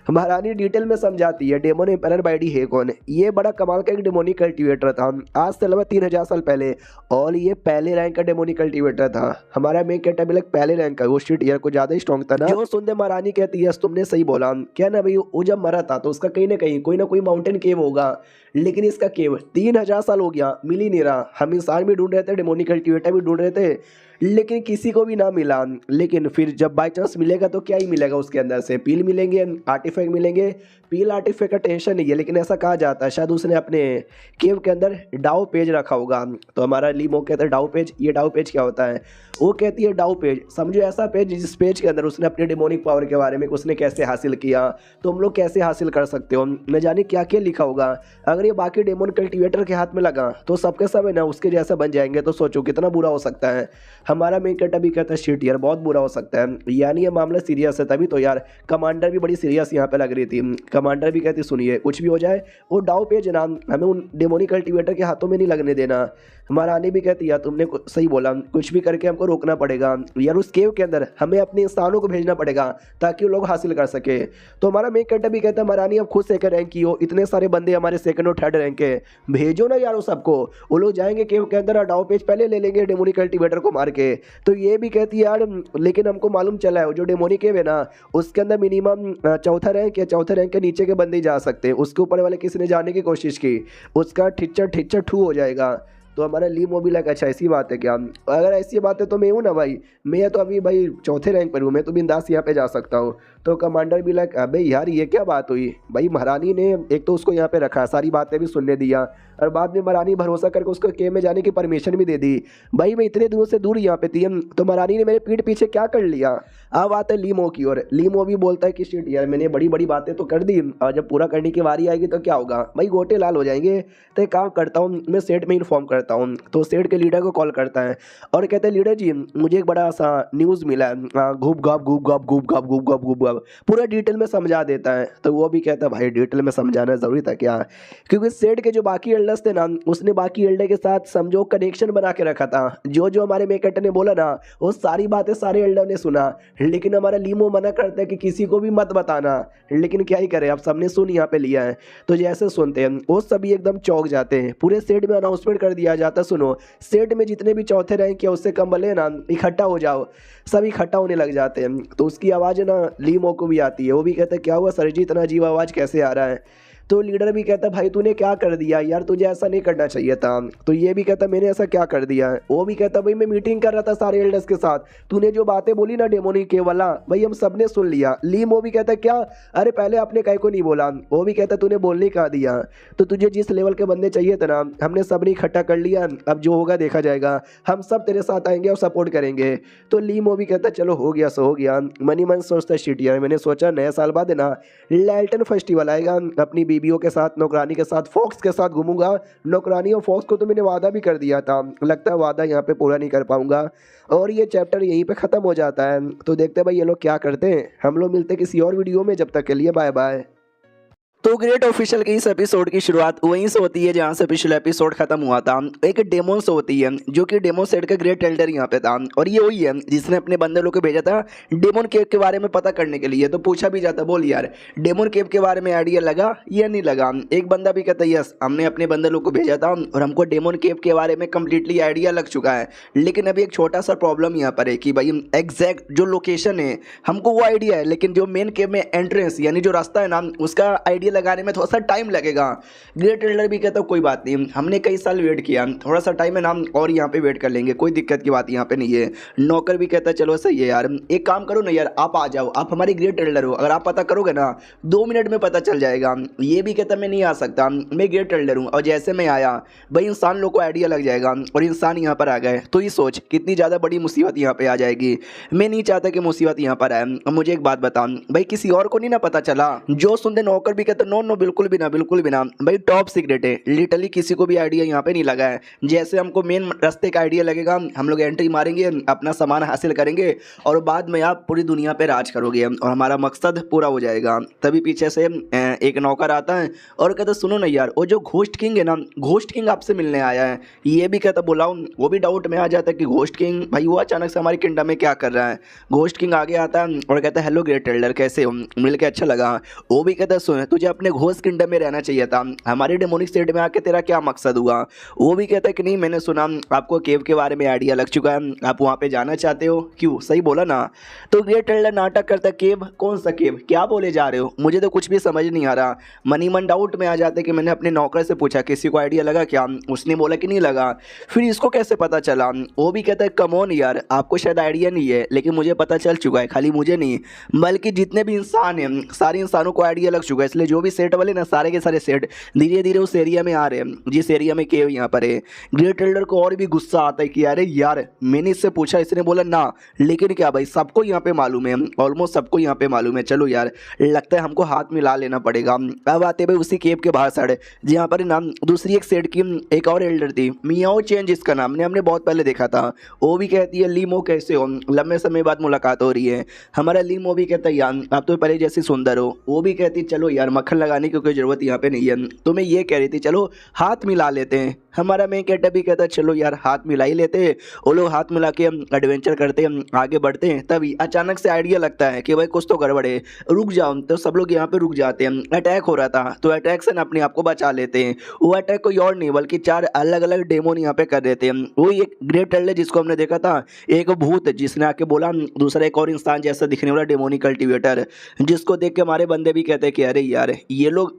महारानी डिटेल में समझाती है डेमोन एम्पायर बाइडी है कौन। ये बड़ा कमाल का एक डेमोनिक कल्टीवेटर था, आज से लगभग 3000 साल पहले, और ये पहले रैंक का डेमोनिक कल्टीवेटर था। हमारा मेन कैटेबिलक पहले रैंक का, वो शिट यार को ज़्यादा ही स्ट्रॉन्ग था ना। जो सुनते महारानी कहती है तुमने सही बोला, क्या ना भाई वो जब मरा था तो उसका कहीं ना कोई माउंटेन केव होगा, लेकिन इसका केव 3000 साल हो गया मिल ही नहीं रहा। हम इंसान भी ढूंढ रहे थे, डेमोनिक कल्टीवेटर भी ढूंढ रहे थे, लेकिन किसी को भी ना मिला। लेकिन फिर जब बाई चांस मिलेगा तो क्या ही मिलेगा उसके अंदर से, पील मिलेंगे, आर्टिफैक्ट मिलेंगे। पील आर्टिफैक्ट का टेंशन नहीं है, लेकिन ऐसा कहा जाता है शायद उसने अपने केव के अंदर डाउ पेज रखा होगा। तो हमारा लीमो कहता है डाउ पेज, ये डाउ पेज क्या होता है? वो कहती है डाउ पेज समझो ऐसा पेज जिस पेज के अंदर उसने अपने डेमोनिक पावर के बारे में, उसने कैसे हासिल किया, तुम लोग कैसे हासिल कर सकते हो, न जाने क्या क्या लिखा होगा। अगर ये बाकी डेमोन कल्टीवेटर के हाथ में लगा तो सबके सब है ना उसके जैसा बन जाएंगे, तो सोचो कितना बुरा हो सकता है। हमारा मेन कैरेक्टर भी कहता है शिट यार बहुत बुरा हो सकता है, यानी ये मामला सीरियस है। तभी तो यार कमांडर भी बड़ी सीरियस यहाँ पे लग रही थी। कमांडर भी कहती सुनिए कुछ भी हो जाए वो डाउ पेज ना हमें उन डेमोनिक कल्टीवेटर के हाथों में नहीं लगने देना। हमारा रानी भी कहती यार तुमने सही बोला, कुछ भी करके हमको रोकना पड़ेगा यार, उस केव के अंदर हमें अपने इंसानों को भेजना पड़ेगा ताकि वो लोग हासिल कर सके। तो हमारा मेन कैरेक्टर भी कहता है महारानी अब खुद सेकंड रैंक की हो, इतने सारे बंदे हमारे सेकंड और थर्ड रैंक के, भेजो ना यार वो सबको, वो लोग जाएंगे केव के अंदर और डाउ पेज पहले ले लेंगे डेमोनिक कल्टीवेटर को मार के। तो ये भी कहती है यार लेकिन हमको मालूम चला है जो डेमोनिक केव है ना उसके अंदर मिनिमम चौथा रैंक या चौथे रैंक के नीचे के बंदे ही जा सकते हैं, उसके ऊपर वाले किसी ने जाने की कोशिश की उसका ठिच्चर ठिच्चर ठू हो जाएगा। तो हमारा ली मोबी लगा अच्छा ऐसी बात है क्या? अगर ऐसी बात है तो मैं हूँ ना भाई, मैं तो अभी भाई चौथे रैंक पर हूँ, मैं तो बिंदास यहाँ पे जा सकता हूँ। तो कमांडर भी लगा अबे यार ये क्या बात हुई भाई, महारानी ने एक तो उसको यहाँ पे रखा, सारी बातें भी सुनने दिया, और बाद में महारानी भरोसा करके उसको केव में जाने की परमिशन भी दे दी। भाई मैं इतने दिनों से दूर यहाँ पे थी, तो महारानी ने मेरे पीठ पीछे क्या कर लिया। अब आते लीमो की ओर, लीमो भी बोलता है कि शिट यार मैंने बड़ी बड़ी बातें तो कर दी, और जब पूरा करने की बारी आएगी तो क्या होगा भाई, गोटे लाल हो जाएंगे। तो एक काम करता हूँ मैं सेठ में इन्फॉर्म करता हूँ। तो सेठ के लीडर को कॉल करता है और कहते हैं लीडर जी मुझे एक बड़ा सा न्यूज़ मिला है, घूप घाप घूप घाप घूप घाप घूप घाप घूप घाप, पूरा डिटेल में समझा देता है। तो वो भी कहता है भाई डिटेल में समझाना ज़रूरी था क्या, क्योंकि सेठ के जो बाकी एल्डर्स थे ना उसने बाकी एल्डर के साथ समझो कनेक्शन बना के रखा था। जो जो हमारे मेकट ने बोला ना वो सारी बातें सारे एल्डर ने सुना, लेकिन हमारा लीमो मना करता है कि किसी को भी मत बताना। लेकिन क्या ही करे, अब सबने सुन यहाँ पे लिया है। तो जैसे सुनते हैं वो सभी एकदम चौंक जाते हैं, पूरे सेट में अनाउंसमेंट कर दिया जाता सुनो सेट में जितने भी चौथे रैंक या उससे कम बले ना इकट्ठा हो जाओ, सब इकट्ठा होने लग जाते हैं। तो उसकी आवाज़ ना लीमो को भी आती है, वो भी कहता है क्या हुआ सर जी इतना अजीब आवाज़ कैसे आ रहा है। तो लीडर भी कहता है भाई तूने क्या कर दिया यार, तुझे ऐसा नहीं करना चाहिए था। तो ये भी कहता मैंने ऐसा क्या कर दिया है। वो भी कहता भाई मैं मीटिंग कर रहा था सारे एल्डर्स के साथ, तूने जो बातें बोली ना डेमोनिक के वाला भाई हम सब ने सुन लिया। लीम वो भी कहता क्या, अरे पहले आपने कहीं को नहीं बोला। वो भी कहता तूने बोलने कहा दिया, तो तुझे जिस लेवल के बंदे चाहिए थे ना हमने सब ने इकट्ठा कर लिया, अब जो होगा देखा जाएगा, हम सब तेरे साथ आएंगे और सपोर्ट करेंगे। तो लीम वो भी कहता चलो हो गया सो हो गया। मनी मन सोचता शिट यार मैंने सोचा नया साल बाद है ना लैल्टन फेस्टिवल आएगा, अपनी बीबियों के साथ नौकरानी के साथ फॉक्स के साथ घूमूंगा। नौकरानी और फॉक्स को तो मैंने वादा भी कर दिया था, लगता है वादा यहाँ पे पूरा नहीं कर पाऊंगा। और ये चैप्टर यहीं पे ख़त्म हो जाता है। तो देखते हैं भाई ये लोग क्या करते हैं। हम लोग मिलते हैं किसी और वीडियो में, जब तक के लिए बाय बाय। तो ग्रेट ऑफिशियल के इस एपिसोड की शुरुआत वहीं से होती है जहां से पिछला एपिसोड खत्म हुआ था। एक डेमोन से होती है जो कि डेमोन सेट का ग्रेट एल्डर यहाँ पे था, और ये वही है जिसने अपने बंदे लोग को भेजा था डेमोन केव के बारे में पता करने के लिए। तो पूछा भी जाता बोल यार डेमोन केव के बारे में आइडिया लगा या नहीं लगा। एक बंदा भी कहता यस हमने अपने बंदे लोग को भेजा था और हमको डेमोन केव के बारे में कम्प्लीटली आइडिया लग चुका है, लेकिन अभी एक छोटा सा प्रॉब्लम यहाँ पर है कि भाई एग्जैक्ट जो लोकेशन है हमको वो आइडिया है, लेकिन जो मेन केव में एंट्रेंस यानी जो रास्ता है ना उसका आइडिया लगाने में थोड़ा सा टाइम लगेगा। ग्रेट एल्डर भी कहता कोई बात नहीं, हमने कई साल वेट किया, थोड़ा सा टाइम है ना और यहाँ पे वेट कर लेंगे, कोई दिक्कत की बात यहाँ पे नहीं है। नौकर भी कहता चलो सही है यार, एक काम करो ना यार आप आ जाओ, आप हमारी ग्रेट एल्डर हो, अगर आप पता करोगे ना 2 मिनट में पता चल जाएगा। ये भी कहता मैं नहीं आ सकता, मैं ग्रेट एल्डर हूँ, और जैसे मैं आया भाई इंसान लोग को आइडिया लग जाएगा और इंसान यहाँ पर आ गए तो ये सोच कितनी ज़्यादा बड़ी मुसीबत यहाँ पे आ जाएगी। मैं नहीं चाहता कि मुसीबत यहाँ पर आए। मुझे एक बात बता भाई किसी और को नहीं ना पता चला। जो सुनते नौकर भी कहता कहता नो नो बिल्कुल भी ना, बिल्कुल भी ना भाई, टॉप सीक्रेट है, लिटरली किसी को भी आइडिया यहाँ पे नहीं लगा है। जैसे हमको मेन रास्ते का आइडिया लगेगा, हम लोग एंट्री मारेंगे, अपना सामान हासिल करेंगे और बाद में आप पूरी दुनिया पे राज करोगे और हमारा मकसद पूरा हो जाएगा। तभी पीछे से एक नौकर आता है और कहता सुनो ना यार, वो जो घोस्ट किंग है ना, घोस्ट किंग आपसे मिलने आया है। ये भी कहता बुलाओ, वो भी डाउट में आ जाता है कि घोस्ट किंग भाई वो अचानक से हमारी किंगडम में क्या कर रहा है। घोस्ट किंग आगे आता है और कहता है हेलो ग्रेट एल्डर, कैसे हो, मिल के अच्छा लगा। वो भी कहता सुन तुझे अपने घोस्ट किंगडम में रहना चाहिए था, हमारे डेमोनिक स्टेट में आके तेरा क्या मकसद हुआ। वो भी कहता है कि नहीं मैंने सुना आपको केव के बारे में आइडिया लग चुका है, आप वहाँ पे जाना चाहते हो, क्यों सही बोला ना। तो ग्रेट एल्डर नाटक करता है केव, कौन सा केव, क्या बोले जा रहे हो, मुझे तो कुछ भी समझ नहीं आ रहा। मनी मन डाउट में आ जाते कि मैंने अपने नौकर से पूछा किसी को आइडिया लगा क्या, उसने बोला कि नहीं लगा, फिर इसको कैसे पता चला। वो भी कहता है कम ऑन यार, आपको शायद आइडिया नहीं है लेकिन मुझे पता चल चुका है, खाली मुझे नहीं बल्कि जितने भी इंसान हैं सारे इंसानों को आइडिया लग चुका है। इसलिए जो भी सेट वाले ना सारे के सारे सेट धीरे धीरे उस एरिया में आ रहे हैं जिस एरिया में केव यहाँ पर है। ग्रेट एल्डर को और भी गुस्सा आता है कि अरे यार मैंने इससे पूछा, इसने बोला ना, लेकिन क्या भाई सबको यहाँ पे मालूम है, ऑलमोस्ट सबको यहाँ पे मालूम है, चलो यार लगता है हमको हाथ मिला लेना पड़ेगा। अब आते भाई उसी केव के बाहर साइड जहाँ पर ना दूसरी एक सेट की एक और एल्डर थी, मियाओ चेन जिसका नाम ने हमने बहुत पहले देखा था। वो भी कहती है लीमो कैसे हो, लंबे समय बाद मुलाकात हो रही है। हमारा लीमो भी कहता है यार आप तो पहले जैसी सुंदर हो। वो भी कहती चलो यार मक्खन लगाने की कोई ज़रूरत यहाँ पे नहीं है, तो मैं ये कह रही थी चलो हाथ मिला लेते हैं। हमारा मेन कैरेक्टर भी कहता है चलो यार हाथ मिला ही लेते हैं। वो लोग हाथ मिला के एडवेंचर करते हैं, आगे बढ़ते हैं। तभी अचानक से आइडिया लगता है कि भाई कुछ तो गड़बड़ है, रुक जाओ। तो सब लोग यहाँ पे रुक जाते हैं, अटैक हो रहा था तो अटैक से ना अपने आप को बचा लेते हैं। वो अटैक कोई और नहीं बल्कि 4 अलग अलग डेमोन यहाँ पे कर देते हैं। वो एक ग्रेट एल्डर जिसको हमने देखा था, एक भूत जिसने आके बोला, दूसरा एक और इंसान जैसा दिखने वाला डेमोनिक कल्टीवेटर, जिसको देख के हमारे बंदे भी कहते हैं कि अरे यार ये लोग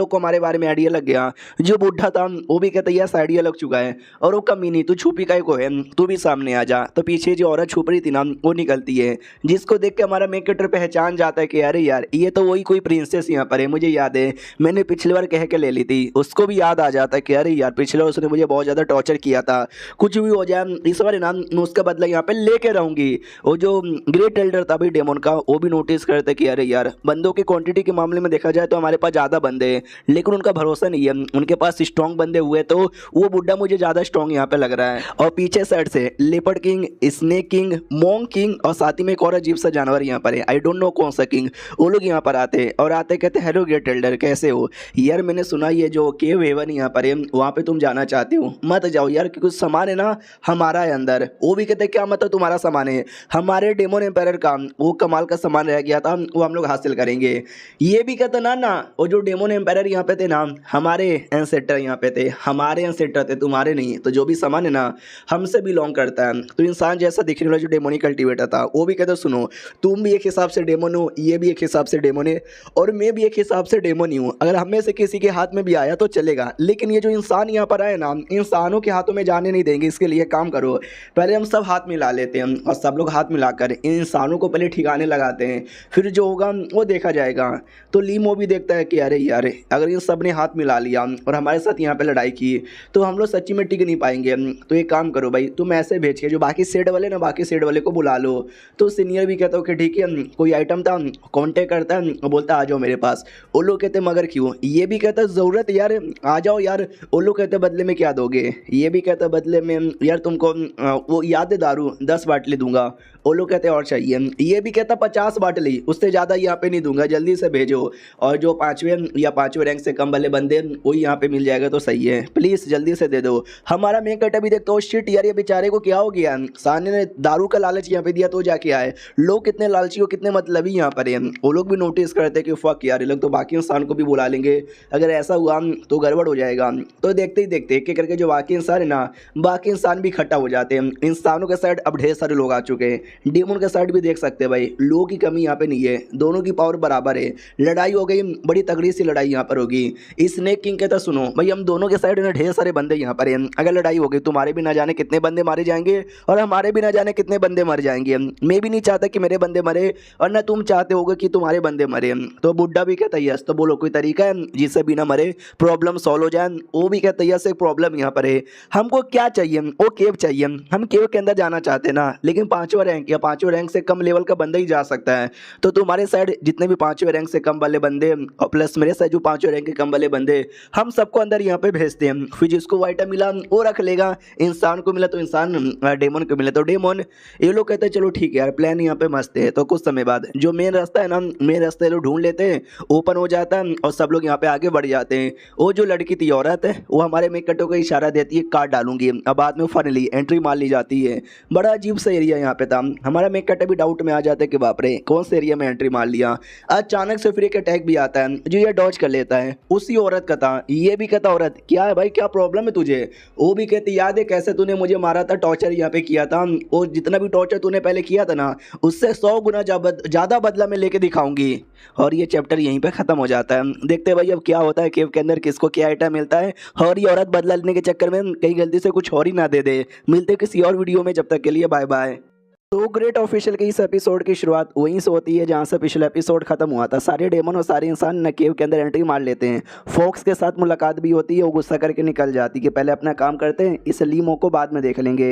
को हमारे बारे में आइडिया लग गया। जो बुढ़ा था वो भी कहता है यस आइडिया लग चुका है, और वो कमीनी तू छुपी काय को है, तू भी सामने आ जा। तो पीछे जो औरत छुप रही थी ना वो निकलती है, जिसको देख के हमारा मेन कैरेक्टर पहचान जाता है कि अरे यार ये तो वही कोई प्रिंसेस यहाँ पर है, मुझे याद है मैंने पिछली बार कह के ले ली थी। उसको भी याद आ जाता है कि अरे यार पिछले बार उसने मुझे बहुत ज़्यादा टॉर्चर किया था, कुछ भी हो जाए इस बार ना मैं उसका बदला यहाँ पे लेके रहूँगी। वो जो ग्रेट एल्डर था भाई डेमोन का, वो भी नोटिस करते कि अरे यार बंदों की क्वांटिटी के मामले में देखा जाए तो हमारे पास ज़्यादा बंदे हैं लेकिन उनका भरोसा नहीं है, उनके पास स्ट्रॉन्ग बंदे हुए तो वो बुड्ढा मुझे ज़्यादा स्ट्रॉन्ग यहाँ पे लग रहा है। और पीछे साइड से लेपर्ड किंग, स्नेक किंग, मोंग किंग और साथ ही में एक और अजीब सा जानवर यहाँ पर है, आई डोंट नो कौन सा किंग। वो लोग यहाँ पर आते हैं और आते कहते हेलो ग्रेट एल्डर कैसे हो यार, मैंने सुना ये जो केव हेवन यहाँ पर है वहाँ पे तुम जाना चाहते हो, मत जाओ यार क्योंकि कुछ सामान है ना हमारा है अंदर। वो भी कहते क्या मतलब तुम्हारा सामान है, हमारे डेमोन एम्पायर का वो कमाल का सामान रह गया था वो हम लोग हासिल करेंगे। ये भी कहता ना वो जो डेमोन एम्पायर यहाँ पे थे ना हमारे एंसेस्टर यहाँ पे थे, हमारे एंसेस्टर थे तुम्हारे नहीं, तो जो भी सामान है ना हमसे बिलोंग करता है। तो इंसान जैसा दिखने वाला जो डेमोनिक कल्टीवेटर था वो भी कहता सुनो तुम भी एक हिसाब से डेमोन हो, ये भी एक हिसाब से डेमोन है और मैं भी एक हिसाब से डेमोन ही हूँ। अगर हम में से किसी के हाथ में भी आया तो चलेगा लेकिन ये जो इंसान यहाँ पर आए ना इंसानों के हाथों में जाने नहीं देंगे। इसके लिए काम करो पहले हम सब हाथ मिला लेते हैं और सब लोग हाथ मिलाकर इन इंसानों को पहले ठिकाने लगाते हैं, फिर जो होगा वो देखा जाएगा। तो लीमो भी देखता है कि अरे यार अगर इन सब ने हाथ मिला लिया और हमारे साथ यहाँ पे लड़ाई की तो हम लोग सच्ची में टिक नहीं पाएंगे। तो एक काम करो भाई तुम ऐसे भेज के जो बाकी सेट वाले ना बाकी सेट वाले को बुला लो। तो सीनियर भी कहता हो कि ठीक है कोई आइटम था कॉन्टेक्ट करता है और बोलता आ जाओ मेरे पास। वो लोग कहते मगर क्यों, ये भी कहता ज़रूरत यार आ जाओ यार। वो लोग कहते बदले में क्या दोगे, ये भी कहता बदले में यार तुमको वो याद है दारू 10 बाटली दूंगा। वो लोग कहते और चाहिए, ये भी कहता 50 बाटली, उससे ज़्यादा यहाँ पे नहीं दूंगा, जल्दी से भेजो। और जो 5वें या 5वें रैंक से कम वाले बंदे वही यहाँ पे मिल जाएगा तो सही है, प्लीज़ जल्दी से दे दो। हमारा मेन कट अभी देखते हो शिट यार ये बेचारे को क्या हो गया, सामने ने दारू का लालच यहाँ पे दिया तो जाके आए। लोग कितने लालची हो कितने मतलबी यहाँ पर है। वो लोग भी नोटिस करते कि फक यार ये लोग तो बाकी इंसान को भी बुला लेंगे, अगर ऐसा हुआ तो गड़बड़ हो जाएगा। तो देखते ही देखते एक एक करके जो बाकी इंसान है ना बाकी इंसान भी इकट्ठा हो जाते हैं। इंसानों के साइड अब ढेर सारे लोग आ चुके हैं, डेमन के साइड भी देख सकते हैं भाई लोगों की कमी यहाँ पे नहीं है, दोनों की पावर बराबर है। लड़ाई हो गई, बड़ी तगड़ी सी लड़ाई यहाँ पर होगी। स्नेक किंग कहता सुनो भाई हम दोनों के साइड में ढेर सारे बंदे यहाँ पर हैं, अगर लड़ाई हो गई तुम्हारे भी ना जाने कितने बंदे मारे जाएंगे और हमारे भी ना जाने कितने बंदे मर जाएंगे। मैं भी नहीं चाहता कि मेरे बंदे मरे और ना तुम चाहते होगे कि तुम्हारे बंदे मरे। तो बुड्ढा भी कहता है यस। तो बोलो कोई तरीका है जिससे बिना मरे प्रॉब्लम सॉल्व हो जाए। वो भी कहता है यस, एक प्रॉब्लम यहाँ पर है, हमको क्या चाहिए, वो केव चाहिए, हम केव के अंदर जाना चाहते हैं ना, लेकिन 5वां रैंक या 5वें रैंक से कम लेवल का बंदा ही जा सकता है। तो तुम्हारे साइड जितने भी 5वें रैंक से कम वाले बंदे और प्लस मेरे साइड जो 5वें रैंक के कम वाले बंदे, हम सबको अंदर यहाँ पे भेजते हैं। फिर जिसको वो आइटम मिला वो रख लेगा, इंसान को मिला तो इंसान, डेमन को मिला तो डेमन। ये लोग कहते हैं चलो ठीक है यार, प्लान यहाँ पे मस्त है। तो कुछ समय बाद जो मेन रास्ता है ना, मेन रास्ते लोग ढूंढ लेते हैं, ओपन हो जाता है और सब लोग यहाँ पे आगे बढ़ जाते हैं। वो जो लड़की थी औरत है, वो हमारे मेकटो को इशारा देती है कार्ड डालूंगी, अब बाद में फाइनली एंट्री मार ली जाती है। बड़ा अजीब सा एरिया यहाँ पे था, हमारा मेकटो भी डाउट में आ जाता है कि बाप रे कौन से एरिया में एंट्री मार लिया। अचानक से फिर एक अटैक भी आता है जो ये डॉज कर लेता है, उसी औरत का था। ये भी कहता औरत क्या है भाई, क्या प्रॉब्लम है तुझे। वो भी कहती याद है कैसे तूने मुझे मारा था, टॉर्चर यहाँ पे किया था, और जितना भी टॉर्चर तूने पहले किया था ना, उससे 100 गुना ज़्यादा बदला मैं लेके दिखाऊंगी। और ये चैप्टर यहीं पे ख़त्म हो जाता है। देखते हैं भाई अब क्या होता है केव के अंदर, किसको क्या आइटम मिलता है, और ये औरत बदला लेने के चक्कर में कहीं गलती से कुछ और ही ना दे दे। मिलते हैं किसी और वीडियो में, जब तक के लिए बाय बाय। तो ग्रेट ऑफिशियल के इस एपिसोड की शुरुआत वहीं से होती है जहां से पिछला एपिसोड खत्म हुआ था। सारे डेमन और सारे इंसान न केव के अंदर एंट्री मार लेते हैं। फॉक्स के साथ मुलाकात भी होती है, वो गुस्सा करके निकल जाती है कि पहले अपना काम करते हैं, इस लीमो को बाद में देख लेंगे।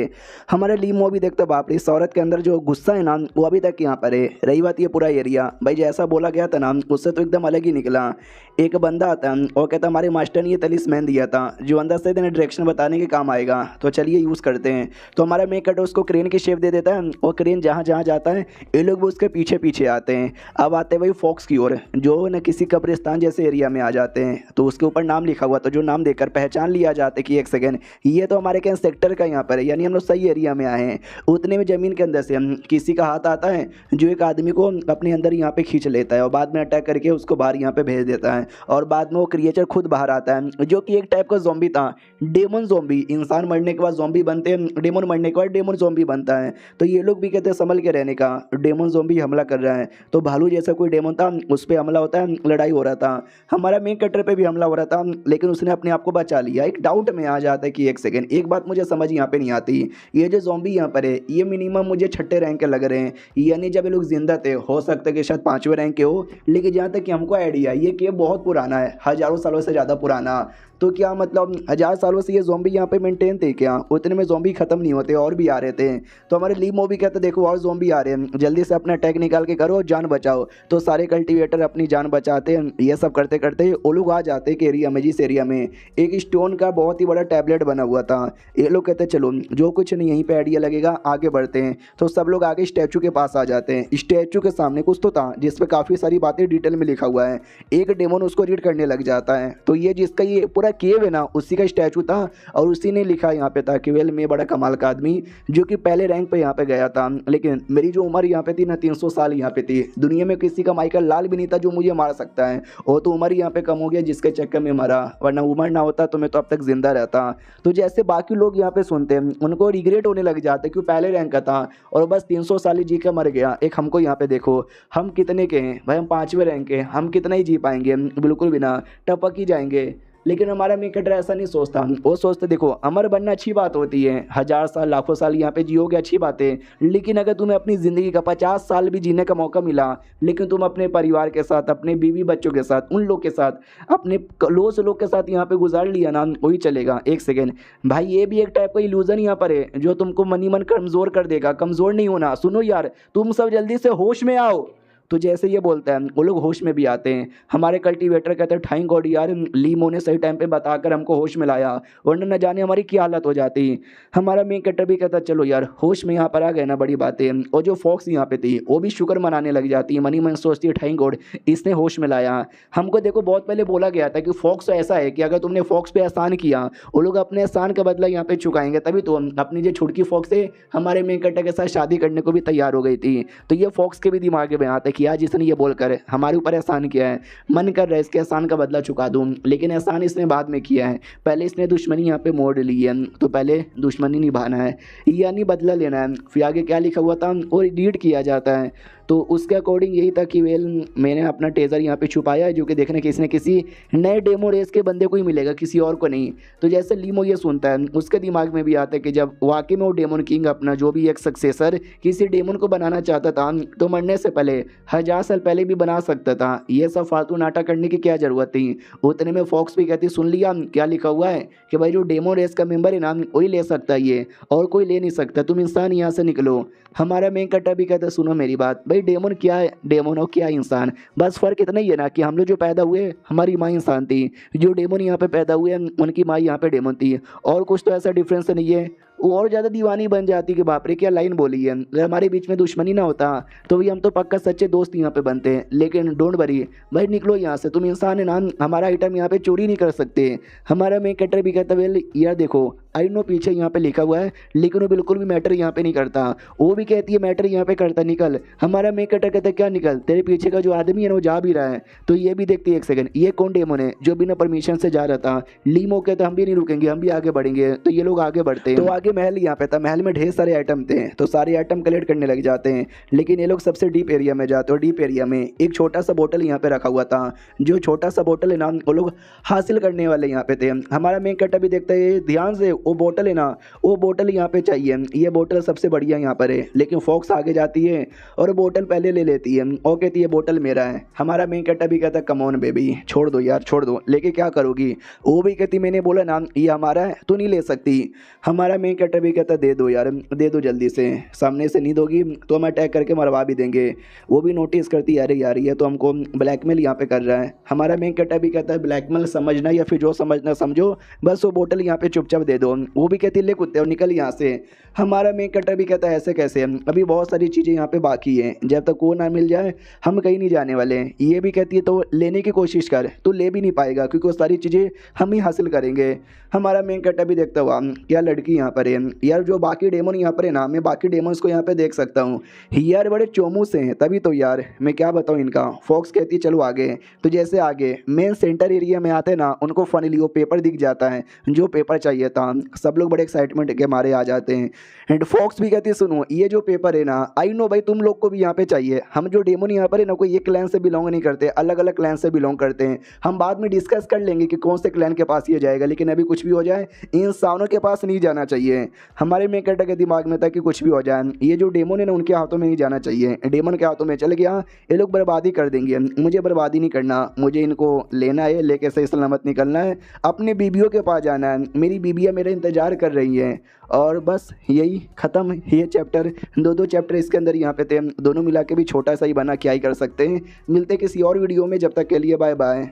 हमारे लीमो भी देखते बाप रे, इस औरत के अंदर जो गुस्सा है ना वो अभी तक यहाँ पर है। रही बात ये पूरा एरिया भाई जैसा बोला गया था ना उससे तो एकदम अलग ही निकला। एक बंदा आता है और कहता हमारे मास्टर ने ये तलिस्मैन दिया था जो अंदर से इन्हें डायरेक्शन बताने के काम आएगा, तो चलिए यूज़ करते हैं। तो हमारा मेकट उसको क्रेन की शेप दे देता है और क्रेन जहाँ जहाँ जाता है ये लोग भी उसके पीछे पीछे आते हैं। अब आते हैं भाई फॉक्स की ओर, जो न किसी कब्रिस्तान जैसे एरिया में आ जाते हैं। तो उसके ऊपर नाम लिखा हुआ, तो जो नाम देकर पहचान लिया जाता है कि एक सेकेंड ये तो हमारे क्या सेक्टर का यहाँ पर है, यानी हम लोग सही एरिया में आए हैं। उतने में ज़मीन के अंदर से किसी का हाथ आता है जो एक आदमी को अपने अंदर यहाँ पे खींच लेता है और बाद में अटैक करके उसको बाहर यहाँ पे भेज देता है। और बाद में वो क्रिएचर खुद बाहर आता है जो कि एक टाइप का ज़ॉम्बी था, डेमन ज़ॉम्बी। इंसान मरने के बाद ज़ॉम्बी बनते हैं, डेमन मरने के बाद डेमन ज़ॉम्बी बनता है। तो ये लोग भी कहते हैं संभल के रहने का, डेमन ज़ॉम्बी हमला कर रहा है। तो भालू जैसा कोई डेमन था, उस पर हमला होता है, लड़ाई हो रहा था। हमारा मेन कटर पे भी हमला हो रहा था, लेकिन उसने अपने आप को बचा लिया। एक डाउट में आ जाता है कि एक सेकेंड, एक बात मुझे समझ यहाँ पे नहीं आती, ये जो ज़ॉम्बी यहाँ पर है ये मिनिमम मुझे 6ठे रैंक के लग रहे हैं, यानी जब ये लोग जिंदा थे हो सकता है कि शायद 5वें रैंक के हो। लेकिन जहाँ तक कि हमको आइडिया ये केव बहुत पुराना है, हज़ारों सालों से ज़्यादा पुराना। तो क्या मतलब 1000 सालों से ये ज़ॉम्बी यहाँ पे मेंटेन थे क्या? उतने में ज़ॉम्बी खत्म नहीं होते और भी आ रहे थे। तो हमारे लीमो भी कहते देखो और ज़ॉम्बी आ रहे हैं, जल्दी से अपना अटैक निकाल के करो, जान बचाओ। तो सारे कल्टीवेटर अपनी जान बचाते हैं। ये सब करते करते वो लोग आ जाते हैं कि एरिया में, जिस एरिया में एक स्टोन का बहुत ही बड़ा टैबलेट बना हुआ था। ये लोग कहते चलो जो कुछ नहीं यहीं पर आइडिया लगेगा, आगे बढ़ते हैं। तो सब लोग आगे स्टैचू के पास आ जाते हैं। स्टैचू के सामने कुछ तो था जिसपे काफ़ी सारी बातें डिटेल में लिखा हुआ है। एक डेमन उसको रीड करने लग जाता है। तो ये जिसका ये पूरा केव है ना उसी का स्टैचू था और उसी ने लिखा यहाँ पे था कि वेल मैं बड़ा कमाल का आदमी जो कि पहले रैंक पे यहाँ पे गया था, लेकिन मेरी जो उम्र यहाँ पे थी ना 300 साल यहाँ पे थी। दुनिया में किसी का माइकल लाल भी नहीं था जो मुझे मार सकता है। वो तो उम्र यहाँ पे कम हो गया जिसके चक्कर में मरा, वरना उम्र ना होता तो मैं तो अब तक जिंदा रहता। तो जैसे बाकी लोग यहाँ पे सुनते हैं उनको रिग्रेट होने लग जाता है कि पहले रैंक का था और बस 300 साल ही जी के मर गया। एक हमको यहाँ पे देखो, हम कितने के हैं भाई, हम 5वें रैंक के, हम कितना ही जी पाएंगे, बिल्कुल भी ना, टपक ही जाएंगे। लेकिन हमारा मेकटर ऐसा नहीं सोचता, वो सोचते देखो अमर बनना अच्छी बात होती है, 1000 साल लाखों साल यहाँ पे जियोगे अच्छी बात है, लेकिन अगर तुम्हें अपनी ज़िंदगी का 50 साल भी जीने का मौका मिला लेकिन तुम अपने परिवार के साथ, अपने बीवी बच्चों के साथ, उन लोग के साथ, अपने क्लोज लोग के साथ यहाँ पे गुजार लिया ना, वही चलेगा। एक सेकेंड भाई, ये भी एक टाइप का इल्यूजन यहाँ पर है जो तुमको मनी मन कमज़ोर कर देगा। कमज़ोर नहीं होना, सुनो यार, तुम सब जल्दी से होश में आओ। तो जैसे ये बोलता है वो लोग होश में भी आते हैं। हमारे कल्टीवेटर कहते हैं थैंक गॉड यार, लीमो ने सही टाइम पे बताकर हमको होश में लाया, वरना न जाने हमारी क्या हालत हो जाती। हमारा मेन कैरेक्टर भी कहता चलो यार होश में यहाँ पर आ गए ना, बड़ी बात है। और जो फॉक्स यहाँ पे थी वो भी शुक्र मनाने लग जाती है, मनी मन सोचती है थैंक गॉड इसने होश में लाया हमको। देखो बहुत पहले बोला गया था कि फॉक्स ऐसा है कि अगर तुमने फॉक्स पे एहसान किया वो लोग अपने एहसान का बदला यहाँ पे चुकाएंगे, तभी तो अपनी जो छुटकी फॉक्स है हमारे मेन कैरेक्टर के साथ शादी करने को भी तैयार हो गई थी। तो ये फॉक्स के भी दिमाग में आता है कि यार जिसने ये बोलकर हमारे ऊपर एहसान किया है, मन कर रहा है इसके एहसान का बदला चुका दूं, लेकिन एहसान इसने बाद में किया है, पहले इसने दुश्मनी यहाँ पे मोड़ ली है, तो पहले दुश्मनी निभाना है यानी बदला लेना है। फिर आगे क्या लिखा हुआ था और रीड किया जाता है तो उसके अकॉर्डिंग यही था कि वेल मैंने अपना टेजर यहाँ पे छुपाया है जो कि देखने किसी न किसी नए डेमो रेस के बंदे को ही मिलेगा, किसी और को नहीं। तो जैसे लीमो ये सुनता है उसके दिमाग में भी आता है कि जब वाकई में वो डेमन किंग अपना जो भी एक सक्सेसर किसी डेमन को बनाना चाहता था तो मरने से पहले 1000 साल पहले भी बना सकता था। ये सब फालतू नाटक करने की क्या ज़रूरत थी। उतने में फॉक्स भी कहती सुन लिया क्या लिखा हुआ है कि भाई जो डेमो रेस का मेंबर है ना वही ले सकता है ये, और कोई ले नहीं सकता, तुम इंसान यहाँ से निकलो। हमारा मेन कट्टा भी कहता सुनो मेरी बात, भाई डेमन क्या है डेमन और क्या इंसान, बस फ़र्क इतना ही है ना कि हम लोग जो पैदा हुए हमारी माँ इंसान थी, जो डेमन यहाँ पे पैदा हुए उनकी माँ यहाँ पे डेमन थी, और कुछ तो ऐसा डिफरेंस नहीं है। वो और ज़्यादा दीवानी बन जाती कि बाप रे क्या लाइन बोली है, अगर हमारे बीच में दुश्मनी ना होता तो भी हम तो पक्का सच्चे दोस्त यहाँ पे बनते हैं। लेकिन डोंट वरी भाई, निकलो यहाँ से, तुम इंसान है ना, हमारा आइटम यहाँ पे चोरी नहीं कर सकते। हमारा मेन कटर भी कहता वेल यार देखो आई नो पीछे यहाँ पे लिखा हुआ है लेकिन वो बिल्कुल भी मैटर यहाँ पे नहीं करता। वो भी कहती है मैटर यहाँ पे करता, निकल। हमारा मेन कटर कहता क्या निकल, तेरे पीछे का जो आदमी है ना वो जा भी रहा है। तो ये भी देखती है एक सेकंड, ये कौन डेमन है जो बिना परमिशन से जा रहा था। लीमो कहता हम भी नहीं रुकेंगे, हम भी आगे बढ़ेंगे। तो ये लोग आगे बढ़ते हैं। तो आगे महल यहाँ पे था, महल में ढेर सारे आइटम थे, तो सारे आइटम कलेक्ट करने लग जाते हैं। लेकिन ये लोग सबसे डीप एरिया में जाते हैं, और डीप एरिया में एक छोटा सा बोतल यहाँ पे रखा हुआ था। जो छोटा सा बोतल है ना वो लोग हासिल करने वाले यहाँ पे थे। हमारा मेन कट्टा भी देखता है ध्यान से, वो बोतल है ना वो बोतल यहाँ पे चाहिए, ये बोतल सबसे बढ़िया यहाँ पर है। लेकिन फॉक्स आगे जाती है और बोतल पहले ले लेती है और कहती है बोतल मेरा है। हमारा मेन कट्टा भी कहता कम ऑन बेबी, छोड़ दो यार छोड़ दो, लेके क्या करोगी। वो भी कहती मैंने बोला ना ये हमारा है, तू नहीं ले सकती। हमारा मेन कट्टा भी कहता दे दो यार, दे दो जल्दी से, सामने से नहीं दोगी तो हम अटैक करके मरवा भी देंगे। वो भी नोटिस करती है अरे यार ये तो हमको ब्लैकमेल यहाँ पे कर रहा है। हमारा मेन कट्टा भी कहता है ब्लैकमेल समझना या फिर जो समझना समझो, बस वो बोतल यहाँ पे चुपचाप दे दो। वो भी कहती ले कुत्ते और निकल यहाँ से। हमारा मेन कट्टर भी कहता है ऐसे कैसे, अभी बहुत सारी चीज़ें यहाँ पे बाकी हैं, जब तक वो ना मिल जाए हम कहीं नहीं जाने वाले। ये भी कहती है तो लेने की कोशिश कर, तो ले भी नहीं पाएगा क्योंकि वो सारी चीज़ें हम ही हासिल करेंगे। हमारा मेन कट्टर भी देखता हुआ क्या लड़की यहाँ पर है यार, जो बाकी डेमन यहाँ पर है ना मैं बाकी डेमन्स को यहाँ पे देख सकता हूँ यार, बड़े चोमू से हैं तभी तो यार, मैं क्या बताऊँ इनका। फॉक्स कहती है चलो आगे। तो जैसे आगे मेन सेंटर एरिया में आते ना उनको फाइनली वो पेपर दिख जाता है जो पेपर चाहिए था। सब लोग बड़े एक्साइटमेंट के मारे आ जाते हैं। एंड फॉक्स भी कहती है सुनो ये जो पेपर है ना आई नो भाई तुम लोग को भी यहाँ पे चाहिए, हम जो डेमन यहाँ पर है ना कोई एक क्लैन से बिलोंग नहीं करते, अलग अलग क्लैन से बिलोंग करते हैं। हम बाद में डिस्कस कर लेंगे कि कौन से क्लैन के पास ये जाएगा, लेकिन अभी कुछ भी हो जाए इंसानों के पास नहीं जाना चाहिए। हमारे मेन कट्टर के दिमाग में था कि कुछ भी हो जाए ये जो डेमन है ना उनके हाथों में नहीं जाना चाहिए। डेमन के हाथों में चल गया ये लोग बर्बादी कर देंगे, मुझे बर्बादी नहीं करना, मुझे इनको लेना है, लेके सही सलामत निकलना है, अपनी बीबियों के पास जाना है, मेरी बीबियाँ मेरा इंतजार कर रही हैं। और बस यही ख़त्म ये चैप्टर। दो चैप्टर इसके अंदर यहाँ पे थे, दोनों मिला के भी छोटा सा ही बना, क्या ही कर सकते हैं। मिलते किसी और वीडियो में, जब तक के लिए बाय बाय।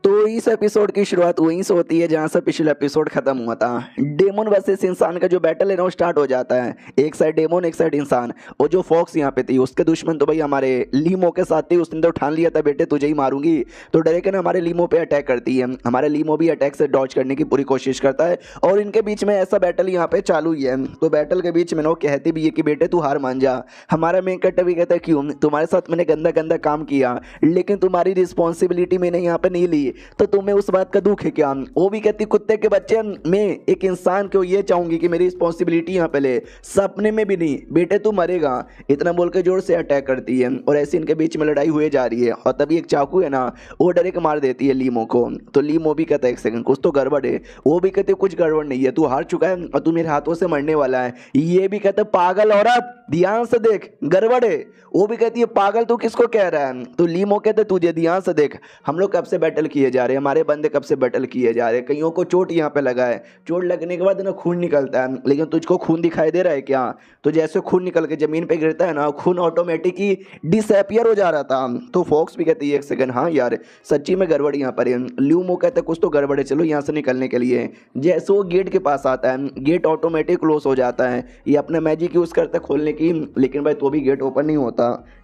तो इस एपिसोड की शुरुआत वहीं से होती है जहाँ से पिछला एपिसोड खत्म हुआ था। डेमन वर्सेस इंसान का जो बैटल है ना वो स्टार्ट हो जाता है, एक साइड डेमन एक साइड इंसान। और जो फॉक्स यहाँ पे थी उसके दुश्मन तो भाई हमारे लीमो के साथ थी, उसने तो ठान लिया था बेटे तुझे ही मारूंगी, तो डरे के ना हमारे लीमो पे अटैक करती है। हमारे लीमो भी अटैक से डॉज करने की पूरी कोशिश करता है और इनके बीच में ऐसा बैटल यहाँ पे चालू ही है। तो बैटल के बीच में वो कहती भी है कि बेटे तू हार मान जा। हमारा मेन कट्टर भी कहता है क्यों, तुम्हारे साथ मैंने गंदा गंदा काम किया लेकिन तुम्हारी रिस्पॉन्सिबिलिटी मैंने यहाँ पे नहीं ली, तो तुम्हें उस बात का दुख है क्या। वो भी कहती कुत्ते के बच्चे, मैं एक इंसान को ये चाहूंगी कि मेरी रिस्पॉन्सिबिलिटी यहाँ पे ले, सपने में भी नहीं बेटे तू मरेगा। इतना बोल के जोर से अटैक करती है और ऐसे इनके बीच में लड़ाई हुए जा रही है। और तभी एक चाकू है ना वो डायरेक्ट मार देती है लीमो को। तो लीमो भी कहता है एक सेकंड कुछ तो गड़बड़ है। वो भी कहते कुछ गड़बड़ नहीं है, तू हार चुका है और तू मेरे हाथों से मरने वाला है। ये भी कहते पागल औरत ध्यान से देख गड़बड़ है। वो भी कहती है पागल तू किसको कह रहा है। तो लीमो कहते तुझे ध्यान से देख, हम लोग कब से बैटल किए जा रहे हैं, हमारे बंदे कब से बैटल किए जा रहे हैं, कईयों को चोट यहाँ पे लगा है, चोट लगने के बाद ना खून निकलता है, लेकिन तुझको खून दिखाई दे रहा है क्या। तो जैसे खून निकल के जमीन पे गिरता है ना खून ऑटोमेटिक ही डिसअपियर हो जा रहा था। तो फॉक्स भी कहती है एक सेकंड हाँ यार सच्ची में गड़बड़ यहाँ पर है। ल्यूमो कहता है कुछ तो गड़बड़ है, चलो यहाँ से निकलने के लिए। जैसे वो गेट के पास आता है गेट ऑटोमेटिक क्लोज हो जाता है, ये अपना मैजिक यूज करता है खोलने की, लेकिन भाई तो भी गेट ओपन नहीं होता।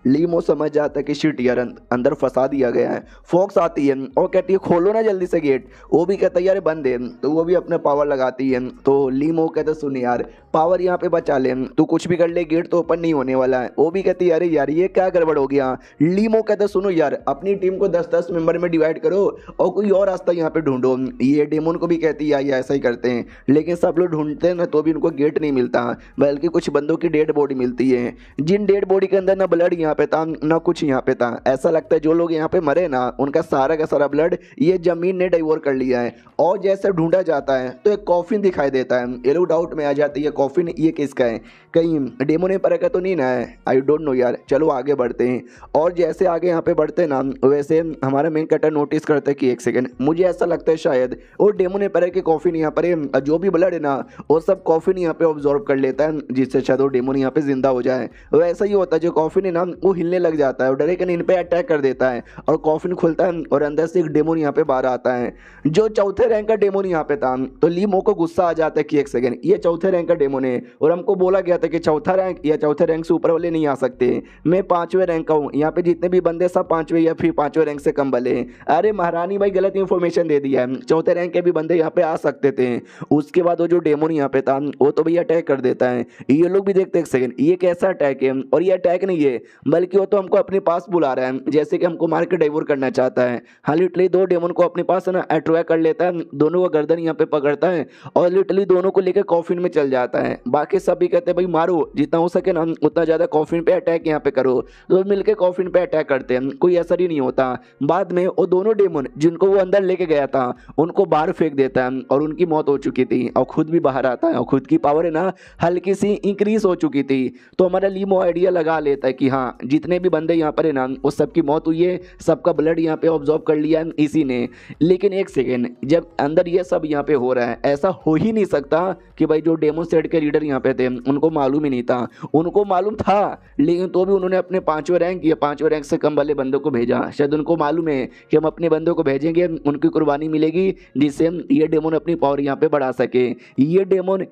लीमो समझ जाता है कि शिट यार अंदर फंसा दिया गया है। फॉक्स आती है और कहती है खोलो ना जल्दी से गेट। वो भी कहता है यार बंद है, तो वो भी अपना पावर लगाती है। तो लीमो कहता है सुन यार पावर यहाँ पे बचा ले, तू कुछ भी कर ले, गेट तो ओपन नहीं होने वाला है। वो भी कहती है अरे यार ये क्या गड़बड़ हो गया। लीमो कहता सुनो यार, अपनी टीम को 10-10 मेंबर में डिवाइड करो और कोई और रास्ता यहाँ पे ढूंढो। ये डेमोन को भी कहती है ये ऐसा ही करते हैं, लेकिन सब लोग ढूंढते हैं ना तो भी उनको गेट नहीं मिलता, बल्कि कुछ बंदों की डेड बॉडी मिलती है, जिन डेड बॉडी के अंदर ना ब्लड यहाँ पे था ना कुछ यहाँ पे था। ऐसा लगता है जो लोग यहाँ पे मरे ना उनका सारा का सारा ब्लड ये जमीन ने डाइवोर कर लिया है। और जैसे ढूंढा जाता है तो एक कॉफिन दिखाई देता है। ये लोग डाउट में आ जाती है कॉफिन ये किसका है, कहीं डेमोन एम्पायर का तो नहीं ना है। आई डोंट नो यार, चलो आगे बढ़ते हैं। और जैसे आगे यहाँ पे बढ़ते हैं ना वैसे हमारा मेन कैरेक्टर नोटिस करता है कि एक सेकंड, मुझे ऐसा लगता है शायद वो डेमोन एम्पायर के कॉफिन यहाँ पर जो भी ब्लड है ना वो सब कॉफिन यहाँ पे ऑब्जॉर्व कर लेता है, जिससे शायद वो डेमोन यहाँ पे जिंदा हो जाए। वैसा ही होता है, जो कॉफिन है ना वो हिलने लग जाता है और डायरेक्ट इन पे अटैक कर देता है और कॉफिन खुलता है और अंदर से एक डेमोन यहाँ पे बाहर आता है, जो चौथे रैंक का डेमोन यहाँ पे था। तो लीमो को गुस्सा आ जाता है कि एक सेकंड, ये चौथे रैंक का डेमोन है और हमको बोला गया था कि चौथा रैंक या चौथे रैंक से ऊपर वाले नहीं आ सकते, मैं 5वें रैंक का हूँ, यहाँ पे जितने भी बंदे सब 5वें या फिर 5वें रैंक से कम वाले हैं। अरे महारानी भाई गलत इंफॉर्मेशन दे दिया है, चौथे रैंक के भी बंदे यहाँ पे आ सकते थे। उसके बाद वो जो डेमोन यहाँ पे था वो तो भैया अटैक कर देता है। ये लोग भी देखते हैं एक सेकंड ये कैसा अटैक है, और ये अटैक नहीं है बल्कि वो तो हमको अपने पास बुला रहा है, जैसे कि हमको मार के डाइवोर करना चाहता है। हाँ लिटरली दो डेमोन को अपने पास ना अट्रैक्ट कर लेता है, दोनों को गर्दन यहाँ पे पकड़ता है और लिटरली दोनों को लेकर कॉफिन में चल जाता है। बाकी सब भी कहते हैं भाई मारो जितना हो सके ना उतना ज़्यादा कॉफिन पे अटैक यहाँ पे करो, तो मिलकर कॉफिन पे अटैक करते हैं, कोई असर ही नहीं होता। बाद में वो दोनों डेमोन जिनको वो अंदर लेके गया था उनको बाहर फेंक देता है और उनकी मौत हो चुकी थी, और खुद भी बाहर आता है और खुद की पावर है ना हल्की सी इंक्रीज हो चुकी थी। तो हमारा लीमो आइडिया लगा लेता है कि हाँ जितने भी बंदे यहाँ पर है ना उस सबकी मौत हुई है, सबका ब्लड यहाँ पे ऑब्जॉर्व कर लिया है इसी ने। लेकिन एक सेकेंड, जब अंदर ये सब यहाँ पे हो रहा है ऐसा हो ही नहीं सकता कि भाई जो डेमो सेट के लीडर यहाँ पे थे उनको मालूम ही नहीं था, उनको मालूम था लेकिन तो भी उन्होंने अपने 5वें रैंक या 5वें रैंक से कम वाले बंदों को भेजा। शायद उनको मालूम है कि हम अपने बंदों को भेजेंगे उनकी कुर्बानी मिलेगी जिससे ये डेमोन अपनी पावर यहाँ पे बढ़ा सके। ये डेमोन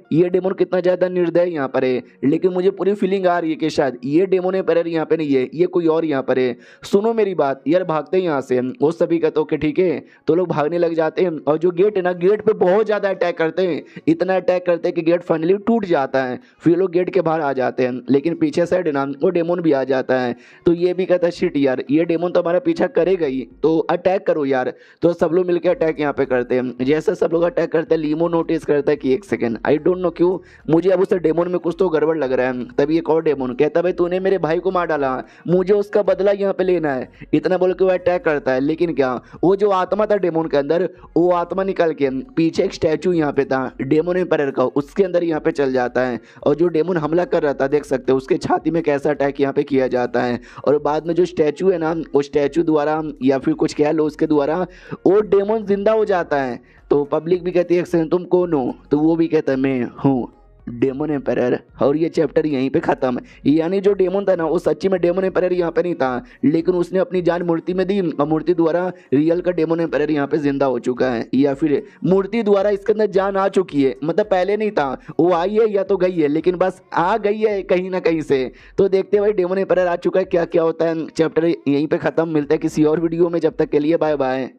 कितना ज़्यादा निर्दय यहाँ पर है, लेकिन मुझे पूरी फीलिंग आ रही है कि शायद ये डेमोन एम्पायर यहाँ पे नहीं है, ये कोई और यहाँ पर है। सुनो मेरी बात यार, भागते हैं यहाँ से। वो सभी कहते ओके ठीक है, तो लोग भागने लग जाते हैं और जो गेट है ना गेट पे बहुत ज़्यादा अटैक करते हैं, इतना अटैक करते हैं कि गेट फाइनली टूट जाता है। फिर लोग गेट के बाहर आ जाते हैं, लेकिन पीछे साइड ना वो डेमोन भी आ जाता है। तो ये भी कहता है शिट यार ये डेमोन तो हमारा पीछा करेगा ही, तो अटैक करो यार। तो सब लोग मिलकर अटैक यहाँ पे करते हैं। जैसे सब लोग अटैक करते हैं लीमो नोटिस करता है कि एक सेकंड, आई डोंट नो क्यों मुझे अब उस डेमोन में कुछ तो गड़बड़ लग रहा है। तभी एक और डेमोन कहता है भाई तूने मेरे भाई को मार डाला, मुझे उसका बदला यहाँ पे लेना है। इतना बोल के वो अटैक करता है, लेकिन क्या वो जो आत्मा था डेमोन के अंदर, वो आत्मा निकल के पीछे एक स्टैचू यहाँ पे था डेमोन एम्पायर का, उसके अंदर यहाँ पे चल जाता है। और जो डेमोन हमला कर रहा था देख सकते हो उसके छाती में कैसा अटैक यहाँ पे किया जाता है। और बाद में जो स्टैचू है ना वो स्टैचू द्वारा या फिर कुछ कह लो उसके द्वारा वो डेमोन जिंदा हो जाता है। तो पब्लिक भी कहती है तुम कौन हो, तो वो भी कहता है मैं हूँ डेमोन एम्पायर। और ये चैप्टर यहीं पे खत्म। यानी जो डेमोन था ना वो सच्ची में डेमोन एम्पायर यहाँ पे नहीं था, लेकिन उसने अपनी जान मूर्ति में दी और मूर्ति द्वारा रियल का डेमोन एम्पायर यहाँ पे जिंदा हो चुका है, या फिर मूर्ति द्वारा इसके अंदर जान आ चुकी है। मतलब पहले नहीं था, वो आई है या तो गई है, लेकिन बस आ गई है कहीं ना कहीं से। तो देखते भाई डेमोन एम्पायर आ चुका है, क्या क्या होता है। चैप्टर यहीं पे खत्म, मिलता है किसी और वीडियो में, जब तक के लिए बाय बाय।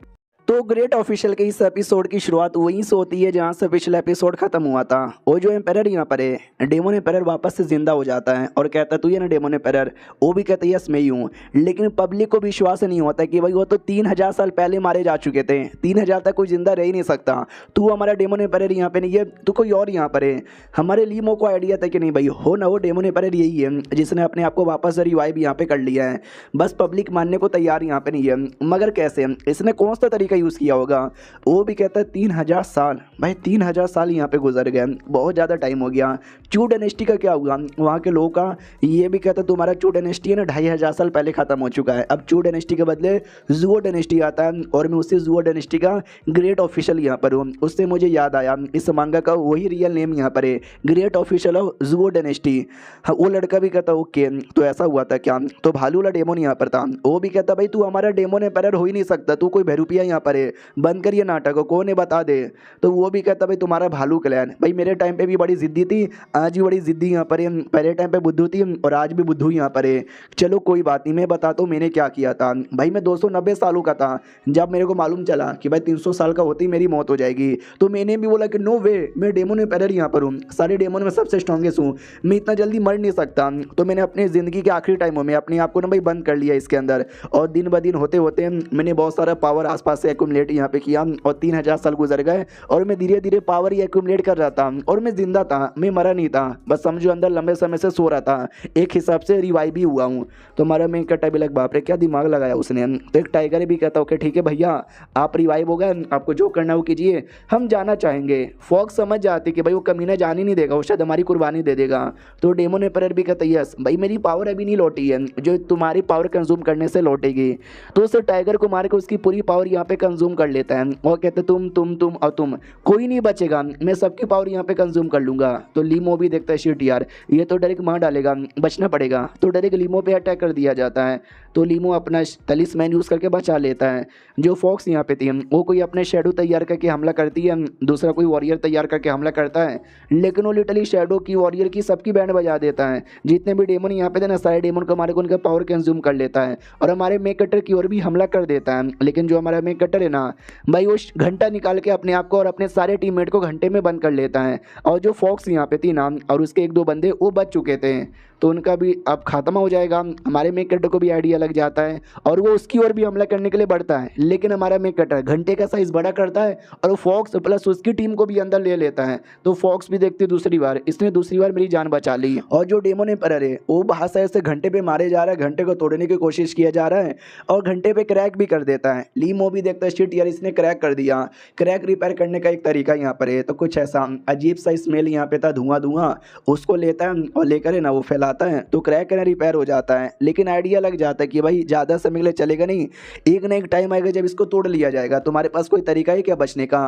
तो ग्रेट ऑफिशियल के इस एपिसोड की शुरुआत वहीं से होती है जहां से पिछला एपिसोड खत्म हुआ था। वो जो एम्पायर यहाँ पर है डेमोन एम्पायर वापस से जिंदा हो जाता है और कहता है तू ये ना डेमोन एम्पायर, वो भी कहता है यस मैं ही हूँ। लेकिन पब्लिक को विश्वास नहीं होता कि भाई वो तो 3000 साल पहले मारे जा चुके थे, 3000 तक कोई जिंदा रह ही नहीं सकता। तू हमारा डेमोन एम्पायर यहाँ पे नहीं है, तू कोई और यहाँ पर है। हमारे लीमो को आइडिया था कि नहीं भाई हो ना वो डेमोन एम्पायर यही है जिसने अपने आप को वापस रिवाइव यहाँ पे कर लिया है। बस पब्लिक मानने को तैयार यहाँ पे नहीं है, मगर कैसे, इसने कौन सा तरीका यूज़ किया होगा। वो भी कहता है 3000 साल, भाई 3000 साल यहाँ पे गुजर गए, बहुत ज़्यादा टाइम हो गया। चू डायनेस्टी का क्या हुआ वहाँ के लोगों का, ये भी कहता है तुम्हारा चू डायनेस्टी है ना 2500 साल पहले खत्म हो चुका है। अब चू डायनेस्टी के बदले जुओ डायनेस्टी आता है और मैं उसी जुओ डायनेस्टी का ग्रेट ऑफिशियल यहाँ पर हूँ। उससे मुझे याद आया इस मांगा का वही रियल नेम यहाँ पर है, ग्रेट ऑफिशियल ऑफ जुओ डायनेस्टी। हाँ वो लड़का भी कहता ओके तो ऐसा हुआ था क्या। तो भालू वाला डेमोन यहाँ पर था, वो भी कहता भाई तू हमारा डेमोन एम्पायर हो ही नहीं सकता, तू कोई बहरूपिया यहाँ पर है, बंद करिए नाटक को, कौन है बता दे। तो वो भी कहता भाई तुम्हारा भालू क्लैन। भाई मेरे टाइम पे भी बड़ी जिद्दी थी, आज भी बड़ी जिद्दी यहाँ पर है, पहले टाइम पे बुद्धू थी और आज भी बुद्धू यहाँ पर है। चलो कोई बात नहीं, मैं बताता हूँ मैंने क्या किया था। भाई मैं 290 सालों का था जब मेरे को मालूम चला कि भाई 300 साल का होते ही मेरी मौत हो जाएगी। तो मैंने भी बोला कि नो वे, मैं डेमन एम्पायर यहाँ पर हूँ, सारे डेमन में सबसे स्ट्रॉन्गेस्ट हूँ, मैं इतना जल्दी मर नहीं सकता। तो मैंने अपनी ज़िंदगी के आखिरी टाइमों में अपने आप को ना भाई बंद कर लिया इसके अंदर, और दिन ब दिन होते होते मैंने बहुत सारा पावर आसपास से एक्यूमुलेट यहाँ पे किया और 3000 साल गुजर गए और मैं धीरे धीरे पावर ही एक्यूमुलेट कर रहा था और मैं जिंदा था, मैं मरा नहीं था, बस समझो अंदर लंबे समय से सो रहा था, एक हिसाब से रिवाइव भी हुआ हूँ। तो हमारा मेन कट्टा भी लग बाप रे क्या दिमाग लगाया उसने। तो एक टाइगर भी कहता ओके ठीक है भैया आप रिवाइव हो गए, आपको जो करना हो कीजिए, हम जाना चाहेंगे। फॉक्स समझ जाती कि भाई वो कमीना जान ही नहीं देगा, वो शायद हमारी कुर्बानी दे देगा। तो डेमन एम्पायर भी कहता यस भाई मेरी पावर अभी नहीं लौटी है जो तुम्हारी पावर कंज्यूम करने से लौटेगी। तो उस टाइगर को मार के उसकी पूरी पावर यहाँ पे कंज्यूम कर लेता है और कहते तुम और तुम, कोई नहीं बचेगा, मैं सबकी पावर यहाँ पे कंज्यूम कर लूंगा। तो लीमो भी देखता है शिट यार ये तो डायरेक्ट मार डालेगा, बचना पड़ेगा। तो डायरेक्ट लीमो पे अटैक कर दिया जाता है। तो लीमो अपना तलिस्मैन यूज़ करके बचा लेता है। जो फॉक्स यहाँ पे थी वो कोई अपने शेडो तैयार करके हमला करती है, दूसरा कोई वॉरियर तैयार करके हमला करता है, लेकिन वो लिटरली शेडो की वॉरियर की सबकी बैंड बजा देता है। जितने भी डेमन यहाँ पे थे ना सारे डेमन को हमारे को उनका पावर कंज्यूम कर लेता है और हमारे मेक कटर की ओर भी हमला कर देता है। लेकिन जो हमारा मेक कटर है ना भाई वो घंटा निकाल के अपने आप को और अपने सारे टीममेट को घंटे में बंद कर लेता है। और जो फॉक्स यहाँ पे थी ना और उसके एक दो बंदे वो बच चुके थे तो उनका भी अब खात्मा हो जाएगा। हमारे मेक कटर को भी आइडिया लग जाता है और वो उसकी ओर भी हमला करने के लिए बढ़ता है, लेकिन हमारा मेक कटर घंटे का साइज बड़ा करता है और वो फॉक्स प्लस उसकी टीम को भी अंदर ले लेता है। तो फॉक्स भी देखते दूसरी बार इसने दूसरी बार मेरी जान बचा ली। और जो डेमन एम्पायर है वो बाहर साइड से घंटे पे मारे जा रहा है, घंटे को तोड़ने की कोशिश किया जा रहा है और घंटे पे क्रैक भी कर देता है। लीमो भी देखता है शिट यार इसने क्रैक कर दिया। क्रैक रिपेयर करने का एक तरीका यहाँ पर है। तो कुछ ऐसा अजीब सा स्मेल यहाँ पे था धुआं धुआं, उसको लेता है और लेकर है ना वो फैलाता है तो क्रैक है ना रिपेयर हो जाता है। लेकिन आइडिया लग जाता है कि भाई ज़्यादा समय के लिए चलेगा नहीं, एक ना एक टाइम आएगा जब इसको तोड़ लिया जाएगा। तुम्हारे पास कोई तरीका है क्या बचने का?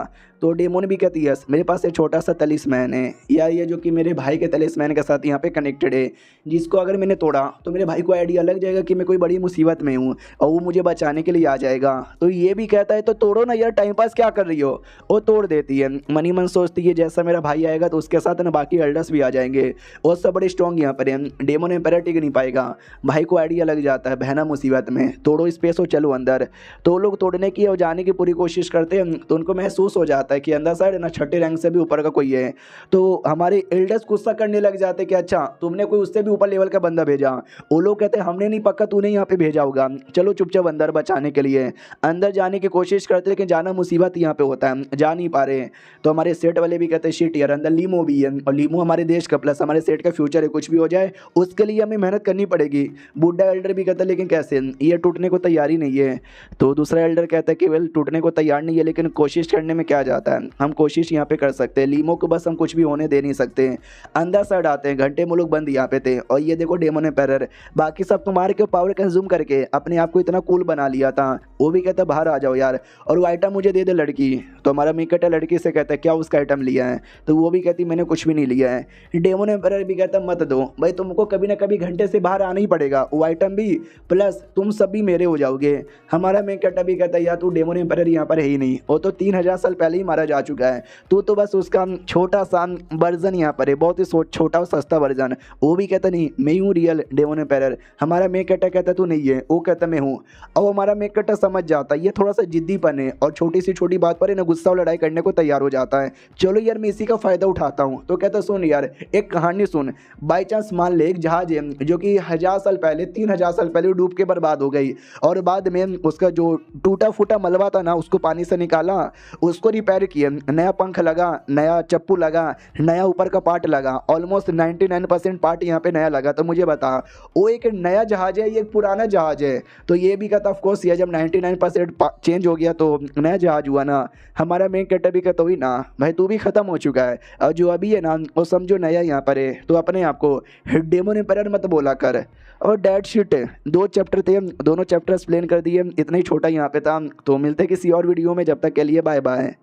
तो डेमोन भी कहती है मेरे पास एक छोटा सा तलिस्मैन है या ये जो कि मेरे भाई के तलिस्मैन के साथ यहाँ पे कनेक्टेड है, जिसको अगर मैंने तोड़ा तो मेरे भाई को आइडिया लग जाएगा कि मैं कोई बड़ी मुसीबत में हूँ और वो मुझे बचाने के लिए आ जाएगा। तो ये भी कहता है तो तोड़ो ना यार, टाइम पास क्या कर रही हो। वो तोड़ देती है। मनी मन सोचती है जैसा मेरा भाई आएगा तो उसके साथ ना बाकी एल्डर्स भी आ जाएंगे और सब बड़े स्ट्रॉन्ग यहाँ पर हैं, डेमन एम्पायर टिक नहीं पाएगा। भाई को आइडिया लग जाता है बहना मुसीबत में, तोड़ो स्पेस हो चलो अंदर। तो लोग तोड़ने की और जाने की पूरी कोशिश करते हैं तो उनको महसूस हो जाता है कि अंदर साइड ना छठे रैंक से भी ऊपर का कोई है। तो हमारे एल्डर्स गुस्सा करने लग जाते कि अच्छा तुमने कोई उससे भी ऊपर लेवल का बंदा भेजा। वो लोग कहते हैं हमने नहीं, पक्का तूने यहाँ पे भेजा होगा, चलो चुपचाप अंदर बचाने के लिए। अंदर जाने की कोशिश करते लेकिन जाना मुसीबत यहाँ पे होता है, जा नहीं पा रहे। तो हमारे सेट वाले भी कहते हैं शिट यार अंदर लीमो भी है और लीमो हमारे देश का प्लस हमारे सेट का फ्यूचर है, कुछ भी हो जाए उसके लिए हमें मेहनत करनी पड़ेगी। बूढ़ा एल्डर भी कहता है लेकिन कैसे, ये टूटने को तैयार ही नहीं है। तो दूसरा एल्डर कहता है कि वेल टूटने को तैयार नहीं है लेकिन कोशिश करने में क्या जाता है, हम कोशिश यहाँ पे कर सकते हैं। लीमो को बस हम कुछ भी होने दे नहीं सकते। अंदर साइड आते हैं, घंटे में लोग बंद यहाँ पे थे और ये देखो डेमन एम्पायर बाकी सब तुम्हारे के पावर कंज्यूम करके अपने आप को इतना कूल बना लिया था। वो भी कहता बाहर आ जाओ यार और वो आइटम मुझे दे दे लड़की। तो हमारा मिकट लड़की से कहता है क्या उसका आइटम लिया है, तो वो भी कहती मैंने कुछ भी नहीं लिया है। डेमन एम्पायर भी कहता मत दो भाई, तुमको कभी ना कभी घंटे से बाहर आना ही पड़ेगा, वो आइटम भी प्लस तुम सब भी मेरे हो जाओगे। हमारा मिकट भी कहता है यार तू डेमन एम्पायर यहाँ पर है ही नहीं, वो तो 3000 साल पहले ही मारा जा चुका है, तू तो बस उसका छोटा सा वर्जन यहाँ पर है, बहुत ही छोटा और सस्ता वर्जन। वो भी कहता नहीं मैं हूँ रियल डेमन एम्पायर। हमारा मिकट कहता तू नहीं है, वो कहता मैं हूँ। और हमारा मिकट समझ जाता है ये थोड़ा सा जिद्दीपन है और छोटी सी छोटी बात पर है ना गुस्सा और लड़ाई करने को तैयार हो जाता है। चलो यार मैं इसी का फ़ायदा उठाता हूँ। तो कहता सुन यार एक कहानी सुन, बाई चांस मान ले एक जहाज है जो कि 1000 साल पहले 3000 साल पहले डूब के बर्बाद हो गई और बाद में उसका जो टूटा फूटा मलबा था ना उसको पानी से निकाला, उसको रिपेयर किया, नया पंख लगा, नया चप्पू लगा, नया ऊपर का पार्ट लगा, ऑलमोस्ट 99% पार्ट यहाँ पे नया लगा। तो मुझे बता वो एक नया जहाज है ये एक पुराना जहाज है? तो ये भी कहता ऑफकोर्स ये जब 99% चेंज हो गया तो नया जहाज हुआ ना। हमारा मेन कैरेक्टर भी कहता हुई ना भाई तू भी ख़त्म हो चुका है और जो अभी है ना वो समझो नया यहाँ पर है, तो अपने आप को डेमन एम्पायर मत बोला कर। और डेट शीट 2 चैप्टर थे, दोनों चैप्टर एक्सप्लेन कर दिए, इतना ही छोटा यहाँ पे था। तो मिलते किसी और वीडियो में, जब तक के लिए बाय बाय।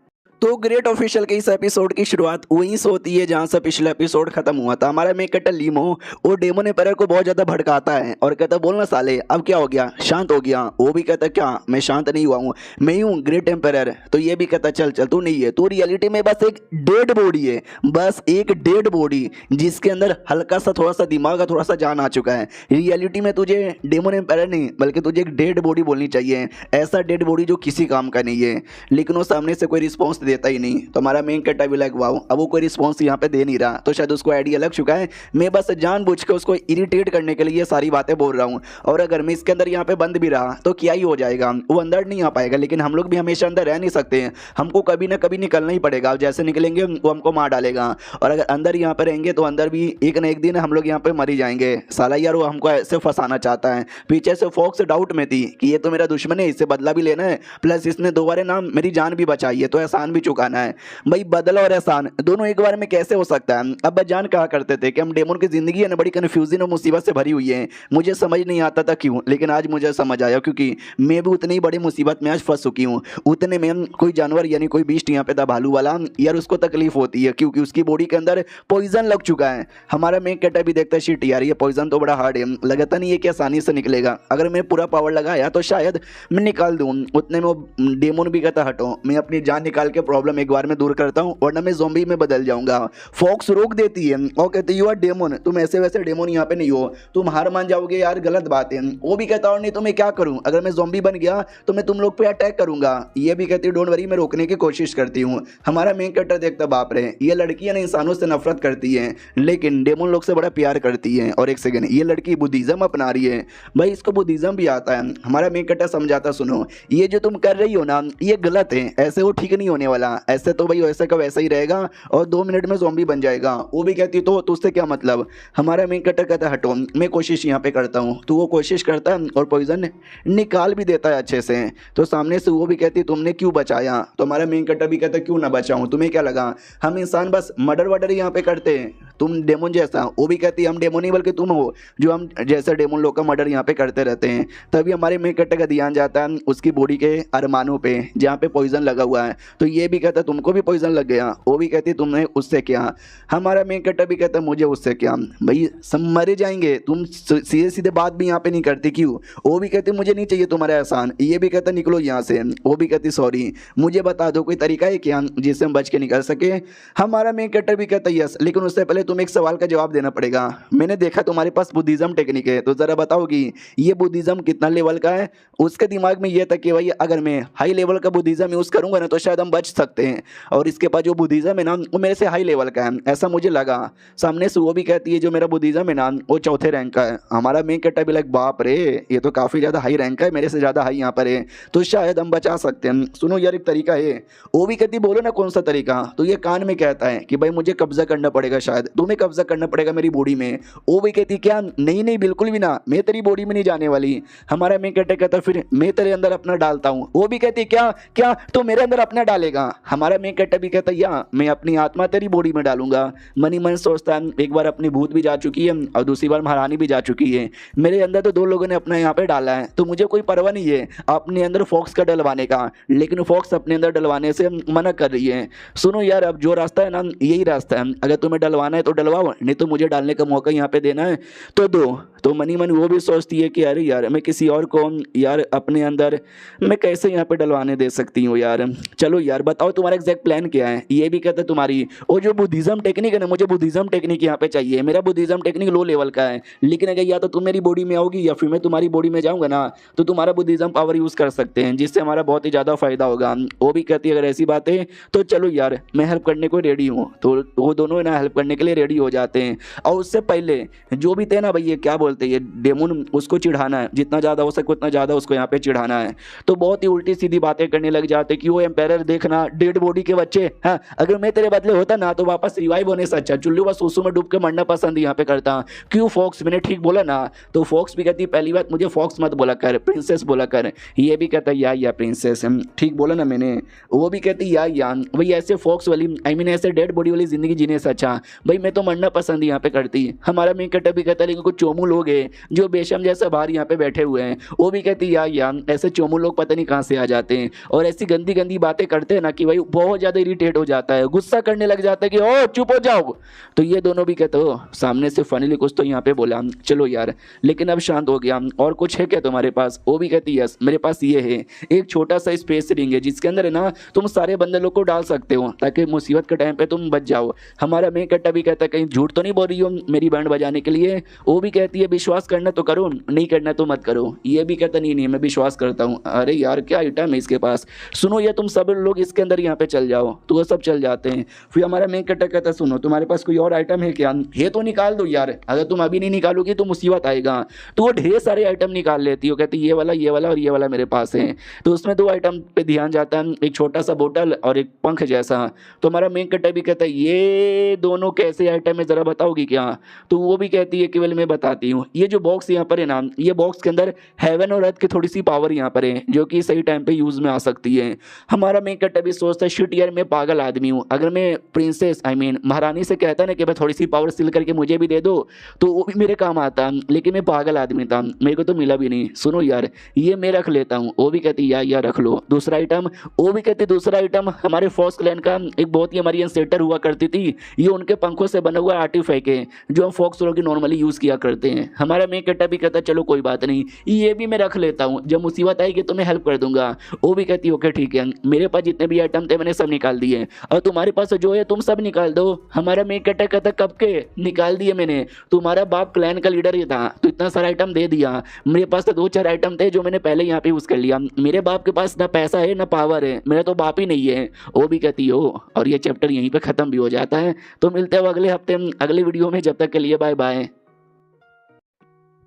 तो ग्रेट ऑफिशियल के इस एपिसोड की शुरुआत वहीं से होती है जहां से पिछला एपिसोड खत्म हुआ था। हमारा मेन कैरेक्टर लीमो वो डेमन एम्पायर को बहुत ज्यादा भड़काता है और कहता है बोलना साले अब क्या हो गया, शांत हो गया। वो भी कहता है क्या मैं शांत नहीं हुआ हूँ, मैं ही हूँ ग्रेट एम्पायर। तो ये भी कहता चल चल तू नहीं है, तू रियलिटी में बस एक डेड बॉडी है, बस एक डेड बॉडी जिसके अंदर हल्का सा थोड़ा सा दिमाग थोड़ा सा जान आ चुका है। रियलिटी में तुझे डेमन एम्पायर नहीं बल्कि तुझे एक डेड बॉडी बोलनी चाहिए, ऐसा डेड बॉडी जो किसी काम का नहीं है। लेकिन वो सामने से कोई रिस्पॉन्स देता ही नहीं। तो हमारा मेन कैरेक्टर भी लाइक वाओ, अब वो कोई रिस्पॉन्स यहाँ पे दे नहीं रहा, तो शायद उसको आइडिया लग चुका है मैं बस जानबूझ के उसको इरिटेट करने के लिए ये सारी बातें बोल रहा हूँ। और अगर मैं इसके अंदर यहाँ पे बंद भी रहा तो क्या ही हो जाएगा, वो अंदर नहीं आ पाएगा। लेकिन हम लोग भी हमेशा अंदर रह नहीं सकते हैं, हमको कभी ना कभी निकलना ही पड़ेगा। जैसे निकलेंगे वो हमको मार डालेगा, और अगर अंदर यहाँ पे रहेंगे तो अंदर भी एक ना एक दिन हम लोग यहाँ पे मर ही जाएंगे। साला यार वो हमको ऐसे फंसाना चाहता है। पीछे से फॉक्स डाउट में थी कि ये तो मेरा दुश्मन है, इससे बदला भी लेना है, प्लस इसने दोबारा ना मेरी जान भी बचाई है तो एहसान भी चुकाना है। भाई बदला और एहसान दोनों एक बार में कैसे हो सकता है। अब जान कहा करते थे कि हम डेमन की जिंदगी है ना बड़ी कन्फ्यूजन और मुसीबत से भरी हुई है, मुझे समझ नहीं आता था क्यों, लेकिन आज मुझे समझ आया क्योंकि मैं भी उतनी बड़ी मुसीबत में आज फंस चुकी हूँ। उतने में कोई जानवर यानी कोई बीस्ट यहाँ पे था भालू वाला, यार उसको तकलीफ होती है क्योंकि उसकी बॉडी के अंदर पॉइजन लग चुका है। हमारा मेन कैरेक्टर भी देखता है शिट यार ये पॉइजन तो बड़ा हार्ड है, लगता नहीं है कि आसानी से निकलेगा। अगर मैं पूरा पावर लगाया तो शायद मैं निकाल दूँ। उतने में वो डेमन भी कहता हटो मैं अपनी जान निकाल के प्रॉब्लम एक बार में दूर करता हूँ वरना मैं ज़ॉम्बी में बदल जाऊंगा। फॉक्स रोक देती है और कहती है यू आर डेमन, तुम ऐसे वैसे डेमन यहाँ पे नहीं हो, तुम हार मान जाओगे यार गलत बात है। वो भी कहता और नहीं तो मैं क्या करूँ, अगर मैं ज़ॉम्बी बन गया तो मैं तुम लोग पे अटैक करूंगा। ये भी कहती डोंट वरी मैं रोकने की कोशिश करती हूँ। हमारा मेन कैरेक्टर देखता बाप रे ये लड़की है ना इंसानों से नफरत करती है लेकिन डेमन लोग से बड़ा प्यार करती है। और एक सेकंड ये लड़की बुद्धिज्म अपना रही है, भाई इसको बुद्धिज्म भी आता है। हमारा मेन कैरेक्टर समझाता सुनो ये जो तुम कर रही हो ना ये गलत है, ऐसे वो ठीक नहीं होने वाला, ऐसे तो भाई वैसे का वैसा ही रहेगा और 2 मिनट में ज़ॉम्बी बन जाएगा। वो भी कहती तो उससे क्या मतलब। हमारा मेन कैरेक्टर कहता हटो मैं कोशिश यहाँ पे करता हूँ, तो वो कोशिश करता है और पॉइजन निकाल भी देता है अच्छे से। तो सामने से वो भी कहती तुमने क्यों बचाया, तो हमारा मेन कैरेक्टर भी कहता क्यों ना बचाऊं, तुम्हें क्या लगा हम इंसान बस मर्डर वर्डर यहाँ पे करते हैं, तुम डेमन जैसा। वो भी कहती हम डेमन नहीं बल्कि तुम हो जो हम जैसे डेमन लोग का मर्डर यहाँ पे करते रहते हैं। तभी हमारे मेन कैरेक्टर का ध्यान जाता है उसकी बॉडी के अरमानों पे जहाँ पे पॉइजन लगा हुआ है। तो ये भी कहता तुमको भी पॉइजन लग गया, वो भी कहती तुमने उससे क्या। हमारा मेन कैरेक्टर भी कहता मुझे उससे क्या, भाई सब मरे जाएंगे, तुम सीधे सीधे बात भी यहाँ पे नहीं करती क्यों। वो भी कहती मुझे नहीं चाहिए तुम्हारा एहसान। ये भी कहता निकलो यहाँ से। वो भी कहती सॉरी मुझे बता दो कोई तरीका है क्या जिससे हम बच के निकल सके। हमारा मेन कैरेक्टर भी कहता यस, लेकिन उससे पहले तुम्हें एक सवाल का जवाब देना पड़ेगा। मैंने देखा तुम्हारे पास बुद्धिज्म टेक्निक है, तो ज़रा बताओगी ये बुद्धिज्म कितना लेवल का है। उसके दिमाग में ये था कि भाई अगर मैं हाई लेवल का बुद्धिज्म यूज़ करूँगा ना तो शायद हम बच सकते हैं, और इसके पास जो बुद्धिज्म है ना वो मेरे से हाई लेवल का है, ऐसा मुझे लगा। सामने से वो भी कहती है जो मेरा बुद्धिज्म है ना वो 4थे रैंक का है। हमारा मेन कैरेक्टर भी लाइक बाप रे ये तो काफ़ी ज़्यादा हाई रैंक का है, मेरे से ज़्यादा हाई यहाँ पर है, तो शायद हम बचा सकते हैं। सुनो यार एक तरीका है। वो भी कहती बोलो ना कौन सा तरीका। तो ये कान में कहता है कि भाई मुझे कब्जा करना पड़ेगा, शायद तुम्हें कब्जा करना पड़ेगा मेरी बॉडी में। वो भी कहती क्या नहीं नहीं बिल्कुल भी ना, मैं तेरी बॉडी में नहीं जाने वाली। हमारा मेन कैरेक्टर कहता फिर मैं तेरे अंदर अपना डालता हूँ। वो भी कहती क्या क्या तो मेरे अंदर अपना डालेगा। हमारा मेन कैरेक्टर भी कहता या मैं अपनी आत्मा तेरी बॉडी में डालूंगा। मनी मन सोचता है एक बार अपनी भूत भी जा चुकी है और दूसरी बार महारानी भी जा चुकी है, मेरे अंदर तो 2 लोगों ने अपना यहाँ पे डाला है, तो मुझे कोई परवाह नहीं है अपने अंदर फॉक्स का डलवाने का। लेकिन फॉक्स अपने अंदर डलवाने से मना कर रही है। सुनो यार अब जो रास्ता है ना यही रास्ता है, अगर तुम्हें डलवाना है तो डलवाओ, नहीं तो मुझे डालने का मौका यहाँ पे देना है तो दो। तो मनी मन वो भी सोचती है कि अरे यार मैं किसी और को यार अपने अंदर मैं कैसे यहाँ पे डलवाने दे सकती हूँ यार। चलो यार बताओ तुम्हारा एग्जैक्ट प्लान क्या है। ये भी कहता तुम्हारी वो जो बुद्धिज्म टेक्निक है ना मुझे बुद्धिज्म टेक्निक यहाँ पे चाहिए, मेरा बुद्धिज्म टेक्निक लो लेवल का है, लेकिन अगर या तो तुम मेरी बॉडी में आओगी या फिर मैं तुम्हारी बॉडी में जाऊँगा ना तो तुम्हारा बुद्धिज्म पावर यूज़ कर सकते हैं जिससे हमारा बहुत ही ज़्यादा फायदा होगा। वो भी कहती है अगर ऐसी बात है तो चलो यार मैं हेल्प करने को रेडी हूँ। तो वो दोनों ना हेल्प करने के लिए रेडी हो जाते हैं। और उससे पहले जो भी थे ना भाई ये क्या बोलते हैं ये डेमन उसको चिढ़ाना है, जितना ज़्यादा हो सके उतना ज़्यादा उसको यहाँ पे चिढ़ाना है। तो बहुत ही उल्टी सीधी बातें करने लग जाते कि वो एम्पायर देखना डेड बॉडी के बच्चे, हाँ अगर मैं तेरे बदले होता ना तो वापस रिवाइव होने से अच्छा चुल्लू व सूसू में डूब के मरना पसंद यहाँ पे करता। क्यों फॉक्स मैंने ठीक बोला ना। तो फॉक्स भी कहती पहली बात मुझे फॉक्स मत बोला कर प्रिंसेस बोला कर। ये भी कहता या प्रिंसेस ठीक बोला ना मैंने। वो भी कहती या भाई ऐसे फॉक्स वाली आई मीन ऐसे डेड बॉडी वाली जिंदगी जीने से अच्छा भाई हमें तो मरना पसंद यहाँ पे करती। हमारा मेन कट्टर भी कहता है लेकिन कुछ चोमू लोग हैं जो बेशम जैसा बाहर यहाँ पे बैठे हुए हैं, वो भी कहती यार ऐसे चोमू लोग पता नहीं कहाँ से आ जाते हैं और ऐसी गंदी गंदी बातें करते हैं ना कि भाई बहुत ज्यादा इरिटेट हो जाता है, गुस्सा करने लग जाता है कि ओ चुप हो जाओ। तो ये दोनों भी कहते हो सामने से फनीली कुछ तो यहाँ पे बोला, चलो यार लेकिन अब शांत हो गया, और कुछ है क्या तुम्हारे पास? वो भी कहती यस मेरे पास ये है, एक छोटा सा स्पेस रिंग है जिसके अंदर है ना तुम सारे बंदे लोग को डाल सकते हो ताकि मुसीबत के टाइम पे तुम बच जाओ। हमारा मेन कट्टा भी कहता है कहीं झूठ तो नहीं बोल रही हो मेरी बैंड बजाने के लिए? वो भी कहती है विश्वास करना तो करो, नहीं करना तो मत करो। ये भी कहता नहीं मैं विश्वास करता हूँ। अरे यार क्या आइटम है इसके पास, सुनो ये तुम सब लोग इसके अंदर यहाँ पे चल जाओ, तो वो सब चल जाते हैं। फिर हमारा मेन कट्टा कहता सुनो तुम्हारे पास कोई और आइटम है क्या? ये तो निकाल दो यार, अगर तुम अभी नहीं निकालोगी तो मुसीबत आएगा। तो वो ढेर सारे आइटम निकाल लेती है, कहती ये वाला और ये वाला मेरे पास है। तो उसमें 2 आइटम पे ध्यान जाता है, एक छोटा सा बोतल और एक पंख जैसा। तो हमारा मेन कट्टा भी कहता है ये दोनों कैसे आइटम है जरा बताओगी क्या? तो वो भी कहती है केवल मैं बताती हूँ, ये जो बॉक्स यहाँ पर है ना, ये बॉक्स के अंदर हेवन और अर्थ की थोड़ी सी पावर यहाँ पर है जो कि सही टाइम पे यूज में आ सकती है। हमारा मेन कट्टा भी सोचता है शिट यार मैं पागल आदमी हूँ, अगर मैं प्रिंसेस महारानी से कहता ना कि भाई थोड़ी सी पावर सिल करके मुझे भी दे दो तो वो भी मेरे काम आता, लेकिन मैं पागल आदमी था, मेरे को तो मिला भी नहीं। सुनो यार ये मैं रख लेता हूँ। वो भी कहती यार रख लो। दूसरा आइटम, वो भी कहती दूसरा आइटम हमारे फॉक्स क्लैन का एक बहुत ही हमारी सेटर हुआ करती थी, ये उनके पंखों से बना हुआ आर्टिफैक्ट है जो हम फॉक्स लोग नॉर्मली यूज किया करते हैं। हमारा मेन कट्टा भी कहता चलो कोई बात नहीं ये भी मैं रख लेता हूँ, जब मुसीबत आएगी तो मैं हेल्प कर दूंगा। वो भी कहती ओके ठीक है, मेरे पास जितने भी आइटम थे मैंने सब निकाल दिए और तुम्हारे पास जो है तुम सब निकाल दो। हमारा मेन कट्टा कहता कब के निकाल दिए मैंने, तुम्हारा बाप क्लैन का लीडर ही था तो इतना सारा आइटम दे दिया, मेरे पास तो 2-4 आइटम थे जो मैंने पहले यहाँ पे यूज कर लिया। मेरे बाप के पास ना पैसा है ना पावर है, मेरा तो बाप ही नहीं है। वो भी कहती हो। और ये चैप्टर यहीं पे खत्म भी हो जाता है। तो मिलते हैं अगले हफ्ते अगले वीडियो में, जब तक के लिए बाय बाय।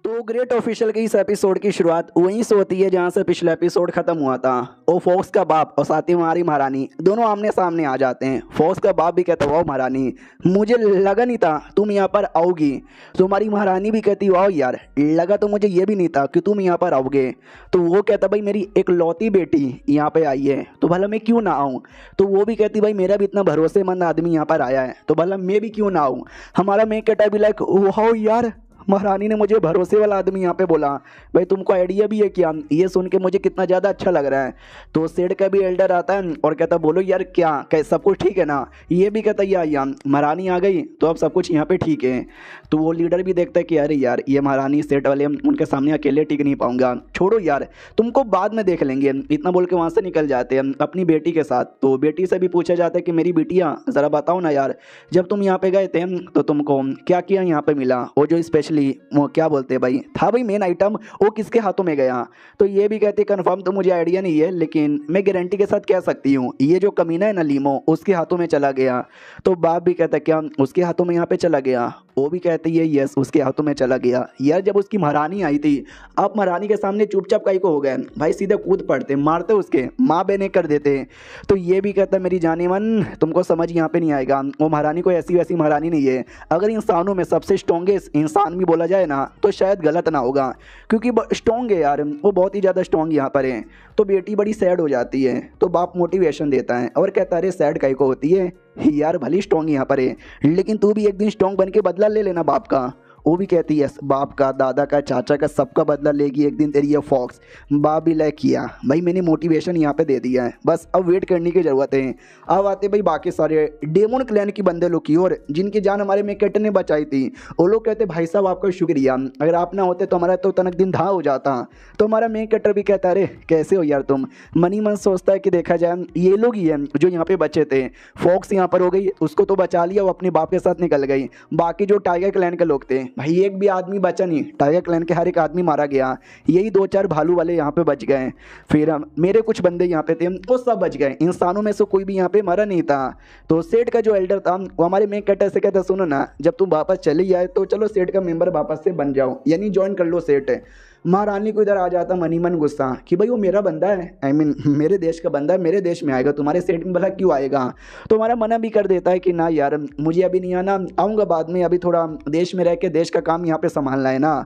तो ग्रेट ऑफिशियल के इस एपिसोड की शुरुआत वहीं से होती है जहां से पिछला एपिसोड खत्म हुआ था। वो फॉक्स का बाप और साथ ही हमारी महारानी दोनों आमने सामने आ जाते हैं। फॉक्स का बाप भी कहता वाह महारानी मुझे लगा नहीं था तुम यहाँ पर आओगी। तो हमारी महारानी भी कहती वाह यार लगा तो मुझे ये भी नहीं था कि तुम यहाँ पर आओगे। तो वो कहता भाई मेरी एक लौती बेटी यहाँ पे आई है तो भला मैं क्यों ना आऊँ। तो वो भी कहती भाई मेरा भी इतना भरोसेमंद आदमी यहाँ पर आया है तो भला मैं भी क्यों ना आऊँ। हमारा मैं कहता भी लाइक वाह यार महारानी ने मुझे भरोसे वाला आदमी यहाँ पे बोला, भाई तुमको आइडिया भी है क्या? ये सुन के मुझे कितना ज़्यादा अच्छा लग रहा है। तो सेठ का भी एल्डर आता है और कहता बोलो यार क्या सब कुछ ठीक है ना? ये भी कहता यार महारानी आ गई तो अब सब कुछ यहाँ पे ठीक है। तो वो लीडर भी देखता है कि अरे यार ये महारानी सेठ वाले उनके सामने अकेले टिक नहीं पाऊंगा, छोड़ो यार तुमको बाद में देख लेंगे। इतना बोल के वहाँ से निकल जाते हैं अपनी बेटी के साथ। तो बेटी से भी पूछा जाता है कि मेरी बिटिया ज़रा बताओ ना यार जब तुम यहाँ पे गए थे तो तुमको क्या क्या यहाँ पे मिला? वो जो स्पेशली वो क्या बोलते हैं भाई था भाई मेन आइटम वो किसके हाथों में गया? तो ये भी कहते कंफर्म तो मुझे आइडिया नहीं है लेकिन मैं गारंटी के साथ कह सकती हूँ ये जो कमीना है ना लीमो उसके हाथों में चला गया। तो बाप भी कहता क्या उसके हाथों में यहाँ पे चला गया? वो भी कहती है यस उसके हाथों में चला गया। यार जब उसकी महारानी आई थी आप महारानी के सामने चुपचाप काई को हो गए भाई, सीधे कूद पड़ते मारते उसके माँ बहने कर देते। तो ये भी कहता मेरी जाने मन तुमको समझ यहाँ पे नहीं आएगा, वो महारानी कोई ऐसी वैसी महारानी नहीं है। अगर इंसानों में सबसे स्ट्रॉन्गेस्ट इंसान भी बोला जाए ना तो शायद गलत ना होगा क्योंकि स्ट्रॉन्ग है यार, वो बहुत ही ज़्यादा स्ट्रॉन्ग यहाँ पर है। तो बेटी बड़ी सैड हो जाती है तो बाप मोटिवेशन देता है और कहता है अरे सैड काई को होती है यार, भली स्ट्रॉन्ग यहाँ पर है लेकिन तू भी एक दिन स्ट्रॉन्ग बन के बदला ले लेना बाप का। वो भी कहती है बाप का दादा का चाचा का सबका बदला लेगी एक दिन तेरी ये फॉक्स। बाप भी लाइक किया भाई मैंने मोटिवेशन यहाँ पे दे दिया है, बस अब वेट करने की ज़रूरत है। अब आते भाई बाकी सारे डेमन क्लैन की बंदे लोग की और जिनकी जान हमारे मेकट ने बचाई थी। वो लोग कहते भाई साहब आपका शुक्रिया, अगर आप ना होते तो हमारा तो तनक दिन धा हो जाता। तो हमारा मेकटर भी कहता अरे कैसे हो यार तुम? मनी मन सोचता है कि देखा जाए ये लोग ही हैं जो यहाँ पे बचे थे। फॉक्स यहाँ पर हो गई उसको तो बचा लिया, वो अपने बाप के साथ निकल गई। बाकी जो टाइगर क्लैन के लोग थे भाई एक भी आदमी बचा नहीं, टाइगर क्लैन के हर एक आदमी मारा गया, यही 2-4 भालू वाले यहाँ पे बच गए। फिर मेरे कुछ बंदे यहाँ पे थे वो सब बच गए, इंसानों में से कोई भी यहाँ पे मरा नहीं था। तो सेठ का जो एल्डर था वो हमारे मेन कैटर से कहता सुनो ना जब तुम वापस चले आए तो चलो सेठ का मेंबर वापस से बन जाओ, यानी ज्वाइन कर लो सेठ। महारानी को इधर आ जाता मनी मन गुस्सा कि भाई वो मेरा बंदा है, आई मीन मेरे देश का बंदा है, मेरे देश में आएगा, तुम्हारे सेट में भला क्यों आएगा। तो हमारा मना भी कर देता है कि ना यार मुझे अभी नहीं आना, आऊँगा बाद में, अभी थोड़ा देश में रह के देश का काम यहाँ पे संभालना है ना।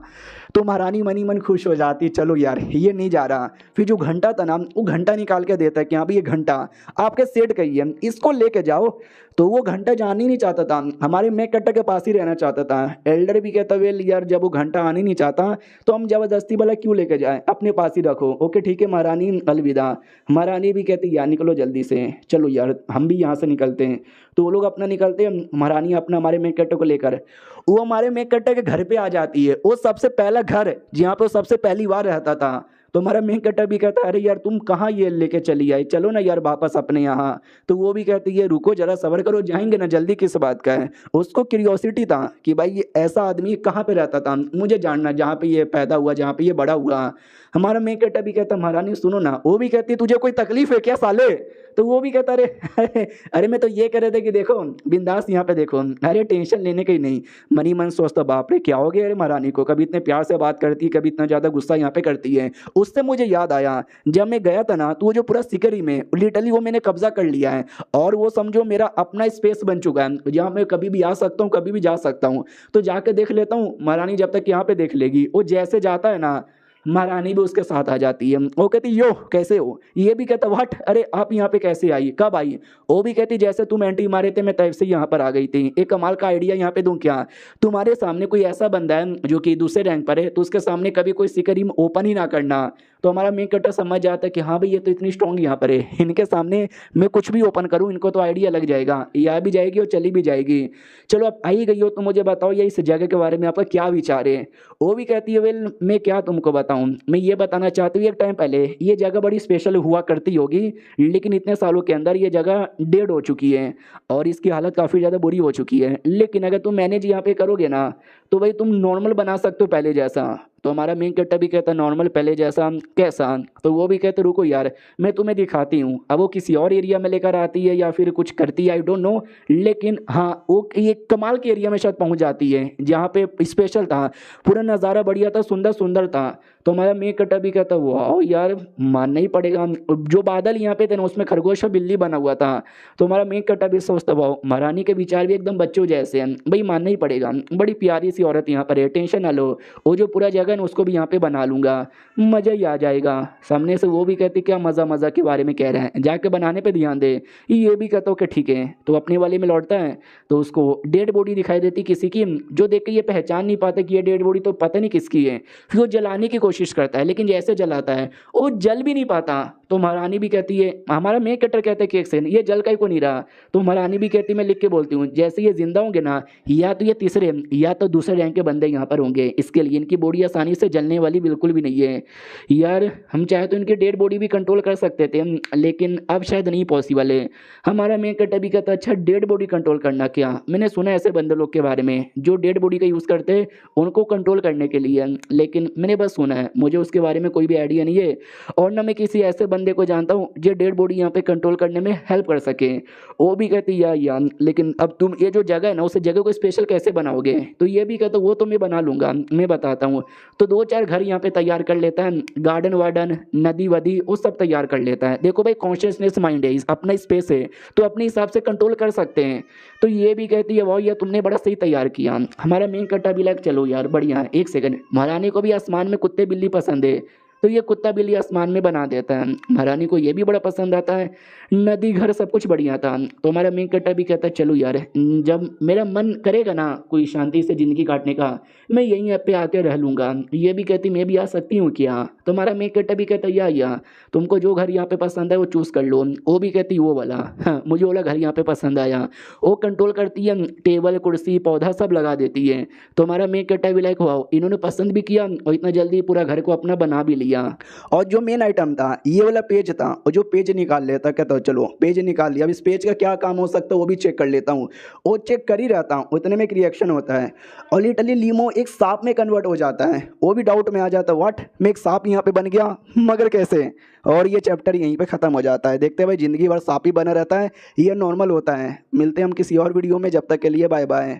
तो महारानी मनी मन खुश हो जाती, चलो यार ये नहीं जा रहा। फिर जो घंटा था ना वो घंटा निकाल के देता है कि हाँ भाई ये घंटा आपके सेठ का ही है, इसको लेके जाओ। तो वो घंटा जान ही नहीं चाहता था, हमारे मैक कट्टर के पास ही रहना चाहता था। एल्डर भी कहता वेल यार जब वो घंटा आने नहीं चाहता तो हम जबरदस्ती भला क्यों लेके जाए, अपने पास ही रखो। ओके ठीक है महारानी अलविदा। महारानी भी कहती यार निकलो जल्दी से, चलो यार हम भी यहाँ से निकलते हैं। तो वो लोग अपना निकलते हैं, महारानी अपना हमारे मैक कट्टर को लेकर वो हमारे मैक कट्टर के घर पे आ जाती है। वो सबसे पहला घर जहाँ पे वो सबसे पहली बार रहता था। तो हमारा मेन कट्टर भी कहता है अरे यार तुम कहाँ ये लेके चली आई, चलो ना यार वापस अपने यहाँ। तो वो भी कहती है रुको जरा सब्र करो, जाएंगे ना, जल्दी किस बात का है। उसको क्यूरियोसिटी था कि भाई ये ऐसा आदमी कहाँ पे रहता था, मुझे जानना, जहाँ पे ये पैदा हुआ, जहाँ पे ये बड़ा हुआ। हमारा मेन कट्टर भी कहता महारानी सुनो ना। वो भी कहती तुझे कोई तकलीफ है क्या साले। तो वो भी कहता अरे अरे मैं तो ये कह रहे थे कि देखो बिंदास यहाँ पे देखो, अरे टेंशन लेने का ही नहीं। मनी मन सोचता बाप रे क्या हो गया अरे महारानी को, कभी इतने प्यार से बात करती है, कभी इतना ज़्यादा गुस्सा यहाँ पे करती है। उससे मुझे याद आया जब मैं गया था ना तो वो जो पूरा सिकरी में लिटरली वो मैंने कब्जा कर लिया है और वो समझो मेरा अपना स्पेस बन चुका है जहाँ मैं कभी भी आ सकता हूँ, कभी भी जा सकता हूँ। तो जाके देख लेता हूँ, महारानी जब तक यहाँ पे देख लेगी। वो जैसे जाता है ना महारानी भी उसके साथ आ जाती है। वो कहती यो कैसे हो, ये भी कहता व्हाट, अरे आप यहाँ पे कैसे आई, कब आई। वो भी कहती जैसे तुम एंट्री मारे थे मैं तब से यहाँ पर आ गई थी। एक कमाल का आइडिया यहाँ पे दूं क्या, तुम्हारे सामने कोई ऐसा बंदा है जो कि दूसरे रैंक पर है तो उसके सामने कभी कोई सिकरीम ओपन ही ना करना। तो हमारा मेन कट्टर समझ जाता है कि हाँ भाई ये तो इतनी स्ट्रॉन्ग यहाँ पर है, इनके सामने मैं कुछ भी ओपन करूँ इनको तो आइडिया लग जाएगा, ये आ भी जाएगी और चली भी जाएगी। चलो अब आई गई हो तो मुझे बताओ ये इस जगह के बारे में आपका क्या विचार है। वो भी कहती है वेल मैं क्या तुमको बताऊं, मैं ये बताना चाहती हूँ एक टाइम पहले ये जगह बड़ी स्पेशल हुआ करती होगी लेकिन इतने सालों के अंदर ये जगह डेड हो चुकी है और इसकी हालत काफ़ी ज़्यादा बुरी हो चुकी है। लेकिन अगर तुम मैनेज यहाँ पे करोगे ना तो भाई तुम नॉर्मल बना सकते हो पहले जैसा। तो हमारा मेन कट्टर भी कहता नॉर्मल पहले जैसा कैसा। तो वो भी कहते रुको यार मैं तुम्हें दिखाती हूँ। अब वो किसी और एरिया में लेकर आती है या फिर कुछ करती है आई डोंट नो, लेकिन हाँ वो ये कमाल के एरिया में शायद पहुँच जाती है जहाँ पे स्पेशल था, पूरा नज़ारा बढ़िया था, सुंदर सुंदर था। तो हमारा मेन कट्टर भी कहता वाह यार मानना ही पड़ेगा, जो बादल यहाँ पे थे ना उसमें खरगोश और बिल्ली बना हुआ था। तो हमारा मेन कट्टर भी सोचता वाह महारानी के विचार भी एकदम बच्चों जैसे हैं, भाई मानना ही पड़ेगा, बड़ी प्यारी सी औरत यहाँ पर है, टेंशन ना लो, वो जो पूरा जगह है ना उसको भी यहाँ पे बना लूंगा, मज़ा ही आ जाएगा। सामने से वो भी कहती क्या मज़ा मज़ा के बारे में कह रहे हैं, जाके बनाने पे ध्यान दे। ये भी कहता हूँ कि ठीक है। तो अपने वाले में लौटता है तो उसको डेड बॉडी दिखाई देती किसी की, जो देख के ये पहचान नहीं पाता कि ये डेड बॉडी तो पता नहीं किसकी है। फिर वो जलाने की कोशिश करता है लेकिन जैसे जलाता है वो जल भी नहीं पाता। तो महारानी भी कहती है, हमारा मेन कट्टर कहता है कि एक सेकंड ये जल का ही को नहीं रहा। तो महारानी भी कहती है मैं लिख के बोलती हूँ जैसे ये जिंदा होंगे ना या तो ये तीसरे या तो दूसरे रैंक के बंदे यहाँ पर होंगे, इसके लिए इनकी बॉडी आसानी से जलने वाली बिल्कुल भी नहीं है। यार हम चाहे तो इनकी डेड बॉडी भी कंट्रोल कर सकते थे लेकिन अब शायद नहीं पॉसिबल है। हमारा मेन कट्टर भी कहता अच्छा डेड बॉडी कंट्रोल करना क्या, मैंने सुना है ऐसे बंदे लोग के बारे में जो डेड बॉडी का यूज़ करते हैं उनको कंट्रोल करने के लिए, लेकिन मैंने बस सुना है, मुझे उसके बारे में कोई भी आइडिया नहीं है और ना मैं किसी ऐसे बंदे को जानता हूँ जो डेड बॉडी यहाँ पे कंट्रोल करने में हेल्प कर सके। वो भी कहती यार लेकिन अब तुम ये जो जगह है ना उस जगह को स्पेशल कैसे बनाओगे। तो ये भी कहता वो तो मैं बना लूंगा, मैं बताता हूँ। तो 2-4 घर यहाँ पे तैयार कर लेता है, गार्डन वार्डन नदी वदी वो सब तैयार कर लेता है। देखो भाई कॉन्शियसनेस माइंड है, अपना स्पेस है तो अपने हिसाब से कंट्रोल कर सकते हैं। तो ये भी कहती है वाह यार तुमने बड़ा सही तैयार किया। हमारा मेन कट्टा भी लाइक चलो यार बढ़िया है। एक सेकंड, महारानी को भी आसमान में कुत्ते बिल्ली पसंद है तो ये कुत्ता बिल्ली आसमान में बना देता है, महारानी को ये भी बड़ा पसंद आता है। नदी घर सब कुछ बढ़िया था। तो हमारा मेन कट्टा भी कहता है चलो यार जब मेरा मन करेगा ना कोई शांति से ज़िंदगी काटने का मैं यहीं पे आके रह लूँगा। ये भी कहती मैं भी आ सकती हूँ क्या। तो हमारा मेन कट्टा भी कहता या तुमको जो घर यहाँ पे पसंद है वो चूज़ कर लो। वो भी कहती वो वाला, हाँ मुझे वाला घर यहाँ पे पसंद आया। वो कंट्रोल करती है, टेबल कुर्सी पौधा सब लगा देती है। तो हमारा मेन कट्टा भी लाइक हुआ इन्होंने पसंद भी किया और इतना जल्दी पूरा घर को अपना बना भी लिया। और जो मेन आइटम था ये वाला पेज था, और जो पेज निकाल लेता कहता चलो पेज निकाल लिया, अब इस पेज का क्या काम हो सकता है वो भी चेक कर लेता हूँ। वो चेक कर ही रहता हूँ उतने में एक रिएक्शन होता है और लिटरली लीमो एक सांप में कन्वर्ट हो जाता है। वो भी डाउट में आ जाता है व्हाट, मैं एक सांप यहाँ पे बन गया मगर कैसे। और ये चैप्टर यहीं पे ख़त्म हो जाता है। देखते हैं भाई ज़िंदगी भर सांप ही बना रहता है, ये नॉर्मल होता है। मिलते हैं हम किसी और वीडियो में, जब तक के लिए बाय बाय।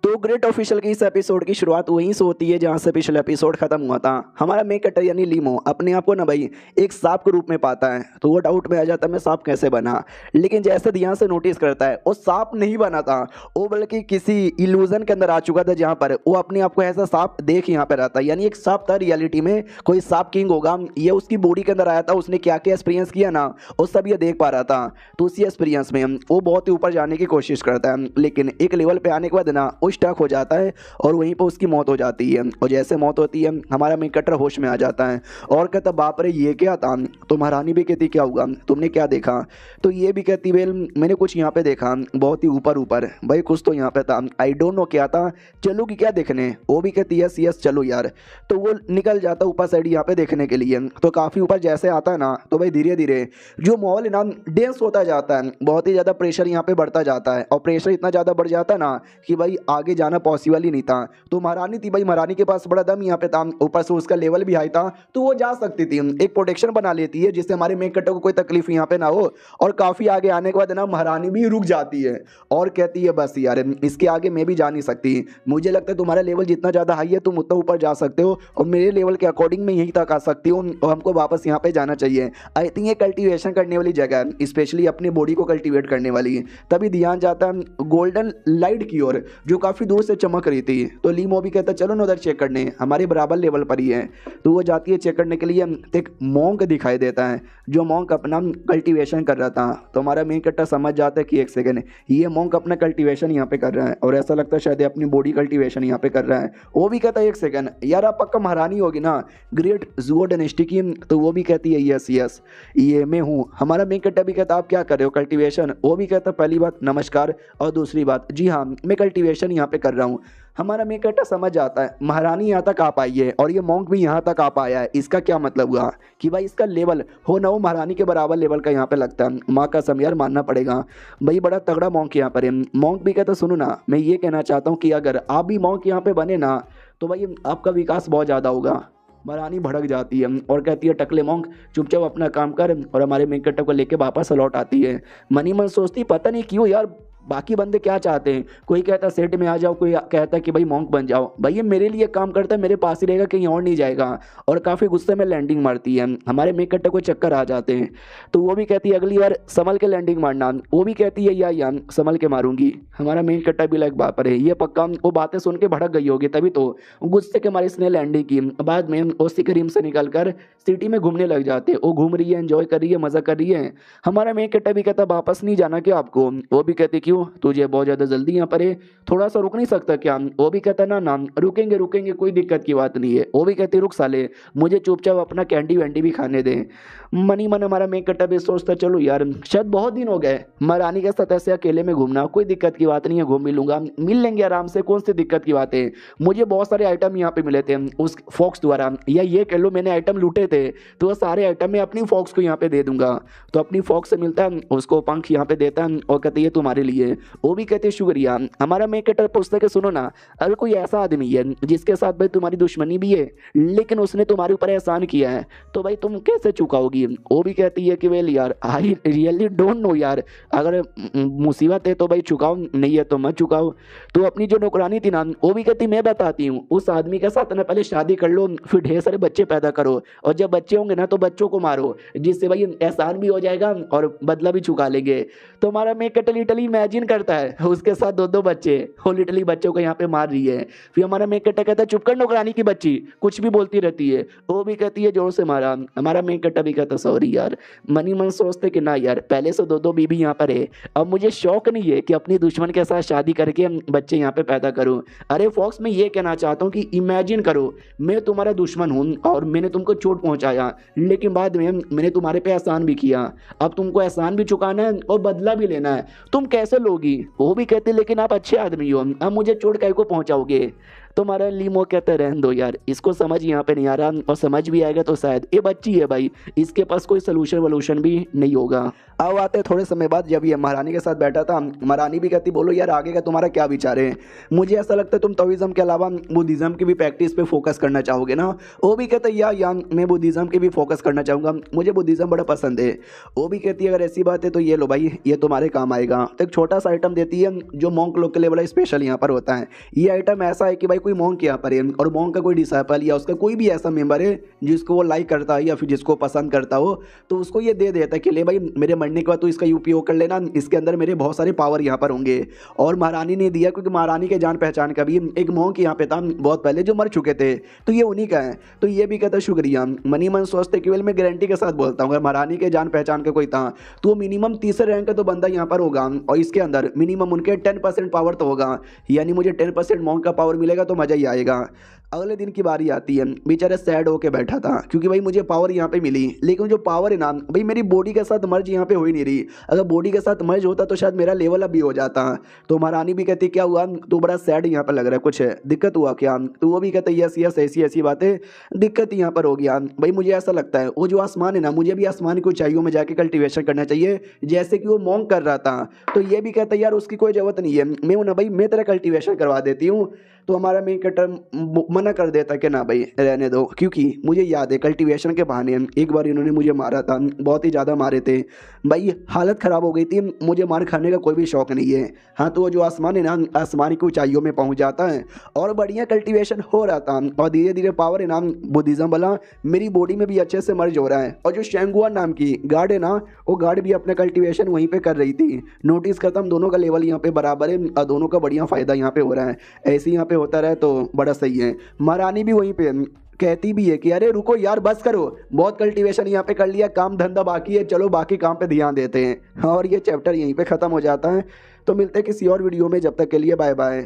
तो ग्रेट ऑफिशियल की इस एपिसोड की शुरुआत वहीं से होती है जहां से पिछला एपिसोड खत्म हुआ था। हमारा मेन कैरेक्टर यानी लीमो अपने आप को ना भाई एक सांप के रूप में पाता है, तो वो डाउट में आ जाता है मैं सांप कैसे बना। लेकिन जैसे ध्यान से नोटिस करता है वो सांप नहीं बना था, वो बल्कि किसी इल्यूजन के अंदर आ चुका था जहां पर वो अपने आप को ऐसा सांप देख यहाँ पे रहता है, यानी एक सांप था रियलिटी में, कोई सांप किंग होगा, ये उसकी बॉडी के अंदर आया था, उसने क्या क्या एक्सपीरियंस किया ना वो सब ये देख पा रहा था। तो उसी एक्सपीरियंस में वो बहुत ही ऊपर जाने की कोशिश करता है, लेकिन एक लेवल पे आने के बाद ना वो स्टक हो जाता है और वहीं पर उसकी मौत हो जाती है। और जैसे मौत होती है हमारा मेन कैरेक्टर होश में आ जाता है और कहता बाप रे ये क्या था। तो महारानी भी कहती क्या हुआ, तुमने क्या देखा। तो ये भी कहती वेल मैंने कुछ यहाँ पे देखा बहुत ही ऊपर ऊपर, भाई कुछ तो यहाँ पे था, आई डोंट नो क्या था, चलो कि क्या देखने। वो भी कहती यस यस चलो यार। तो वो निकल जाता ऊपर साइड यहाँ पे देखने के लिए। तो काफ़ी ऊपर जैसे आता है ना तो भाई धीरे धीरे जो माहौल है ना डेंस होता जाता है, बहुत ही ज़्यादा प्रेशर यहाँ पे बढ़ता जाता है। और प्रेशर इतना ज़्यादा बढ़ जाता है ना कि भाई आगे जाना पॉसिबल ही नहीं था। तो महारानी थी भाई, महारानी के पास बड़ा दम यहाँ पे था, ऊपर से उसका लेवल भी हाई था, तो वो जा सकती थी, एक प्रोटेक्शन बना लेती है जिससे हमारे मेन कैरेक्टर को कोई तकलीफ यहाँ पे ना हो। और काफ़ी आगे आने के बाद ना महारानी भी रुक जाती है और कहती है बस यार इसके आगे मैं भी जा नहीं सकती, मुझे लगता है तुम्हारा लेवल जितना ज़्यादा हाई है तुम उतना ऊपर जा सकते हो और मेरे लेवल के अकॉर्डिंग मैं यहीं तक आ सकती हूँ और हमको वापस यहाँ पे जाना चाहिए। आई थिंक ये कल्टीवेशन करने वाली जगह है, स्पेशली अपनी बॉडी को कल्टीवेट करने वाली। तभी ध्यान जाता है गोल्डन लाइट की ओर जो काफ़ी दूर से चमक रही थी। तो लीमो भी कहता चलो ना उधर चेक करने, हमारे बराबर लेवल पर ही है। तो वो जाती है चेक करने के लिए, एक मॉन्क दिखाई देता है जो मॉन्क अपना कल्टीवेशन कर रहा था। तो हमारा मेन कैरेक्टर समझ जाता है कि एक सेकेंड ये मॉन्क अपना कल्टीवेशन यहाँ पे कर रहा है और ऐसा लगता है शायद अपनी बॉडी कल्टीवेशन यहाँ पे कर रहा है। वो भी कहता है एक सेकेंड यार आप पक्का महारानी होगी ना ग्रेट जुओ डायनेस्टी की। तो वो भी कहती है यस यस ये मैं हूँ। हमारा मेन कैरेक्टर भी कहता आप क्या कर रहे हो कल्टीवेशन। वो भी कहता पहली बात नमस्कार और दूसरी बात जी हाँ मैं कल्टीवेशन यहाँ पे कर रहा हूँ। हमारा मेन कैरेक्टर समझ जाता है महारानी यहाँ तक आ पाई है और ये मॉन्क भी यहाँ तक आ पाया है, इसका क्या मतलब हुआ कि भाई इसका लेवल हो ना हो महारानी के बराबर लेवल का यहाँ पे लगता है। माँ का कसम यार मानना पड़ेगा भाई बड़ा तगड़ा मॉन्क यहाँ पर है। मॉन्क भी कहता सुनो ना मैं ये कहना चाहता हूँ कि अगर आप भी मॉन्क यहाँ पे बने ना तो भाई आपका विकास बहुत ज़्यादा होगा। महारानी भड़क जाती है और कहती है टकले मॉन्क चुपचाप अपना काम कर, और हमारे मेन कैरेक्टर को लेके वापस लौट आती है। मनी मन सोचती पता नहीं क्यों यार बाकी बंदे क्या चाहते हैं, कोई कहता सेट में आ जाओ, कोई कहता कि भाई मॉन्क बन जाओ। भाई ये मेरे लिए काम करता है, मेरे पास ही रहेगा कहीं और नहीं जाएगा। और काफ़ी गुस्से में लैंडिंग मारती है, हमारे मेन कैरेक्टर को चक्कर आ जाते हैं। तो वो भी कहती है अगली बार संभल के लैंडिंग मारना। वो भी कहती है या संभल के मारूंगी। हमारा मेन कैरेक्टर भी लाइक बाप रे ये पक्का वो बातें सुन के भड़क गई होगी, तभी तो गुस्से के मारे इसने लैंडिंग की। बाद में उसी के रिम से निकल कर सिटी में घूमने लग जाते। वो घूम रही है, एंजॉय कर रही है, मजा कर रही है। हमारा मेन कैरेक्टर भी कहता वापस नहीं जाना क्या आपको। वो भी कहती क्यों तुझे बहुत ज़्यादा जल्दी यहाँ पर है, थोड़ा सा रुक नहीं सकता क्या। वो भी कहता ना रुकेंगे रुकेंगे कोई दिक्कत की बात नहीं है। वो भी कहती रुक साले मुझे चुपचाप अपना कैंडी वैंडी भी खाने दे। मनी मन हमारा मेन कैरेक्टर भी सोचता चलो यार शायद बहुत दिन हो गए महारानी के साथ ऐसे अकेले में घूमना, कोई दिक्कत की बात नहीं है, घूम मिलूंगा, मिल लेंगे आराम से, कौन सी दिक्कत की बात है। मुझे बहुत सारे आइटम यहाँ पे मिले थे उस फॉक्स द्वारा, या ये कह लो मैंने आइटम लूटे थे, तो वो सारे आइटम मैं अपनी फॉक्स को यहाँ पे दे दूंगा। तो अपनी फॉक्स से मिलता है, उसको पंख यहाँ पे देता है और कहती है तुम्हारे लिए। वो भी कहते शुक्रिया। हमारा मेन कैरेक्टर पूछता है सुनो ना अगर कोई ऐसा आदमी है जिसके साथ भाई तुम्हारी दुश्मनी भी है लेकिन उसने तुम्हारे ऊपर एहसान किया है तो भाई तुम कैसे चुकाओगी। वो भी कहती है कि वेल यार आई रियली डोंट नो यार, अगर मुसीबत है तो भाई चुकाओ, नहीं है तो मत चुकाओ। तो अपनी जो नौकरानी थी ना वो भी कहती मैं बताती हूँ, उस आदमी के साथ ना पहले शादी कर लो, फिर ढेर सारे बच्चे पैदा करो, और जब बच्चे होंगे ना तो बच्चों को मारो, जिससे भाई एहसान भी हो जाएगा और बदला भी चुका लेंगे। तो हमारा मैं लिटरली इमेजिन करता है उसके साथ दो बच्चे, वो लिटरली बच्चों को यहाँ पे मार रही है। फिर हमारा मेन कैरेक्टर कहता है चुप कर नौकरानी की बच्ची, कुछ भी बोलती रहती है। वो भी कहती है जोर से मारा। हमारा मेन कैरेक्टर भी कहता सॉरी यार। मनी मन सोचते कि ना यार पहले से दो बीबी यहाँ पर है, अब मुझे शौक नहीं है कि अपनी दुश्मन के साथ शादी करके बच्चे यहाँ पे पैदा करूँ। अरे फॉक्स मैं ये कहना चाहता हूँ कि इमेजिन करो मैं तुम्हारा दुश्मन हूँ और मैंने तुमको चोट पहुँचाया, लेकिन बाद में मैंने तुम्हारे पे एहसान भी किया, अब तुमको एहसान भी चुकाना है और बदला भी लेना है, तुम कैसे लोगी। वो भी कहते लेकिन आप अच्छे आदमी हो, अब मुझे चोट काहे को पहुँचाओगे। तो हमारा लीमो कहता है रहने दो यार, इसको समझ यहाँ पे नहीं आ रहा, और समझ भी आएगा तो शायद ये बच्ची है भाई, इसके पास कोई सोल्यूशन वोल्यूशन भी नहीं होगा। अब आते थोड़े समय बाद जब ये महारानी के साथ बैठा था, महारानी भी कहती बोलो यार आगे का तुम्हारा क्या विचार है, मुझे ऐसा लगता है तुम ताओइज्म के अलावा बुद्धिज्म की भी प्रैक्टिस पे फोकस करना चाहोगे ना। वो भी कहता है यार मैं बुद्धिज्म की भी फोकस करना चाहूँगा, मुझे बुद्धिज्म बड़ा पसंद है। वो भी कहती है अगर ऐसी बात है तो ये लो भाई, ये तुम्हारे काम आएगा। तो एक छोटा सा आइटम देती है जो मॉन्क लोग के लिए बड़ा स्पेशल यहाँ पर होता है। ये आइटम ऐसा है कि भाई कोई मॉन्क यहाँ पर है और मॉन्क का कोई डिसाइपल या उसका कोई भी ऐसा मेंबर है जिसको वो लाइक करता है या फिर जिसको पसंद करता हो, तो उसको ये दे देता है कि ले भाई मेरे मरने के बाद तो इसका उपयोग कर लेना, इसके अंदर मेरे बहुत सारे पावर यहाँ पर होंगे। और महारानी ने दिया क्योंकि महारानी के जान पहचान का भी एक मॉन्क यहाँ पे था बहुत पहले जो मर चुके थे, तो ये उन्हीं का है। तो ये भी कहता शुक्रिया, मनी मन सोचते केवल मैं गारंटी के साथ बोलता हूँ अगर महारानी के जान पहचान का कोई था तो मिनिमम तीसरे रैंक का तो बंदा यहाँ पर होगा, और इसके अंदर मिनिमम उनके 10% पावर तो होगा, यानी मुझे 10% मॉन्क का पावर मिलेगा तो मज़ा ही आएगा। अगले दिन की बारी आती है, बेचारा सैड होके बैठा था क्योंकि भाई मुझे पावर यहाँ पे मिली, लेकिन जो पावर है ना भाई मेरी बॉडी के साथ मर्ज यहाँ पे हो ही नहीं रही। अगर बॉडी के साथ मर्ज होता तो शायद मेरा लेवल अभी हो जाता। तो महारानी भी कहती क्या हुआ, तू बड़ा सैड यहाँ पर लग रहा है, कुछ है दिक्कत हुआ क्या। तो वो भी कहते यस यस ऐसी ऐसी बातें, दिक्कत यहाँ पर हो गया भाई, मुझे ऐसा लगता है वो जो आसमान है ना, मुझे भी आसमान की ऊंचाइयों में जाके कल्टीवेशन करना चाहिए जैसे कि वो मॉन्क कर रहा था। तो ये भी कहता है यार उसकी कोई जरूरत नहीं है, मैं हूं ना भाई, मैं तेरा कल्टीवेशन करवा देती हूँ। तो हमारा मेन कैरेक्टर मना कर देता कि ना भाई रहने दो, क्योंकि मुझे याद है कल्टीवेशन के बहाने एक बार इन्होंने मुझे मारा था, बहुत ही ज़्यादा मारे थे भाई, हालत ख़राब हो गई थी, मुझे मार खाने का कोई भी शौक नहीं है। हाँ तो वो जो आसमान है ना, आसमान की ऊंचाइयों में पहुंच जाता है और बढ़िया कल्टीवेशन हो रहा था, और धीरे धीरे पावर है ना बुद्धिज्म वाला मेरी बॉडी में भी अच्छे से मर्ज हो रहा है। और जो शेंगुआ नाम की गार्ड है ना, वो गार्ड भी अपना कल्टीवेशन वहीं पर कर रही थी। नोटिस करता हम दोनों का लेवल यहाँ पे बराबर है और दोनों का बढ़िया फ़ायदा यहाँ पे हो रहा है। ऐसे यहाँ पे होता रहे तो बड़ा सही है। महारानी भी वहीं पे कहती भी है कि अरे रुको यार बस करो, बहुत कल्टीवेशन यहाँ पे कर लिया, काम धंधा बाकी है, चलो बाकी काम पे ध्यान देते हैं। और ये चैप्टर यहीं पे ख़त्म हो जाता है। तो मिलते हैं किसी और वीडियो में, जब तक के लिए बाय बाय।